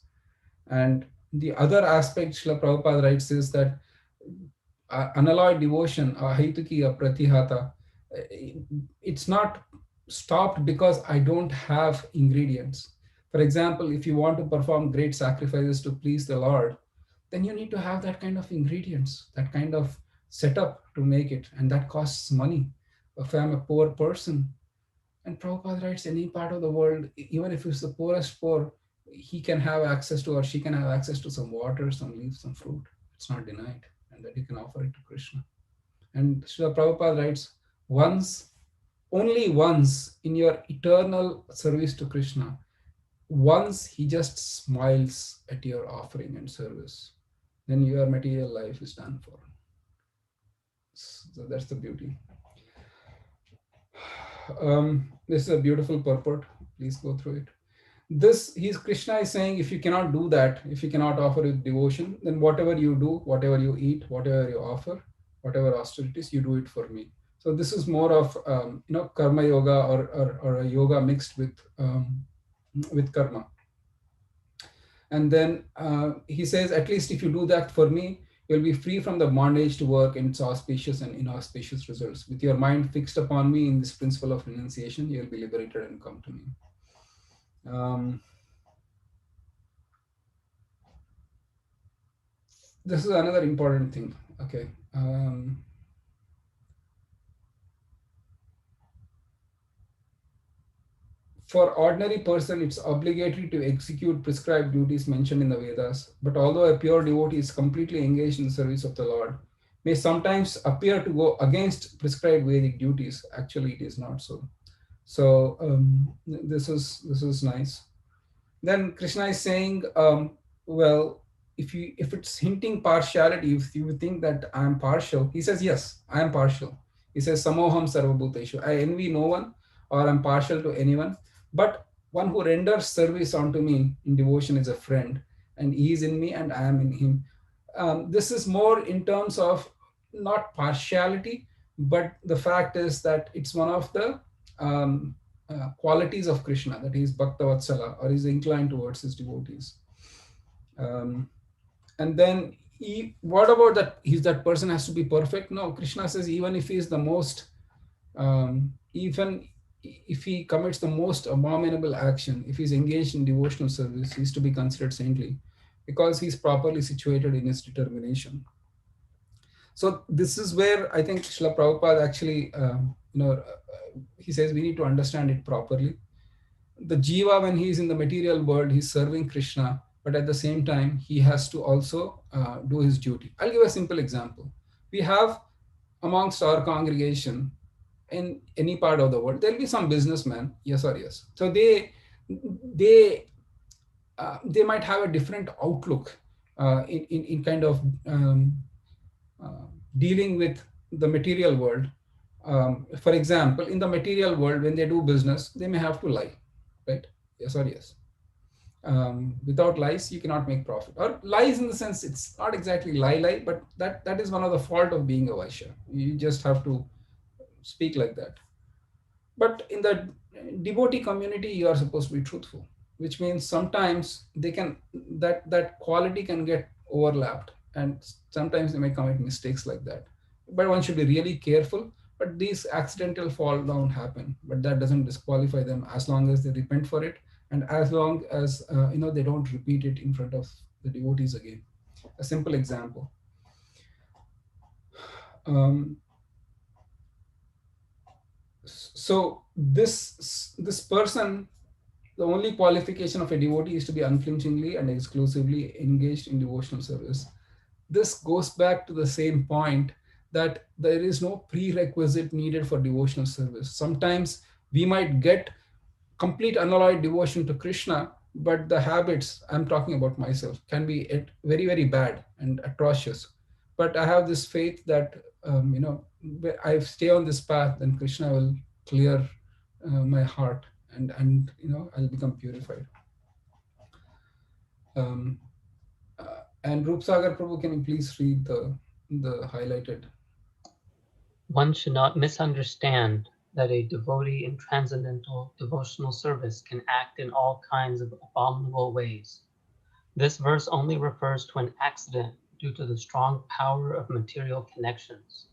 and the other aspect Srila Prabhupada writes is that unalloyed devotion, ahituki pratihata, it's not stopped because I don't have ingredients. For example, if you want to perform great sacrifices to please the Lord, then you need to have that kind of ingredients, that kind of setup to make it, and that costs money. If I'm a poor person, and Prabhupada writes, any part of the world, even if it's the poorest poor, he can have access to, or she can have access to some water, some leaves, some fruit. It's not denied, and that you can offer it to Krishna. And Srila Prabhupada writes, once, only once in your eternal service to Krishna, once he just smiles at your offering and service, then your material life is done for. So that's the beauty. This is a beautiful purport. Please go through it. This, he's Krishna is saying, if you cannot do that, if you cannot offer with devotion, then whatever you do, whatever you eat, whatever you offer, whatever austerities, you do it for me. So this is more of karma yoga, or a yoga mixed with karma. And then he says, at least if you do that for me, you'll be free from the bondage to work in its auspicious and inauspicious results. With your mind fixed upon me in this principle of renunciation, you'll be liberated and come to me. This is another important thing. Okay. For ordinary person, it's obligatory to execute prescribed duties mentioned in the Vedas. But although a pure devotee is completely engaged in the service of the Lord, may sometimes appear to go against prescribed Vedic duties. Actually, it is not so. So this is nice. Then Krishna is saying, well, if it's hinting partiality, if you think that I am partial, he says, yes, I am partial. He says, Samoham Sarvabhuteshu. I envy no one, or I'm partial to anyone, but one who renders service unto me in devotion is a friend, and he is in me and I am in him. This is more in terms of not partiality, but the fact is that it's one of the qualities of Krishna, that he is Bhakta Vatsala, or is inclined towards his devotees. And then what about that? That person has to be perfect? No, Krishna says even if he is the most, even if he commits the most abominable action, if he's engaged in devotional service, he's to be considered saintly because he's properly situated in his determination. So this is where I think Srila Prabhupada actually, he says we need to understand it properly. The jiva, when he is in the material world, he's serving Krishna, but at the same time, he has to also do his duty. I'll give a simple example. We have amongst our congregation in any part of the world, there'll be some businessmen, yes or yes. So they might have a different outlook in kind of dealing with the material world. For example, in the material world, when they do business, they may have to lie, right? Yes or yes. Without lies, you cannot make profit. Or lies in the sense, it's not exactly lie, but that is one of the fault of being a Vaishya. You just have to speak like that. But in the devotee community, you are supposed to be truthful, which means sometimes they can that quality can get overlapped, and sometimes they may commit mistakes like that. But one should be really careful. But these accidental fall down happen, but that doesn't disqualify them as long as they repent for it, and as long as they don't repeat it in front of the devotees again. A simple example. So this person, the only qualification of a devotee is to be unflinchingly and exclusively engaged in devotional service. This goes back to the same point that there is no prerequisite needed for devotional service. Sometimes we might get complete unalloyed devotion to Krishna, but the habits, I'm talking about myself, can be very, very bad and atrocious. But I have this faith that, I stay on this path, then Krishna will clear my heart, and I'll become purified. And Roop Sagar Prabhu, can you please read the highlighted? One should not misunderstand that a devotee in transcendental devotional service can act in all kinds of abominable ways. This verse only refers to an accident due to the strong power of material connections.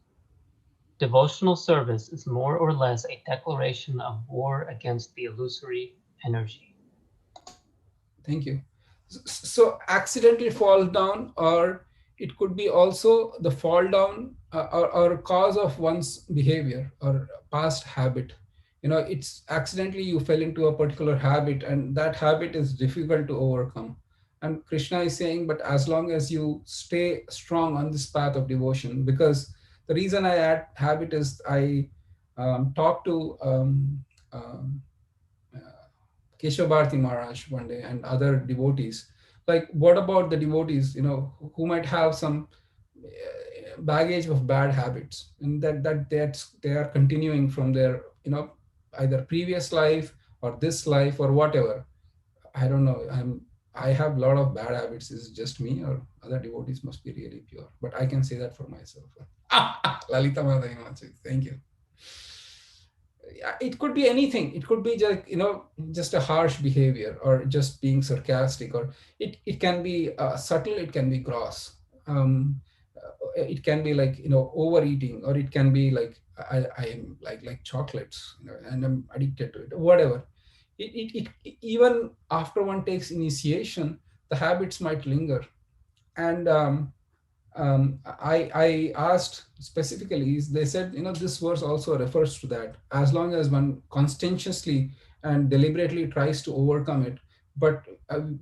Devotional service is more or less a declaration of war against the illusory energy. Thank you. So accidentally fall down, or it could be also the fall down or cause of one's behavior or past habit. It's accidentally you fell into a particular habit, and that habit is difficult to overcome. And Krishna is saying, but as long as you stay strong on this path of devotion, because the reason I add habit is I talk to Keshav Bharati Maharaj one day and other devotees. Like, what about the devotees, who might have some baggage of bad habits, and that's they are continuing from their, either previous life or this life or whatever. I don't know. I have a lot of bad habits. Is it just me, or other devotees must be really pure? But I can say that for myself. Lalita Mata Himanshu, thank you. Yeah, it could be anything. It could be just, just a harsh behavior, or just being sarcastic, or it can be subtle, it can be gross. It can be like, overeating, or it can be like I am like chocolates, and I'm addicted to it, whatever. Even after one takes initiation, the habits might linger. And I asked specifically, they said, this verse also refers to that. As long as one conscientiously and deliberately tries to overcome it, but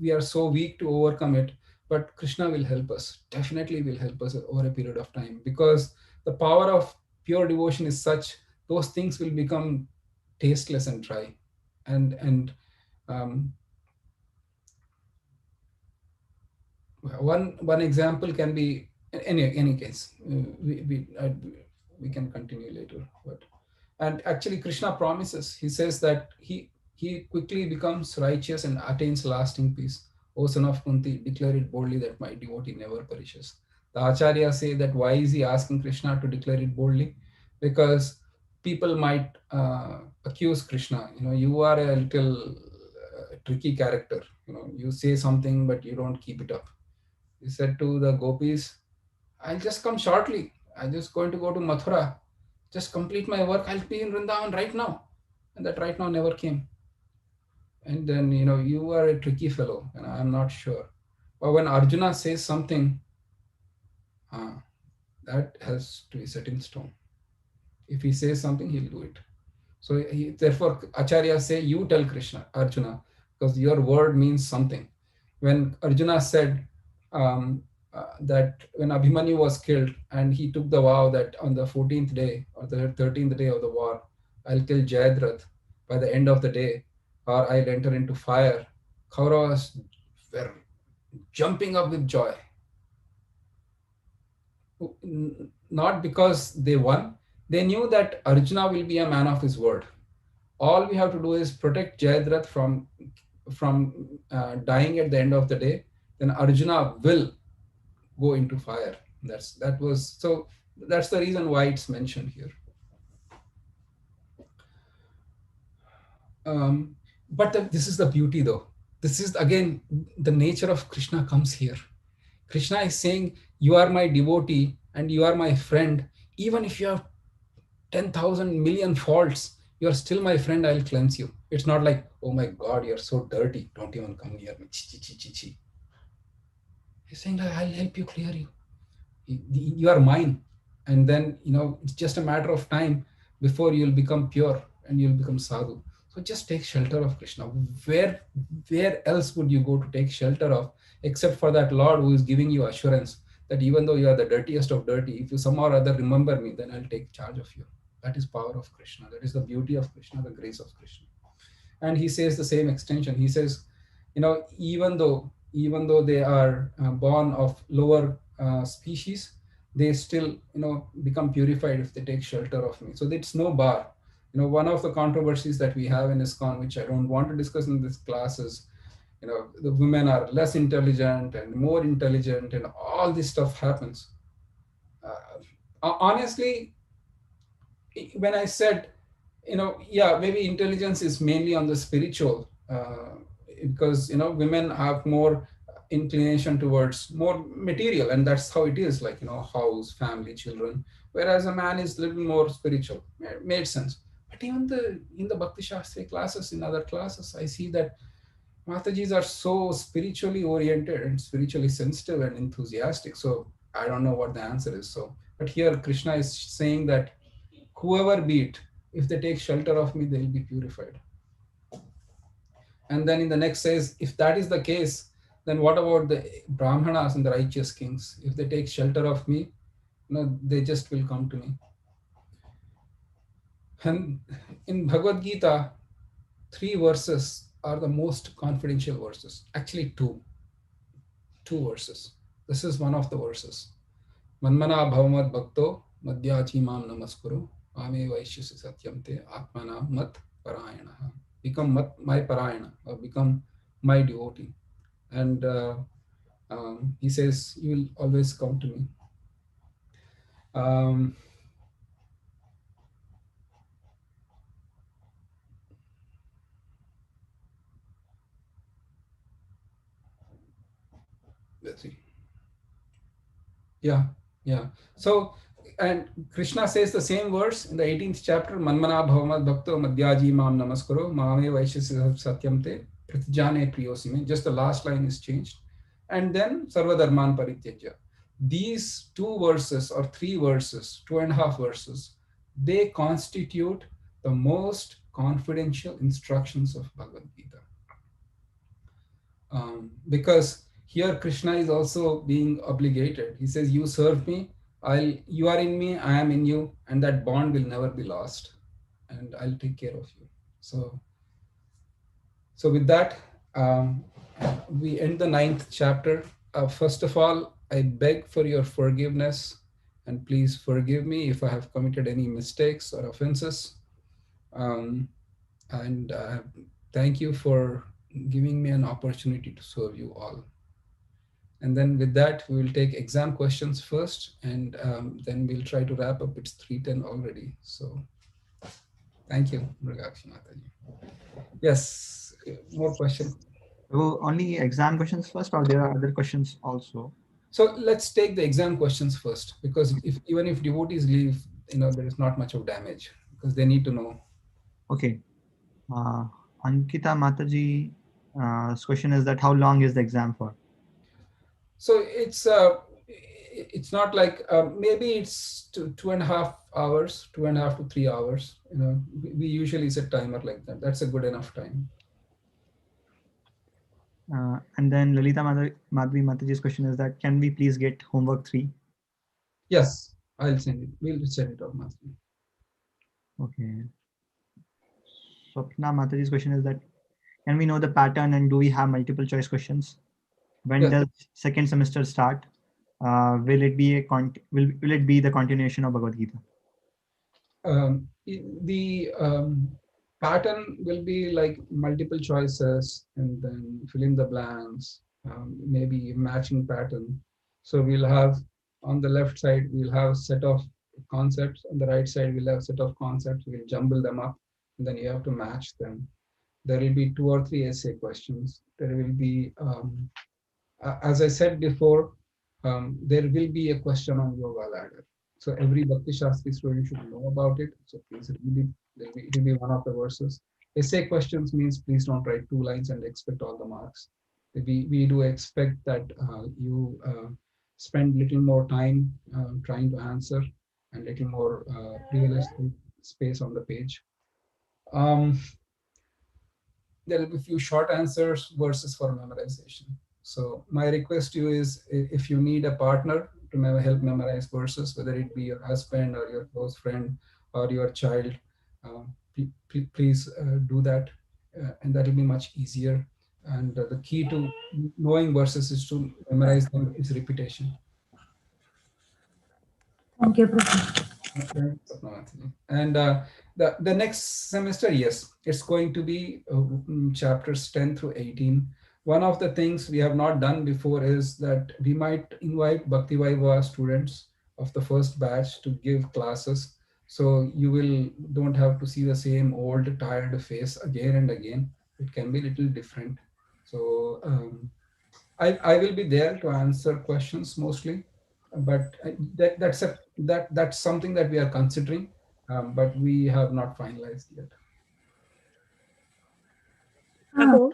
we are so weak to overcome it, but Krishna will help us, definitely will help us over a period of time, because the power of pure devotion is such, those things will become tasteless and dry. And um, one example can be, any case, we can continue later, but. And actually Krishna promises, he says that he quickly becomes righteous and attains lasting peace. O son of Kunti, declare it boldly that my devotee never perishes. The Acharya say that why is he asking Krishna to declare it boldly? Because people might accuse Krishna, you are a little tricky character, you say something but you don't keep it up. He said to the gopis, I'll just come shortly. I'm just going to go to Mathura. Just complete my work. I'll be in Vrindavan right now. And that right now never came. And then, you are a tricky fellow, and I'm not sure. But when Arjuna says something, uh, that has to be set in stone. If he says something, he'll do it. So therefore, Acharya say, you tell Arjuna, because your word means something. When Arjuna said that when Abhimanyu was killed, and he took the vow that on the 14th day or the 13th day of the war, I'll kill Jayadratha by the end of the day, or I'll enter into fire, Kauravas were jumping up with joy. Not because they won, they knew that Arjuna will be a man of his word. All we have to do is protect Jayadratha from dying at the end of the day. Then Arjuna will go into fire. That's the reason why it's mentioned here. But this is the beauty, though. This is again the nature of Krishna comes here. Krishna is saying, you are my devotee and you are my friend. Even if you have 10,000 million faults, you are still my friend. I'll cleanse you. It's not like, oh my God, you're so dirty. Don't even come near me. Chi. He's saying, like, I'll help you clear you. You are mine. And then, it's just a matter of time before you'll become pure and you'll become sadhu. So just take shelter of Krishna. Where else would you go to take shelter of, except for that Lord who is giving you assurance that even though you are the dirtiest of dirty, if you somehow or other remember me, then I'll take charge of you. That is power of Krishna. That is the beauty of Krishna, the grace of Krishna. And he says the same extension. He says, even though they are born of lower species, they still become purified if they take shelter of me. So it's no bar. One of the controversies that we have in ISKCON, which I don't want to discuss in this class, is the women are less intelligent and more intelligent, and all this stuff happens. Honestly, when I said, yeah, maybe intelligence is mainly on the spiritual, because women have more inclination towards more material, and that's how it is, like house, family, children, whereas a man is a little more spiritual. Made sense. But even in the Bhakti Shastri classes, in other classes, I see that Matajis are so spiritually oriented and spiritually sensitive and enthusiastic. So I don't know what the answer is. So, but here Krishna is saying that whoever be it, if they take shelter of me, they'll be purified. And then in the next says, if that is the case, then what about the Brahmanas and the righteous kings? If they take shelter of me, they just will come to me. And in Bhagavad Gita, 3 verses are the most confidential verses. Actually, two verses. This is one of the verses. Manmana bhavamad bhakto madhyachi mam namaskuru ame vaishyasi satyam te atmana mat parayana. Become my parayana, or become my devotee. And he says, you will always come to me. Um, let's see. Yeah, yeah. So, and Krishna says the same verse in the 18th chapter, Manmana bhavamad bhakto madhyaji mam namaskaro mame vaishyasi satyam te pratijane priyosime. Just the last line is changed. And then sarva dharman parityajya. These two verses or three verses, 2.5 verses, they constitute the most confidential instructions of Bhagavad Gita. Because here Krishna is also being obligated. He says, "You serve me, you are in me, I am in you, and that bond will never be lost, and I'll take care of you." So with that, we end the 9th chapter. First of all, I beg for your forgiveness, and please forgive me if I have committed any mistakes or offenses. And thank you for giving me an opportunity to serve you all. And then with that, we will take exam questions first, and then we'll try to wrap up. It's 3:10 already. So thank you, Mrigakshi Mataji. Yes, more questions. So only exam questions first, or there are other questions also? So let's take the exam questions first, because even if devotees leave, there is not much of damage, because they need to know. Okay. Ankita Mataji, question is that how long is the exam for? So it's not like maybe it's 2.5 hours, 2.5 to 3 hours. We usually set timer like that. That's a good enough time. And then Lalita Madhvi Mataji's question is that can we please get homework 3? Yes, I'll send it. We'll send it out, Madhvi. Okay. Swapna Mataji's question is that can we know the pattern and do we have multiple choice questions? When Yes. does second semester start? Will it be will it be the continuation of Bhagavad Gita? The pattern will be like multiple choices and then fill in the blanks, maybe matching pattern. So we'll have on the left side, we'll have a set of concepts. On the right side, we'll have a set of concepts. We'll jumble them up, and then you have to match them. There will be 2 or 3 essay questions. There will be, as I said before, there will be a question on yoga ladder. So every Bhakti Shastri student should know about it. So please read it. It will be one of the verses. Essay questions means please don't write 2 lines and expect all the marks. We do expect that you spend little more time trying to answer and little more realistic space on the page. There will be a few short answers versus for memorization. So my request to you is, if you need a partner to help memorize verses, whether it be your husband or your close friend or your child, please do that, and that will be much easier. And the key to knowing verses is to memorize them is repetition. Thank you, Professor. And the next semester, yes, it's going to be chapters 10 through 18. One of the things we have not done before is that we might invite Bhakti Vaiva students of the first batch to give classes. So you don't have to see the same old tired face again and again. It can be a little different. So I will be there to answer questions mostly, but that's something that we are considering, but we have not finalized yet. Prabhu?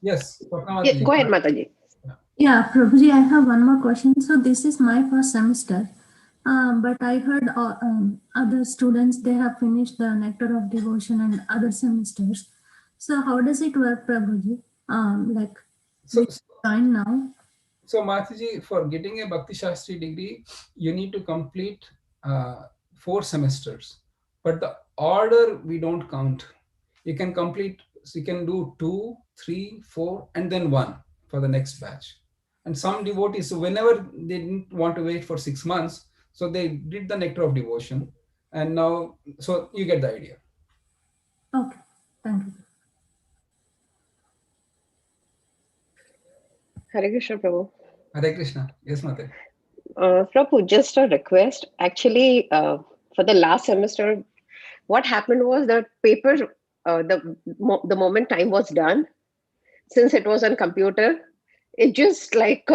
Yes, Go ahead, Mataji. Yeah, Prabhuji, I have one more question. So this is my first semester, but I heard other students, they have finished the Nectar of Devotion and other semesters. So how does it work, Prabhuji? Like, So, join now? So Mataji, for getting a Bhakti Shastri degree, you need to complete 4 semesters, but the order we don't count. You can complete So you can do 2, 3, 4, and then 1 for the next batch. And some devotees, so whenever they didn't want to wait for 6 months, so they did the nectar of devotion. And now, so you get the idea. Okay, thank you. Hare Krishna, Prabhu. Hare Krishna. Yes, Mate. Prabhu, just a request. Actually, for the last semester, what happened was that paper, the moment time was done, since it was on computer, it just like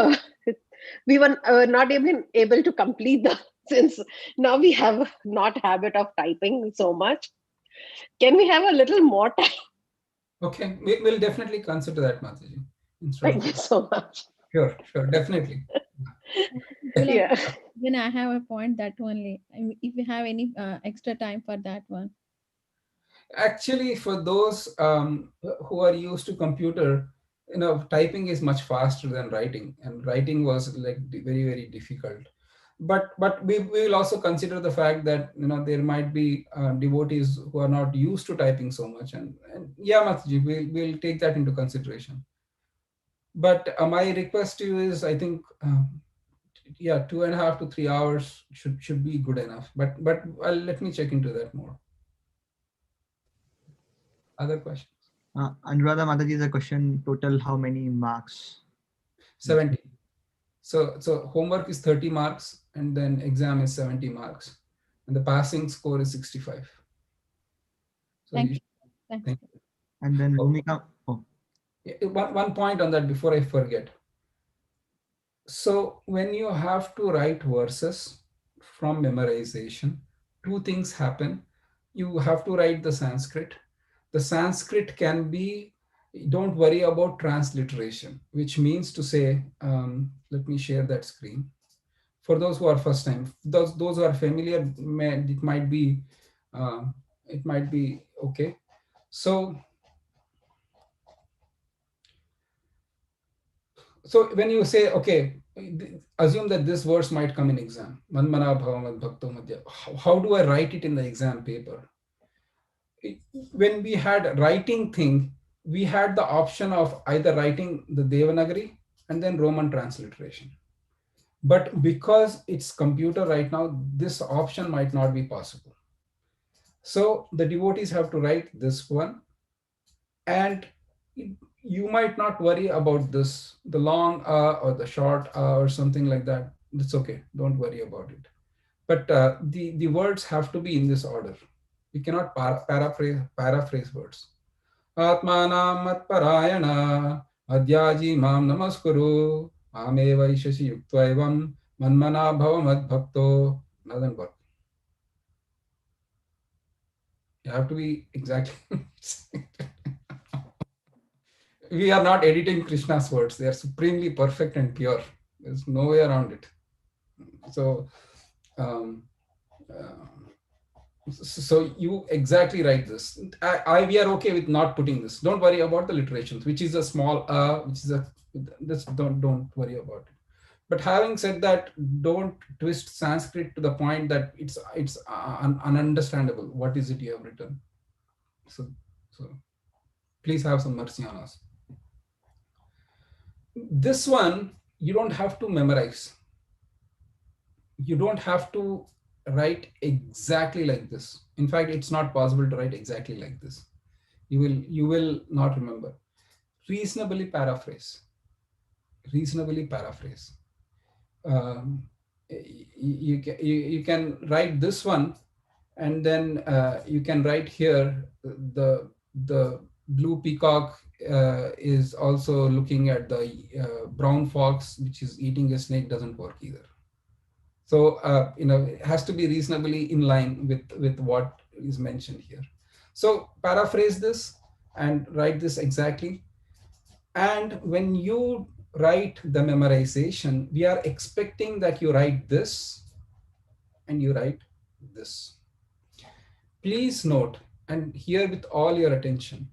we were not even able to complete the. Since now we have not habit of typing so much, can we have a little more time? Okay, we'll definitely consider that, Mataji. Instead Thank of you so much. sure, sure, definitely. Yeah. When I have a point that only. If you have any extra time for that one. Actually, for those who are used to computer, typing is much faster than writing, and writing was like very, very difficult. But we will also consider the fact that there might be devotees who are not used to typing so much, and yeah, Mataji, we'll take that into consideration. But my request to you is, I think, yeah, 2.5 to 3 hours should be good enough. But let me check into that more. Other questions? Anuradha Mataji is a question, total how many marks? 70. So homework is 30 marks, and then exam is 70 marks, and the passing score is 65. So Thank you. Thanks. thank you. And then Bhumika. Oh. One point on that before I forget. So when you have to write verses from memorization, two things happen. You have to write the Sanskrit. The Sanskrit can be, don't worry about transliteration, which means to say, let me share that screen. For those who are first time, those who are familiar, it might be okay. So when you say, okay, assume that this verse might come in exam, manmana bhavamat bhakto madhya. How do I write it in the exam paper? When we had writing thing, we had the option of either writing the Devanagari and then Roman transliteration. But because it's computer right now, this option might not be possible. So the devotees have to write this one, and you might not worry about this, the long or the short or something like that. It's okay. Don't worry about it. But the words have to be in this order. You cannot paraphrase words. Atmanam matparayana adyaji mam namaskuru ameva ishashi yuktva manmana bhava bhakto. Doesn't work. You have to be exactly. We are not editing Krishna's words. They are supremely perfect and pure. There's no way around it. So, so you exactly write this. We are okay with not putting this. Don't worry about the literations, which is a small which is a. This don't worry about it. But having said that, don't twist Sanskrit to the point that it's ununderstandable. What is it you have written? So please have some mercy on us. This one you don't have to memorize. You don't have to write exactly like this. In fact, it's not possible to write exactly like this. You will not remember. Reasonably paraphrase. You can write this one, and then you can write here the blue peacock is also looking at the brown fox which is eating a snake. Doesn't work either. So it has to be reasonably in line with what is mentioned here. So paraphrase this and write this exactly. And when you write the memorization, we are expecting that you write this and you write this. Please note, and here with all your attention,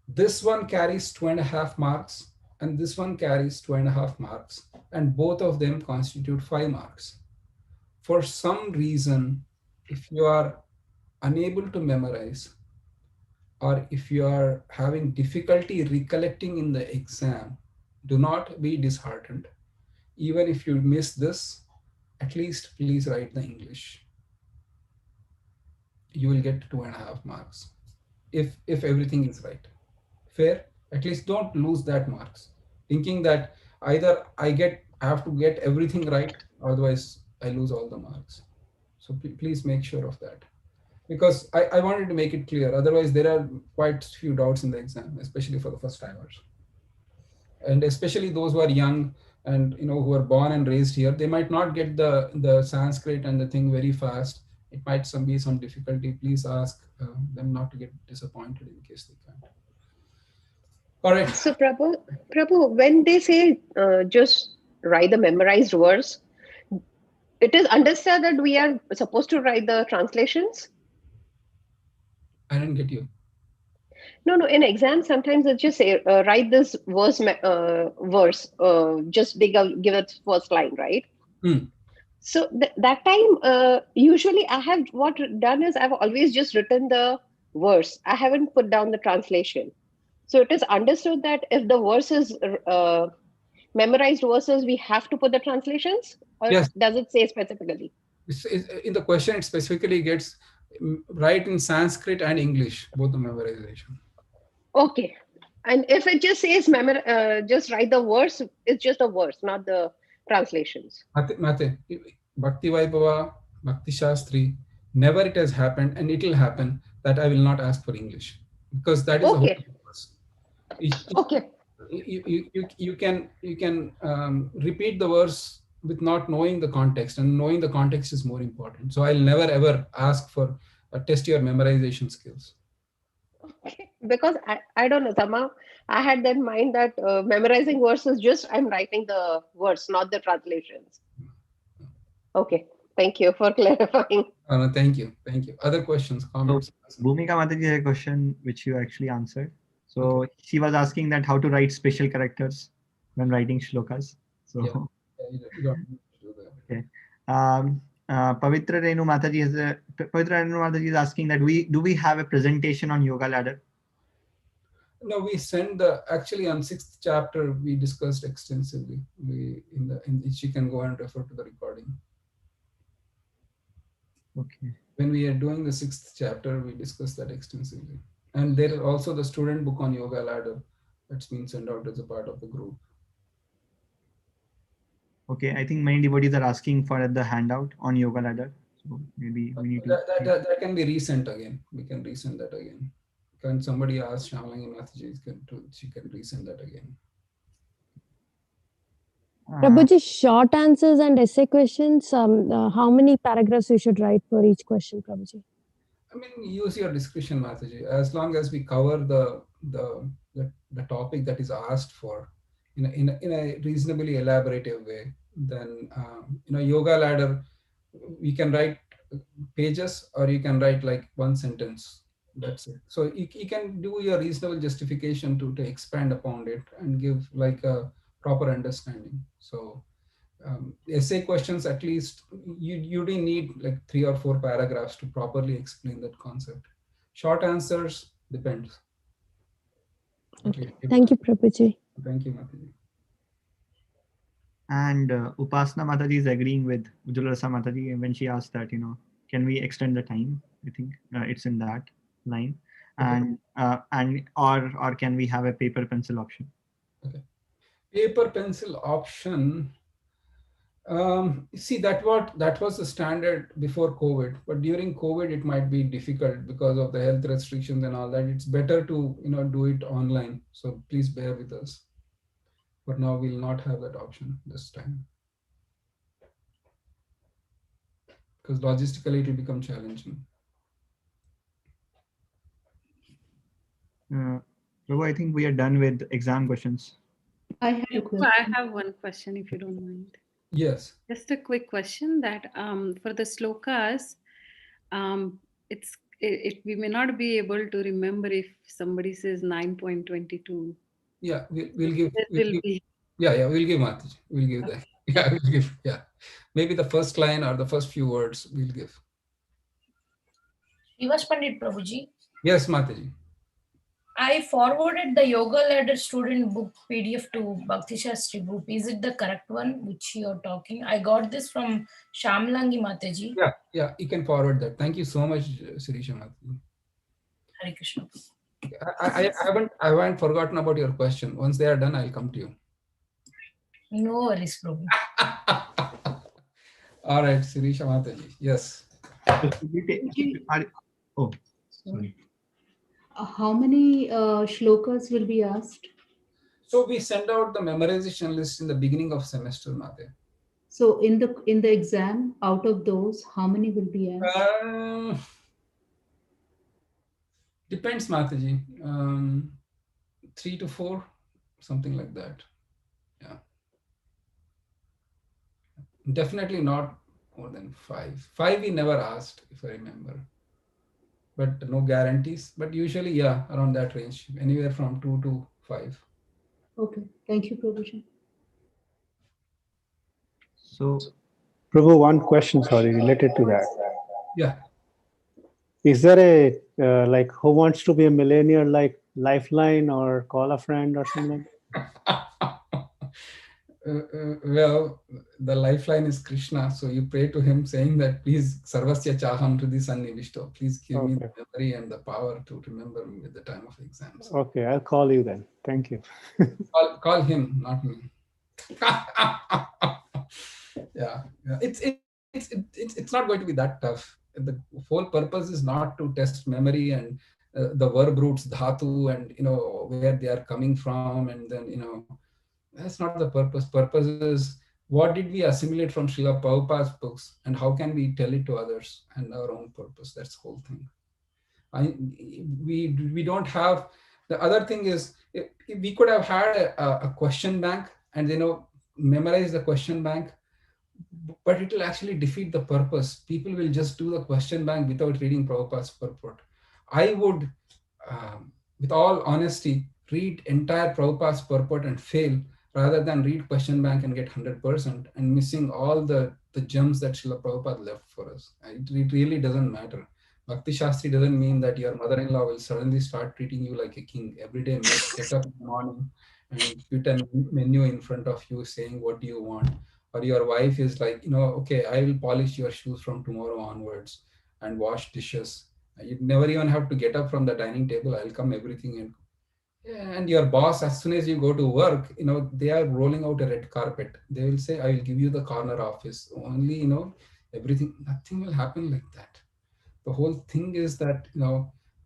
this one carries 2.5 marks and this one carries 2.5 marks, and both of them constitute 5 marks. For some reason, if you are unable to memorize, or if you are having difficulty recollecting in the exam, do not be disheartened. Even if you miss this, at least please write the English. You will get 2.5 marks if everything is right. Fair? At least don't lose that marks. Thinking that either I have to get everything right, otherwise I lose all the marks. So please make sure of that. Because I wanted to make it clear. Otherwise, there are quite few doubts in the exam, especially for the first timers. And especially those who are young and who are born and raised here, they might not get the Sanskrit and the thing very fast. It might be some difficulty. Please ask them not to get disappointed in case they can't. All right. So, Prabhu, when they say just write the memorized verse, it is understood that we are supposed to write the translations? I didn't get you. No, no. In exams, sometimes it just say write this verse. Just give it first line, right? So that time, usually I have what done is I've always just written the verse. I haven't put down the translation. So it is understood that if the verse is memorized verses, we have to put the translations, or Yes. does it say specifically? In the question, it specifically gets right in Sanskrit and English, both the memorization. Okay. And if it just says just write the verse, it's just a verse, not the translations. Mate, Bhakti Vaibhava, Bhakti Shastri, never it has happened and it will happen that I will not ask for English, because that is the whole purpose. Okay. You can repeat the verse with not knowing the context, and knowing the context is more important. So I'll never ever ask for test your memorization skills. Because I don't know, somehow I had that mind that memorizing verses, just I'm writing the verse, not the translations. Okay. Thank you for clarifying. No, thank you. Other questions, comments? So, Bhumika Mataji had a question which you actually answered. So she was asking that how to write special characters when writing shlokas. So You don't need to do that. okay. Pavitra Renu Mataji is asking that do we have a presentation on Yoga Ladder? No, we send actually on 6th chapter we discussed extensively. She can go and refer to the recording. Okay. When we are doing the 6th chapter, we discussed that extensively. And there is also the student book on Yoga Ladder that's been sent out as a part of the group. Okay, I think many devotees are asking for the handout on Yoga Ladder. So maybe we need to. That can be resent again. We can resend that again. Can somebody ask Shamalangi Mataji, she can resend that again. Prabhuji, short answers and essay questions, how many paragraphs you should write for each question, Prabhuji? I mean, use your discretion, Mataji. As long as we cover the topic that is asked for in a reasonably elaborative way, then Yoga Ladder, we can write pages, or you can write like one sentence. That's it. So you can do your reasonable justification to expand upon it and give like a proper understanding. So essay questions, at least you do need like 3 or 4 paragraphs to properly explain that concept. Short answers depends. Okay. Thank you, Prabhuji. Thank you, Mataji. And Upasana Mataji is agreeing with Ujjalarasa Mataji when she asked that, can we extend the time? I think it's in that line. And or can we have a paper pencil option? Okay. Paper pencil option. See, that was the standard before COVID, but during COVID it might be difficult because of the health restrictions and all that. It's better to do it online. So please bear with us. For now, we'll not have that option this time because logistically it will become challenging. Prabhu, I think we are done with exam questions. I have one question, if you don't mind. Yes. Just a quick question that for the slokas, we may not be able to remember if somebody says 9.22. Yeah, we'll give. We'll give Mataji. We'll give that. Yeah, we'll give. Yeah, maybe the first line or the first few words we'll give. Srivasa Pandit Prabhuji. Yes, Mataji. I forwarded the yoga ladder student book PDF to Bhakti Shastri group. Is it the correct one which you're talking? I got this from Shamlangi Mataji. Yeah, you can forward that. Thank you so much, Sirisha. Hare Krishna. I haven't forgotten about your question. Once they are done, I'll come to you. No worries, Prabhu. All right, Sirisha Mataji. Yes. Oh, sorry. How many shlokas will be asked? So we send out the memorization list in the beginning of semester, Mate. So in the exam, out of those, how many will be asked? Depends, Mataji. 3 to 4, something like that. Yeah. Definitely not more than 5. 5 we never asked, if I remember. But no guarantees. But usually, yeah, around that range, anywhere from 2 to 5. Okay, thank you, Prabhuji. So, Prabhu, one question, sorry, related to that. Yeah. Is there a, like, who wants to be a millionaire, like lifeline or call a friend or something? Well, the lifeline is Krishna. So you pray to him saying that, please, Sarvasya Chaham to this Sannivishto. Please give me the memory and the power to remember me at the time of exams. Okay, I'll call you then. Thank you. Call him, not me. Yeah. It's not going to be that tough. The whole purpose is not to test memory and the verb roots, dhatu, and where they are coming from, and then that's not the purpose. Purpose is, what did we assimilate from Srila Prabhupada's books, and how can we tell it to others, and our own purpose. That's the whole thing. We don't have. The other thing is, if we could have had a question bank and memorize the question bank, but it will actually defeat the purpose. People will just do the question bank without reading Prabhupada's purport. I would, with all honesty, read entire Prabhupada's purport and fail, rather than read question bank and get 100% and missing all the gems that Srila Prabhupada left for us. It really doesn't matter. Bhakti Shastri doesn't mean that your mother-in-law will suddenly start treating you like a king every day. Get up in the morning and put a menu in front of you saying, what do you want? Or your wife is like, okay, I will polish your shoes from tomorrow onwards and wash dishes. You never even have to get up from the dining table. I'll come everything in. And your boss, as soon as you go to work, they are rolling out a red carpet. They will say, I will give you the corner office. Only, everything, nothing will happen like that. The whole thing is that,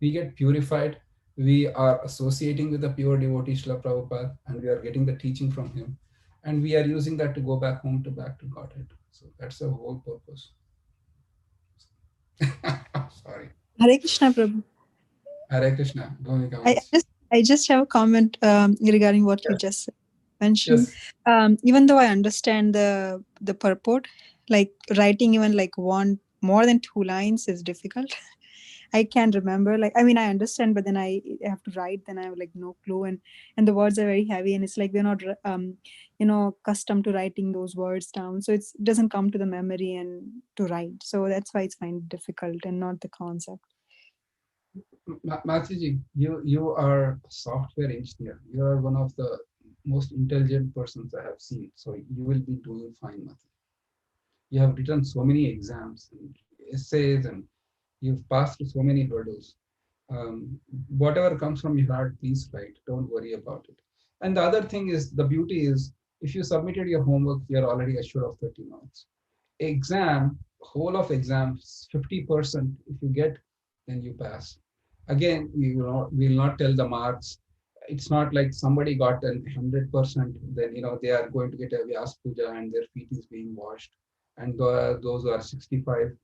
we get purified. We are associating with the pure devotee Srila Prabhupada, and we are getting the teaching from him. And we are using that to go back home back to Godhead. So that's the whole purpose. Sorry. Hare Krishna, Prabhu. Hare Krishna. I just have a comment regarding what you just mentioned. Yes. Even though I understand the purport, like writing even like more than 2 lines is difficult. I can't remember. Like, I mean, I understand, but then I have to write. Then I have like no clue, and the words are very heavy, and it's like we're not, accustomed to writing those words down. So it doesn't come to the memory and to write. So that's why it's kind of difficult and not the concept. Matsuji, you are a software engineer. You are one of the most intelligent persons I have seen. So you will be doing fine, Matsuji. You have written so many exams and essays, and you've passed so many hurdles. Whatever comes from your heart, please write. Don't worry about it. And the other thing is, the beauty is, if you submitted your homework, you're already assured of 30 marks. Exam, whole of exams, 50%, if you get, then you pass. Again, we will not tell the marks. It's not like somebody got 100%, then they are going to get a Vyas Puja and their feet is being washed. And those who are 65,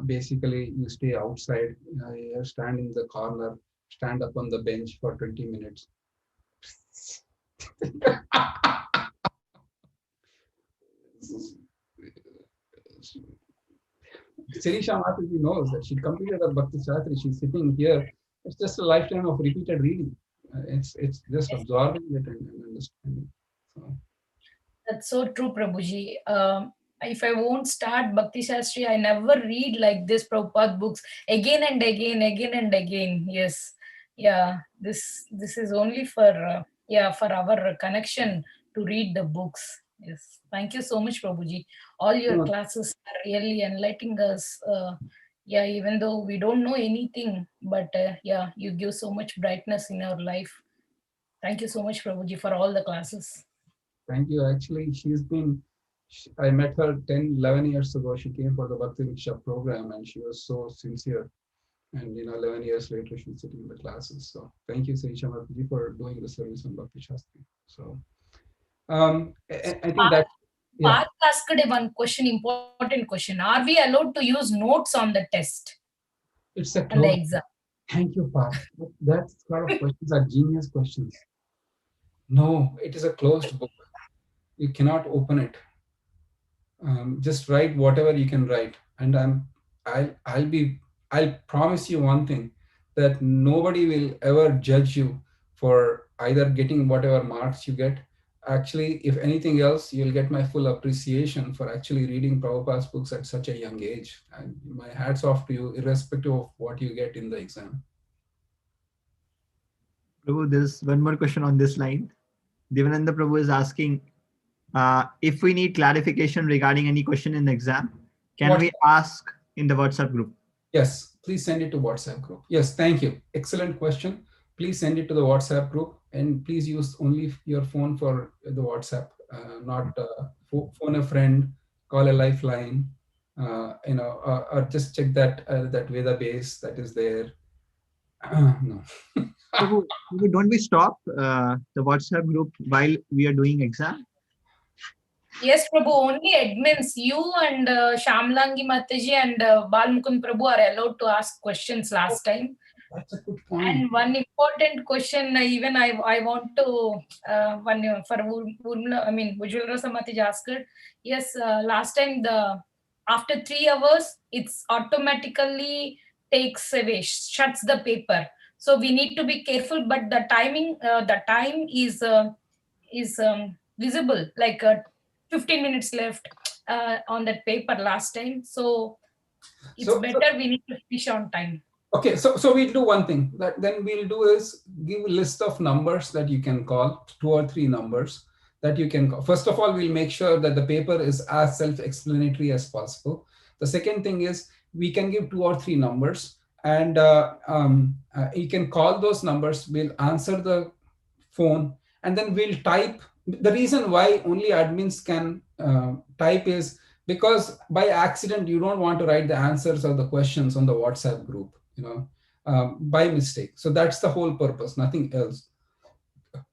basically you stay outside, you stand in the corner, stand up on the bench for 20 minutes. Sirisha Mataji knows that she completed her Bhakti Shastri. She's sitting here. It's just a lifetime of repeated reading. It's just absorbing it and understanding. So. That's so true, Prabhuji. If I won't start Bhakti Shastri, I never read like this Prabhupada books again and again. Yes, Yeah, this is only for for our connection to read the books. Yes, thank you so much, Prabhuji. All your No, classes are really enlightening us. Yeah, even though we don't know anything, but yeah, you give so much brightness in our life. Thank you so much, Prabhuji, for all the classes. thank you. Actually, I met her 10, 11 years ago. She came for the Bhakti Diksha program and she was so sincere. And 11 years later, she's sitting in the classes. So thank you, Seisha Mataji, for doing the service on Bhakti Shastri. So I think that, yeah, Parth asked one question, important question. Are we allowed to use notes on the test it's a and the closed exam? book. Thank you, Parth. That sort of questions are genius questions. No, it is a closed book. You cannot open it. Just write whatever you can write, and I'll promise you one thing, that nobody will ever judge you for either getting whatever marks you get. Actually, if anything else, you'll get my full appreciation for actually reading Prabhupada's books at such a young age. And my hats off to you, irrespective of what you get in the exam. Prabhu, there's one more question on this line. Devananda Prabhu is asking, if we need clarification regarding any question in the exam, can What? we ask in the WhatsApp group? Yes, please send it to WhatsApp group. Yes, thank you. Excellent question. Please send it to the WhatsApp group, and please use only your phone for the WhatsApp, not phone a friend, call a lifeline, or just check that Veda base that is there. No. Prabhu, don't we stop the WhatsApp group while we are doing exam? Yes, Prabhu, only admins, you and Shamlangi Mataji and Balmukund Prabhu are allowed to ask questions last time. That's a good point. And one important question, even I want to, one for Urmila, I mean, Ujjwal Rasa Mataji asked, yes, last time after 3 hours, it's automatically takes away, shuts the paper. So we need to be careful, but the time is visible, like 15 minutes left on that paper last time. So it's better we need to finish on time. Okay, so we'll do one thing. That then we'll do is give a list of numbers that you can call, 2 or 3 numbers that you can call. First of all, we'll make sure that the paper is as self-explanatory as possible. The second thing is we can give 2 or 3 numbers, and you can call those numbers. We'll answer the phone, and then we'll type. The reason why only admins can type is because by accident you don't want to write the answers or the questions on the WhatsApp group, by mistake. So that's the whole purpose, nothing else.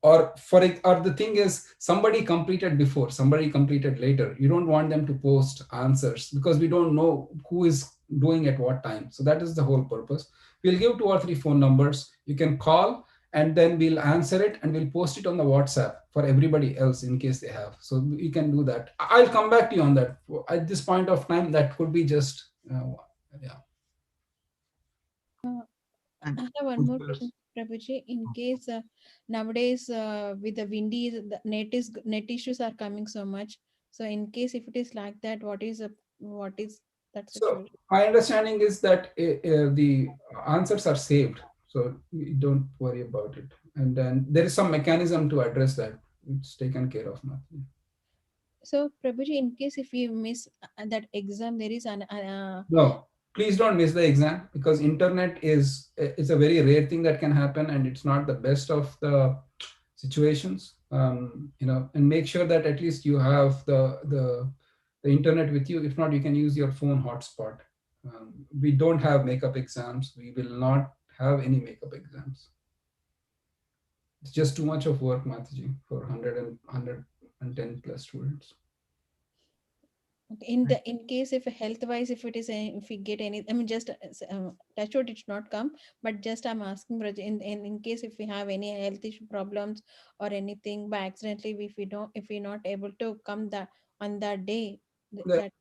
Or the thing is, somebody completed before, somebody completed later. You don't want them to post answers because we don't know who is doing at what time. So that is the whole purpose. We'll give 2 or 3 phone numbers. You can call, and then we'll answer it and we'll post it on the WhatsApp for everybody else in case they have. So you can do that. I'll come back to you on that. At this point of time, that could be just, yeah. I have one more question, Prabhuji. In case nowadays with the windy, the net issues are coming so much. So in case if it is like that, what is that So situation? my understanding is that the answers are saved, so you don't worry about it. And then there is some mechanism to address that. It's taken care of now. So Prabhuji, in case if we miss that exam, there is an No, please don't miss the exam, because internet it's a very rare thing that can happen, and it's not the best of the situations. And make sure that at least you have the internet with you. If not, you can use your phone hotspot. We don't have makeup exams. We will not have any makeup exams. It's just too much of work, Mataji, for 110 plus students. in case if health wise, if it is if we get any, I mean, just touch wood, it should not come, but just I'm asking Raj, in case if we have any health issue problems or anything by accidentally, if we're not able to come that on that day, that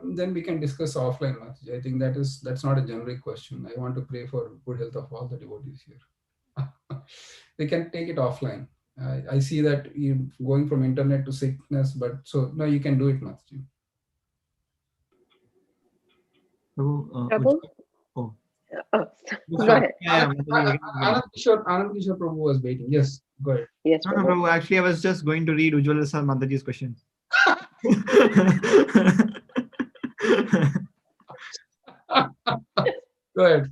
Then we can discuss offline, Mataji. I think that's not a generic question. I want to pray for good health of all the devotees here. We can take it offline. I see that you going from internet to sickness, but so no, you can do it, Mataji. So, Prabhu? oh, Oh, You go have ahead. Yeah, Mataji, again. Anand Kishore Prabhu was waiting. Yes, go ahead. Yes, No, no, Prabhu. Prabhu. Actually, I was just going to read Ujjwala Sir Mataji's question. Go ahead.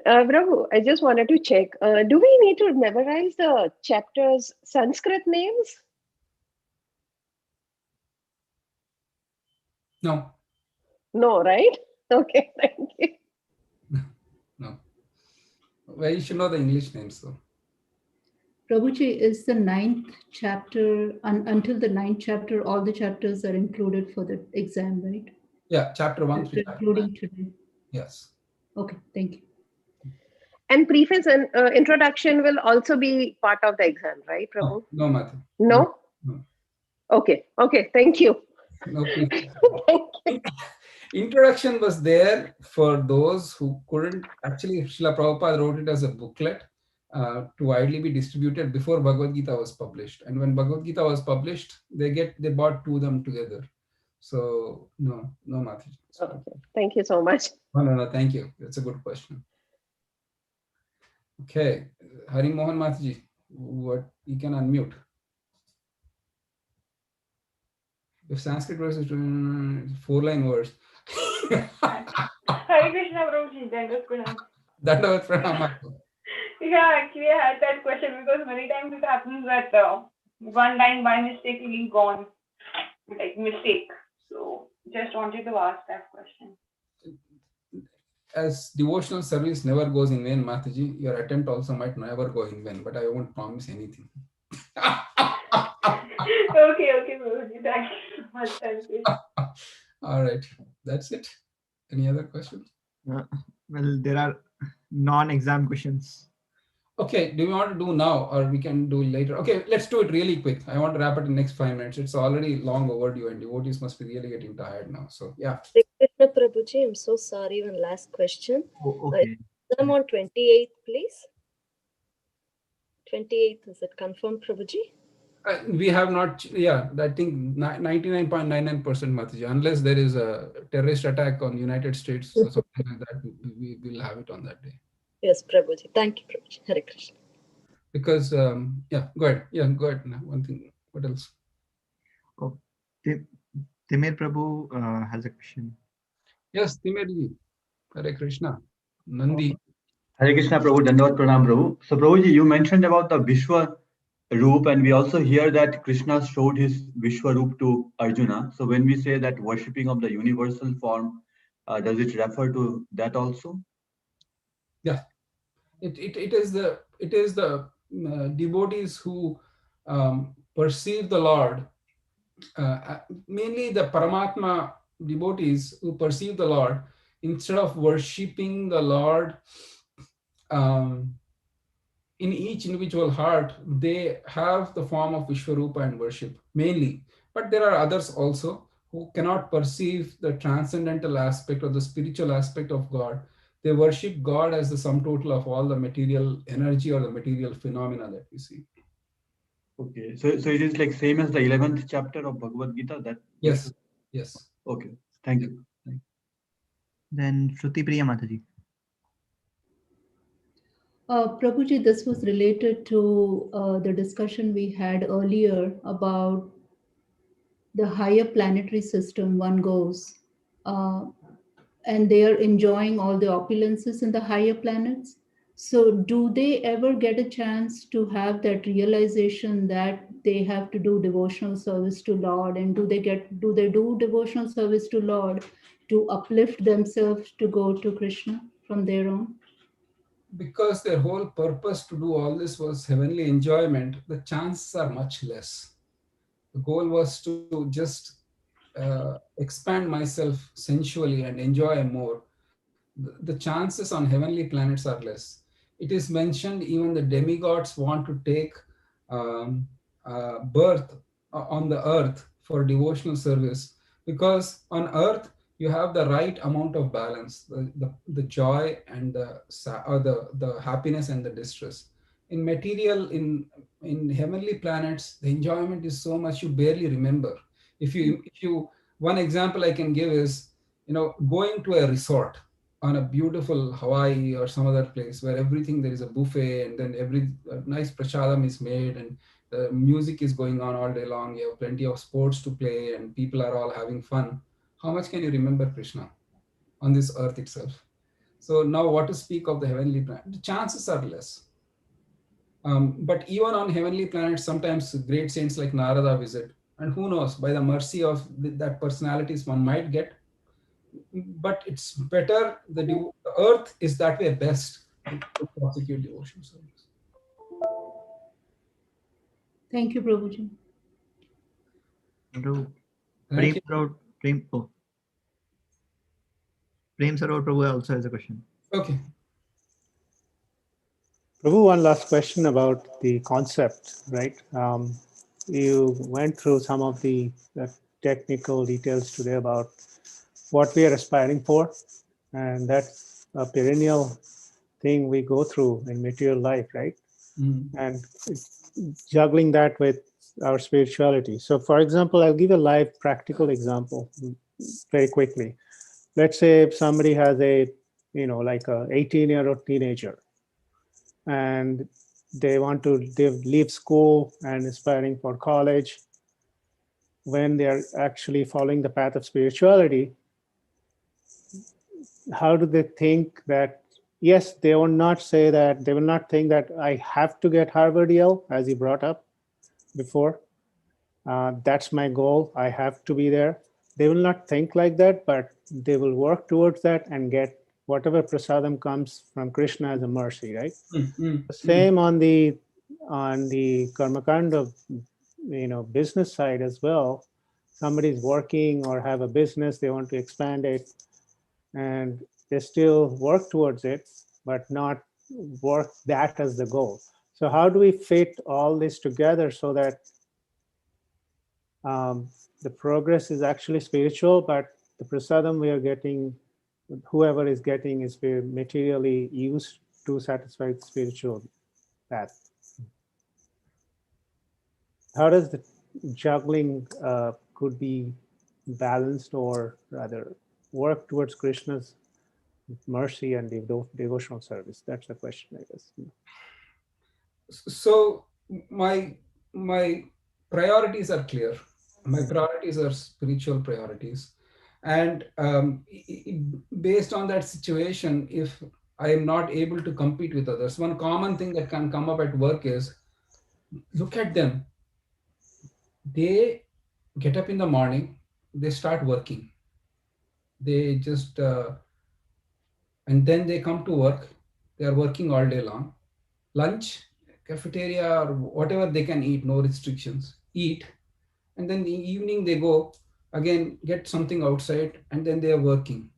Prabhu, I just wanted to check. Do we need to memorize the chapters' Sanskrit names? No, No, right? Okay, thank you. no. Well, you should know the English names though. Prabhuji, is the ninth chapter, until the ninth chapter, all the chapters are included for the exam, right? Yeah, chapter 1 through chapter 9. Including today. Yes. Okay, thank you. And preface and introduction will also be part of the exam, right, Prabhu? No, Matthew. No? No. Okay, okay, thank you. No preface. Thank you. Introduction was there for those who couldn't. Actually, Srila Prabhupada wrote it as a booklet to widely be distributed before Bhagavad Gita was published. And when Bhagavad Gita was published, they bought two of them together. So no, Matthew. Okay, thank you so much. No, thank you. That's a good question. Okay, Hari Mohan Mathaji, what you can unmute. If Sanskrit verse is 4-line verse. Hare Krishna Prabhuji, Dandavat Pranam. Dandavat Pranam. Yeah, actually I had that question because many times it happens that one line by mistakenly gone, like mistake. So just wanted to ask that question. As devotional service never goes in vain, Mataji, your attempt also might never go in vain, but I won't promise anything. Okay, Prabhuji, thank you so much. Thank you. All right, that's it. Any other questions? Well, there are non-exam questions. Okay, do we want to do now or we can do later? Okay, let's do it really quick. I want to wrap it in the next 5 minutes. It's already long overdue and devotees must be really getting tired now. So, yeah. Krishna Prabhuji, I'm so sorry. One last question. Oh, okay. I'm on 28th, please. 28th, is it confirmed, Prabhuji? We have not, yeah, I think 99.99% Mataji, unless there is a terrorist attack on United States or something like that, we will have it on that day. Yes, Prabhuji. Thank you, Prabhuji. Hare Krishna. Because, yeah, go ahead. Yeah, go ahead. One thing, what else? Oh, Timir Prabhu has a question. Yes, Timirji. Hare Krishna. Nandi. Hare Krishna Prabhu, Dandavat Pranam Prabhu. So Prabhuji, you mentioned about the Vishwa Roop, and we also hear that Krishna showed his Vishwa Roop to Arjuna. So when we say that worshipping of the universal form, does it refer to that also? Yeah, it is the devotees who perceive the Lord, mainly the Paramatma devotees who perceive the Lord, instead of worshipping the Lord in each individual heart, they have the form of Vishwarupa and worship mainly. But there are others also who cannot perceive the transcendental aspect or the spiritual aspect of God. They worship God as the sum total of all the material energy or the material phenomena that we see. Okay, so it is like same as the 11th chapter of Bhagavad Gita. That yes, yes. Okay, thank you. Then Shruti Priya Mataji. Prabhuji, this was related to the discussion we had earlier about the higher planetary system one goes, and they are enjoying all the opulences in the higher planets. So do they ever get a chance to have that realization that they have to do devotional service to Lord? And do they do devotional service to Lord to uplift themselves to go to Krishna from their own? Because their whole purpose to do all this was heavenly enjoyment, the chances are much less. The goal was to just expand myself sensually and enjoy more. The chances on heavenly planets are less. It is mentioned even the demigods want to take birth on the earth for devotional service, because on earth you have the right amount of balance, the joy and the happiness and the distress. In material, in heavenly planets, the enjoyment is so much you barely remember. If you one example I can give is, going to a resort. on a beautiful Hawaii or some other place where everything there is a buffet, and then every nice prasadam is made, and the music is going on all day long. You have plenty of sports to play and people are all having fun. How much can you remember Krishna on this earth itself? So now what to speak of the heavenly planet? The chances are less. But even on heavenly planets, sometimes great saints like Narada visit. And who knows, by the mercy of that personalities one might get. But it's better, the earth is that way best to prosecute devotion service. Thank you, Prabhuji. Prabhu, Thank you. Prem Saror Prabhu also has a question. Okay. Prabhu, one last question about the concept, right? You went through some of the technical details today about what we are aspiring for, and that's a perennial thing we go through in material life, right? And juggling that with our spirituality. So, for example, I'll give a live practical example very quickly. Let's say if somebody has a, like a 18-year-old teenager, and they want to leave school and aspiring for college. When they're actually following the path of spirituality, how do they think that, yes, they will not say that, they will not think that I have to get Harvard Yale, as you brought up before. That's my goal. I have to be there. They will not think like that, but they will work towards that and get whatever prasadam comes from Krishna as a mercy, right? Same on the karmakanda, business side as well. Somebody's working or have a business, they want to expand it, and they still work towards it, but not work that as the goal. So how do we fit all this together so that the progress is actually spiritual, but the prasadam we are getting, whoever is getting, is materially used to satisfy the spiritual path? How does the juggling could be balanced, or rather work towards Krishna's mercy and devotional service? That's the question, I guess. So my priorities are clear. My priorities are spiritual priorities, and based on that situation, if I am not able to compete with others, one common thing that can come up at work is, look at them. They get up in the morning, they start working. They just and then they come to work. They are working all day long. Lunch, cafeteria, or whatever they can eat, no restrictions. Eat, and then the evening they go again, get something outside, and then they are working.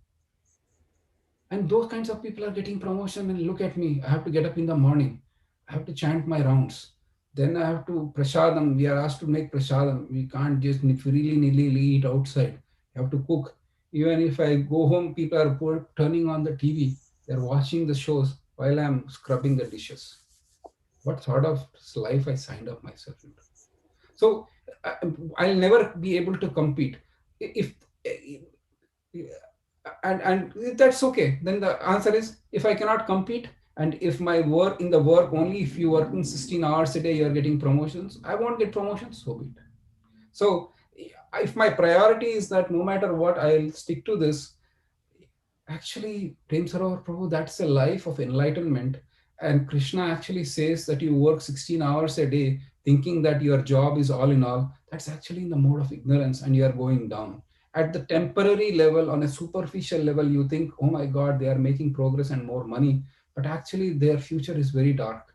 And those kinds of people are getting promotion. And look at me, I have to get up in the morning, I have to chant my rounds, then I have to prasadam. We are asked to make prasadam. We can't just freely nilly eat outside. You have to cook. Even if I go home, people are turning on the TV. They're watching the shows while I'm scrubbing the dishes. What sort of life I signed up myself into? So I'll never be able to compete. If and that's okay. Then the answer is, if I cannot compete, and if my work in the work, only if you working 16 hours a day you're getting promotions, I won't get promotions, so be it. So if my priority is that no matter what I'll stick to this, actually, Prem Sarovar Prabhu, that's a life of enlightenment. And Krishna actually says that you work 16 hours a day thinking that your job is all in all. That's actually in the mode of ignorance, and you are going down. At the temporary level, on a superficial level, you think, oh my God, they are making progress and more money. But actually, their future is very dark.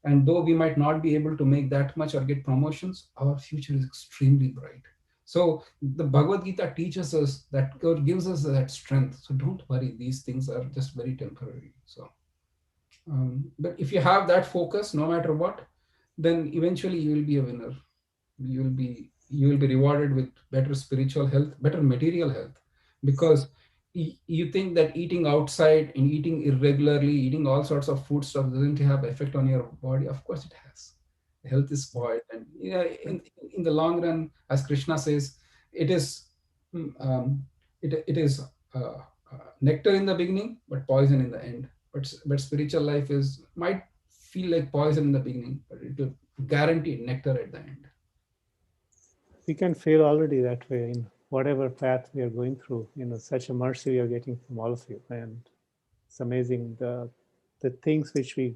And though we might not be able to make that much or get promotions, our future is extremely bright. So the Bhagavad Gita teaches us that, God gives us that strength. So don't worry, these things are just very temporary. So, but if you have that focus, no matter what, then eventually you will be a winner. You will be rewarded with better spiritual health, better material health, because you think that eating outside and eating irregularly, eating all sorts of food stuff doesn't have effect on your body. Of course it has. Health is spoiled, and in the long run, as Krishna says, it is it is nectar in the beginning, but poison in the end. But spiritual life is might feel like poison in the beginning, but it will guarantee nectar at the end. We can feel already that way in whatever path we are going through. Such a mercy we are getting from all of you, and it's amazing the things which we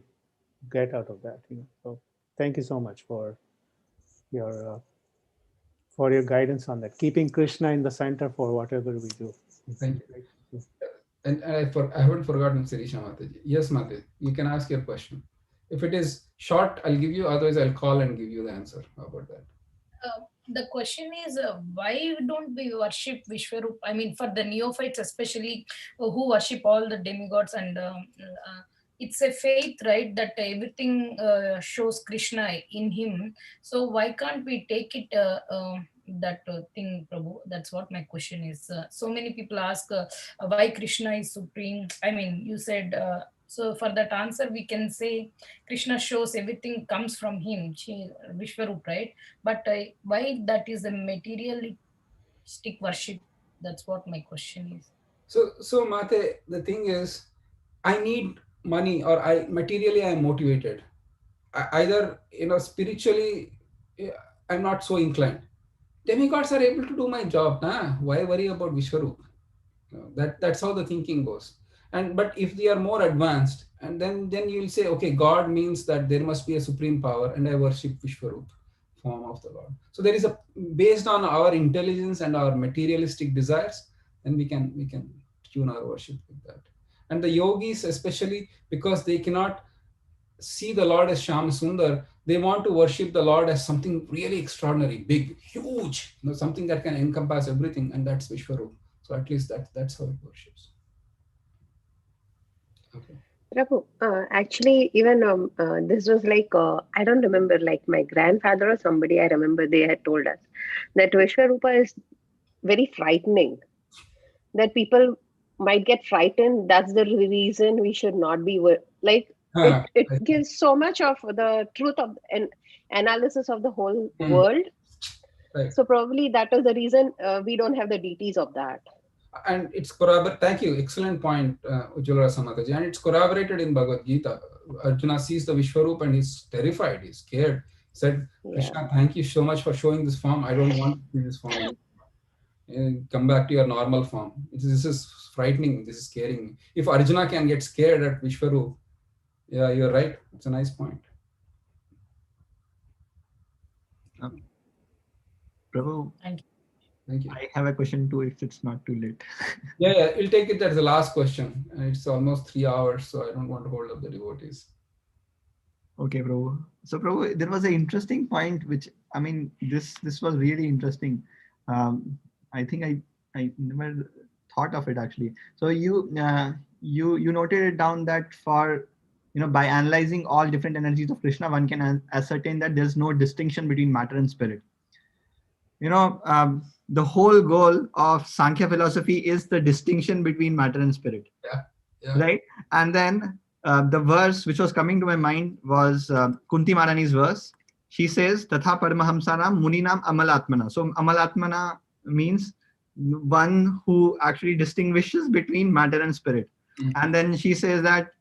get out of that. So thank you so much your for your guidance on that, keeping Krishna in the center for whatever we do. Thank you. And I haven't forgotten Sirisha Mataji. Yes, Mataji, you can ask your question. If it is short, I'll give you. Otherwise, I'll call and give you the answer. How about that? The question is, why don't we worship Vishwarup? I mean, for the neophytes especially, who worship all the demigods, and it's a faith, right, that everything shows Krishna in him. So why can't we take it that thing, Prabhu? That's what my question is. So many people ask why Krishna is supreme. I mean, you said, so for that answer we can say Krishna shows everything comes from him, Vishwarup, right? But why that is a materialistic worship? That's what my question is. So Mate, the thing is, I need money, or I materially I am motivated. Either spiritually, I'm not so inclined. Demigods are able to do my job. Nah, why worry about Vishwarup? That's how the thinking goes. And but if they are more advanced, and then you'll say, okay, God means that there must be a supreme power, and I worship Vishwarup, form of the Lord. So there is a, based on our intelligence and our materialistic desires, then we can tune our worship with that. And the yogis, especially because they cannot see the Lord as Sham Sundar, they want to worship the Lord as something really extraordinary, big, huge, something that can encompass everything, and that's Vishwarup. So at least that's how it worships. Okay. Prabhu, actually, even this was like, I don't remember, like my grandfather or somebody, I remember they had told us that Vishwarupa is very frightening, that people might get frightened. That's the reason we should not be, like, it gives so much of the truth of an analysis of the whole world. Right. So probably that is the reason we don't have the details of that. And it's corroborated. Thank you. Excellent point, Ujjwala Samataji. And it's corroborated in Bhagavad Gita. Arjuna sees the Vishwarup and he's terrified. He's scared. He said, Krishna, thank you so much for showing this form. I don't want to see this form anymore. And come back to your normal form. This is frightening. This is scaring me. If Arjuna can get scared at Vishwarup, yeah, you're right. It's a nice point. Prabhu, Thank you. I have a question too, if it's not too late. Yeah, we'll take it as the last question. It's almost 3 hours, so I don't want to hold up the devotees. Okay, Prabhu. So, Prabhu, there was an interesting point, which, I mean, this was really interesting. I think I never thought of it actually. So you noted it down that for, by analyzing all different energies of Krishna, one can ascertain that there's no distinction between matter and spirit. The whole goal of Sankhya philosophy is the distinction between matter and spirit. Yeah. Right? And then the verse which was coming to my mind was Kunti Maharani's verse. She says, Tatha Paramahamsanam Muninam Amalatmana. So Amalatmana means one who actually distinguishes between matter and spirit. And then she says that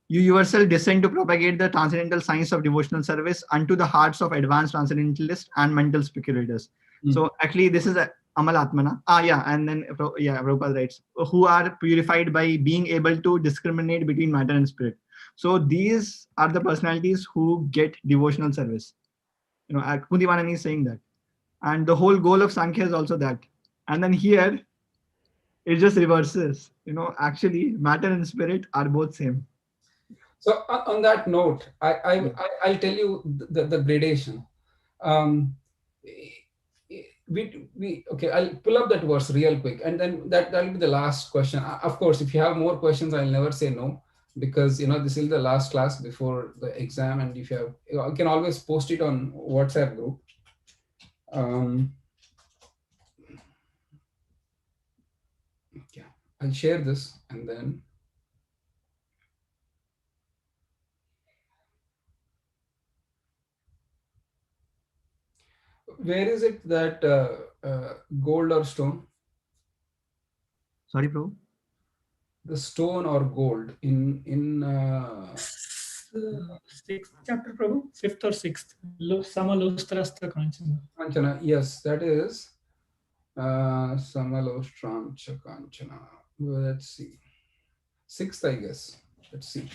you yourself descend to propagate the transcendental science of devotional service unto the hearts of advanced transcendentalists and mental speculators. So actually this is a Amalatmana. And then Prabhupada writes, who are purified by being able to discriminate between matter and spirit. So these are the personalities who get devotional service. Kunti Maharani is saying that. And the whole goal of Sankhya is also that. And then here, it just reverses. Actually, matter and spirit are both same. So on that note, I'll tell you the gradation. Okay, I'll pull up that verse real quick, and then that'll be the last question. Of course, if you have more questions, I'll never say no, because this is the last class before the exam, and if you have, you can always post it on WhatsApp group. Yeah, I'll share this, and then where is it that gold or stone? Sorry, Prabhu. The stone or gold in sixth chapter, Prabhu, fifth or sixth. Samalostrastra Kanchana. Kanchana, yes, that is Samalostrancha Kanchana. Let's see. Sixth, I guess. Let's see.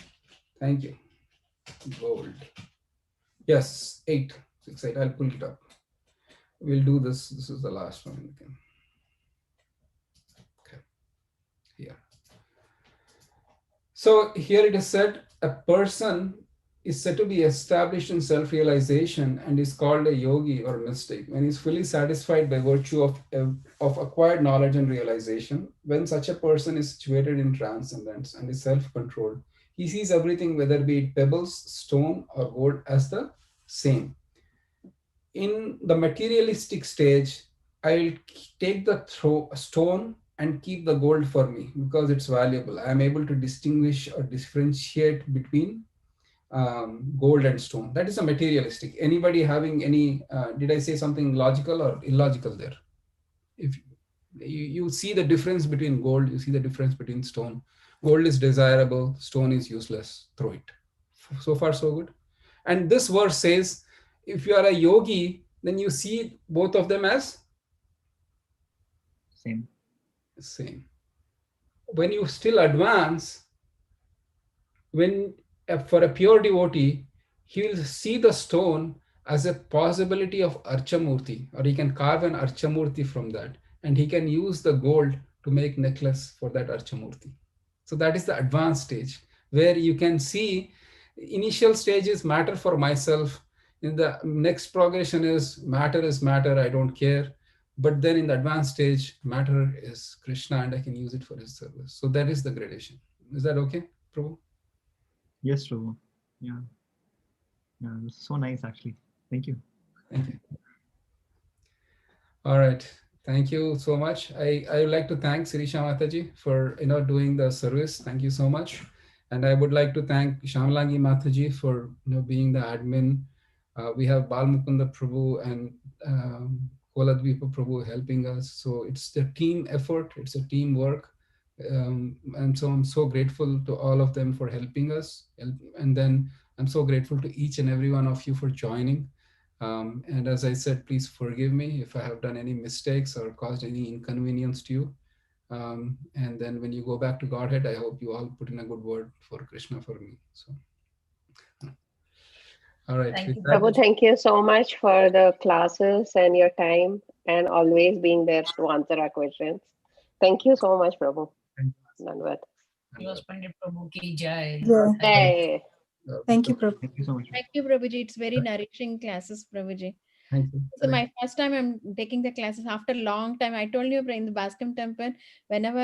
Thank you. Gold. Yes, 8. 6, 8. I'll pull it up. We'll do this. This is the last one. Okay. Here. So here it is said, a person is said to be established in self-realization and is called a yogi or mystic when he is fully satisfied by virtue of acquired knowledge and realization. When such a person is situated in transcendence and is self-controlled, he sees everything, whether be it pebbles, stone, or gold, as the same. In the materialistic stage, I'll take the stone and keep the gold for me because it's valuable. I'm able to distinguish or differentiate between gold and stone. That is a materialistic. Anybody having any, did I say something logical or illogical there? If you see the difference between gold, you see the difference between stone. Gold is desirable, stone is useless, throw it. So far, so good. And this verse says, if you are a yogi, then you see both of them as same. When you still advance, when for a pure devotee, he will see the stone as a possibility of Archamurti, or he can carve an Archamurti from that, and he can use the gold to make necklace for that Archamurti. So that is the advanced stage, where you can see initial stage is matter for myself. In the next progression is matter, I don't care. But then in the advanced stage, matter is Krishna and I can use it for his service. So that is the gradation. Is that okay, Prabhu? Yes, Prabhu. Yeah. Yeah, it was so nice actually. Thank you. Thank you. All right. Thank you so much. I would like to thank Sirisha Mataji for doing the service. Thank you so much. And I would like to thank Shamlangi Mataji for being the admin. We have Bal Mukunda Prabhu and Koladvipa Prabhu helping us. So it's a team effort. It's a teamwork. And so I'm so grateful to all of them for helping us. And then I'm so grateful to each and every one of you for joining. And as I said, please forgive me if I have done any mistakes or caused any inconvenience to you. And then when you go back to Godhead, I hope you all put in a good word for Krishna for me. So, all right. Thank you, Prabhu, thank you so much for the classes and your time and always being there to answer our questions. Thank you so much, Prabhu. Dandavat. Pandit Prabhu ki jai. Jai. Thank you, Prabhu. Thank you so much. Thank you, Prabhuji. It's very nourishing classes, Prabhuji. Thank you. So my first time I'm taking the classes after a long time. I told you in the Bascom temple, whenever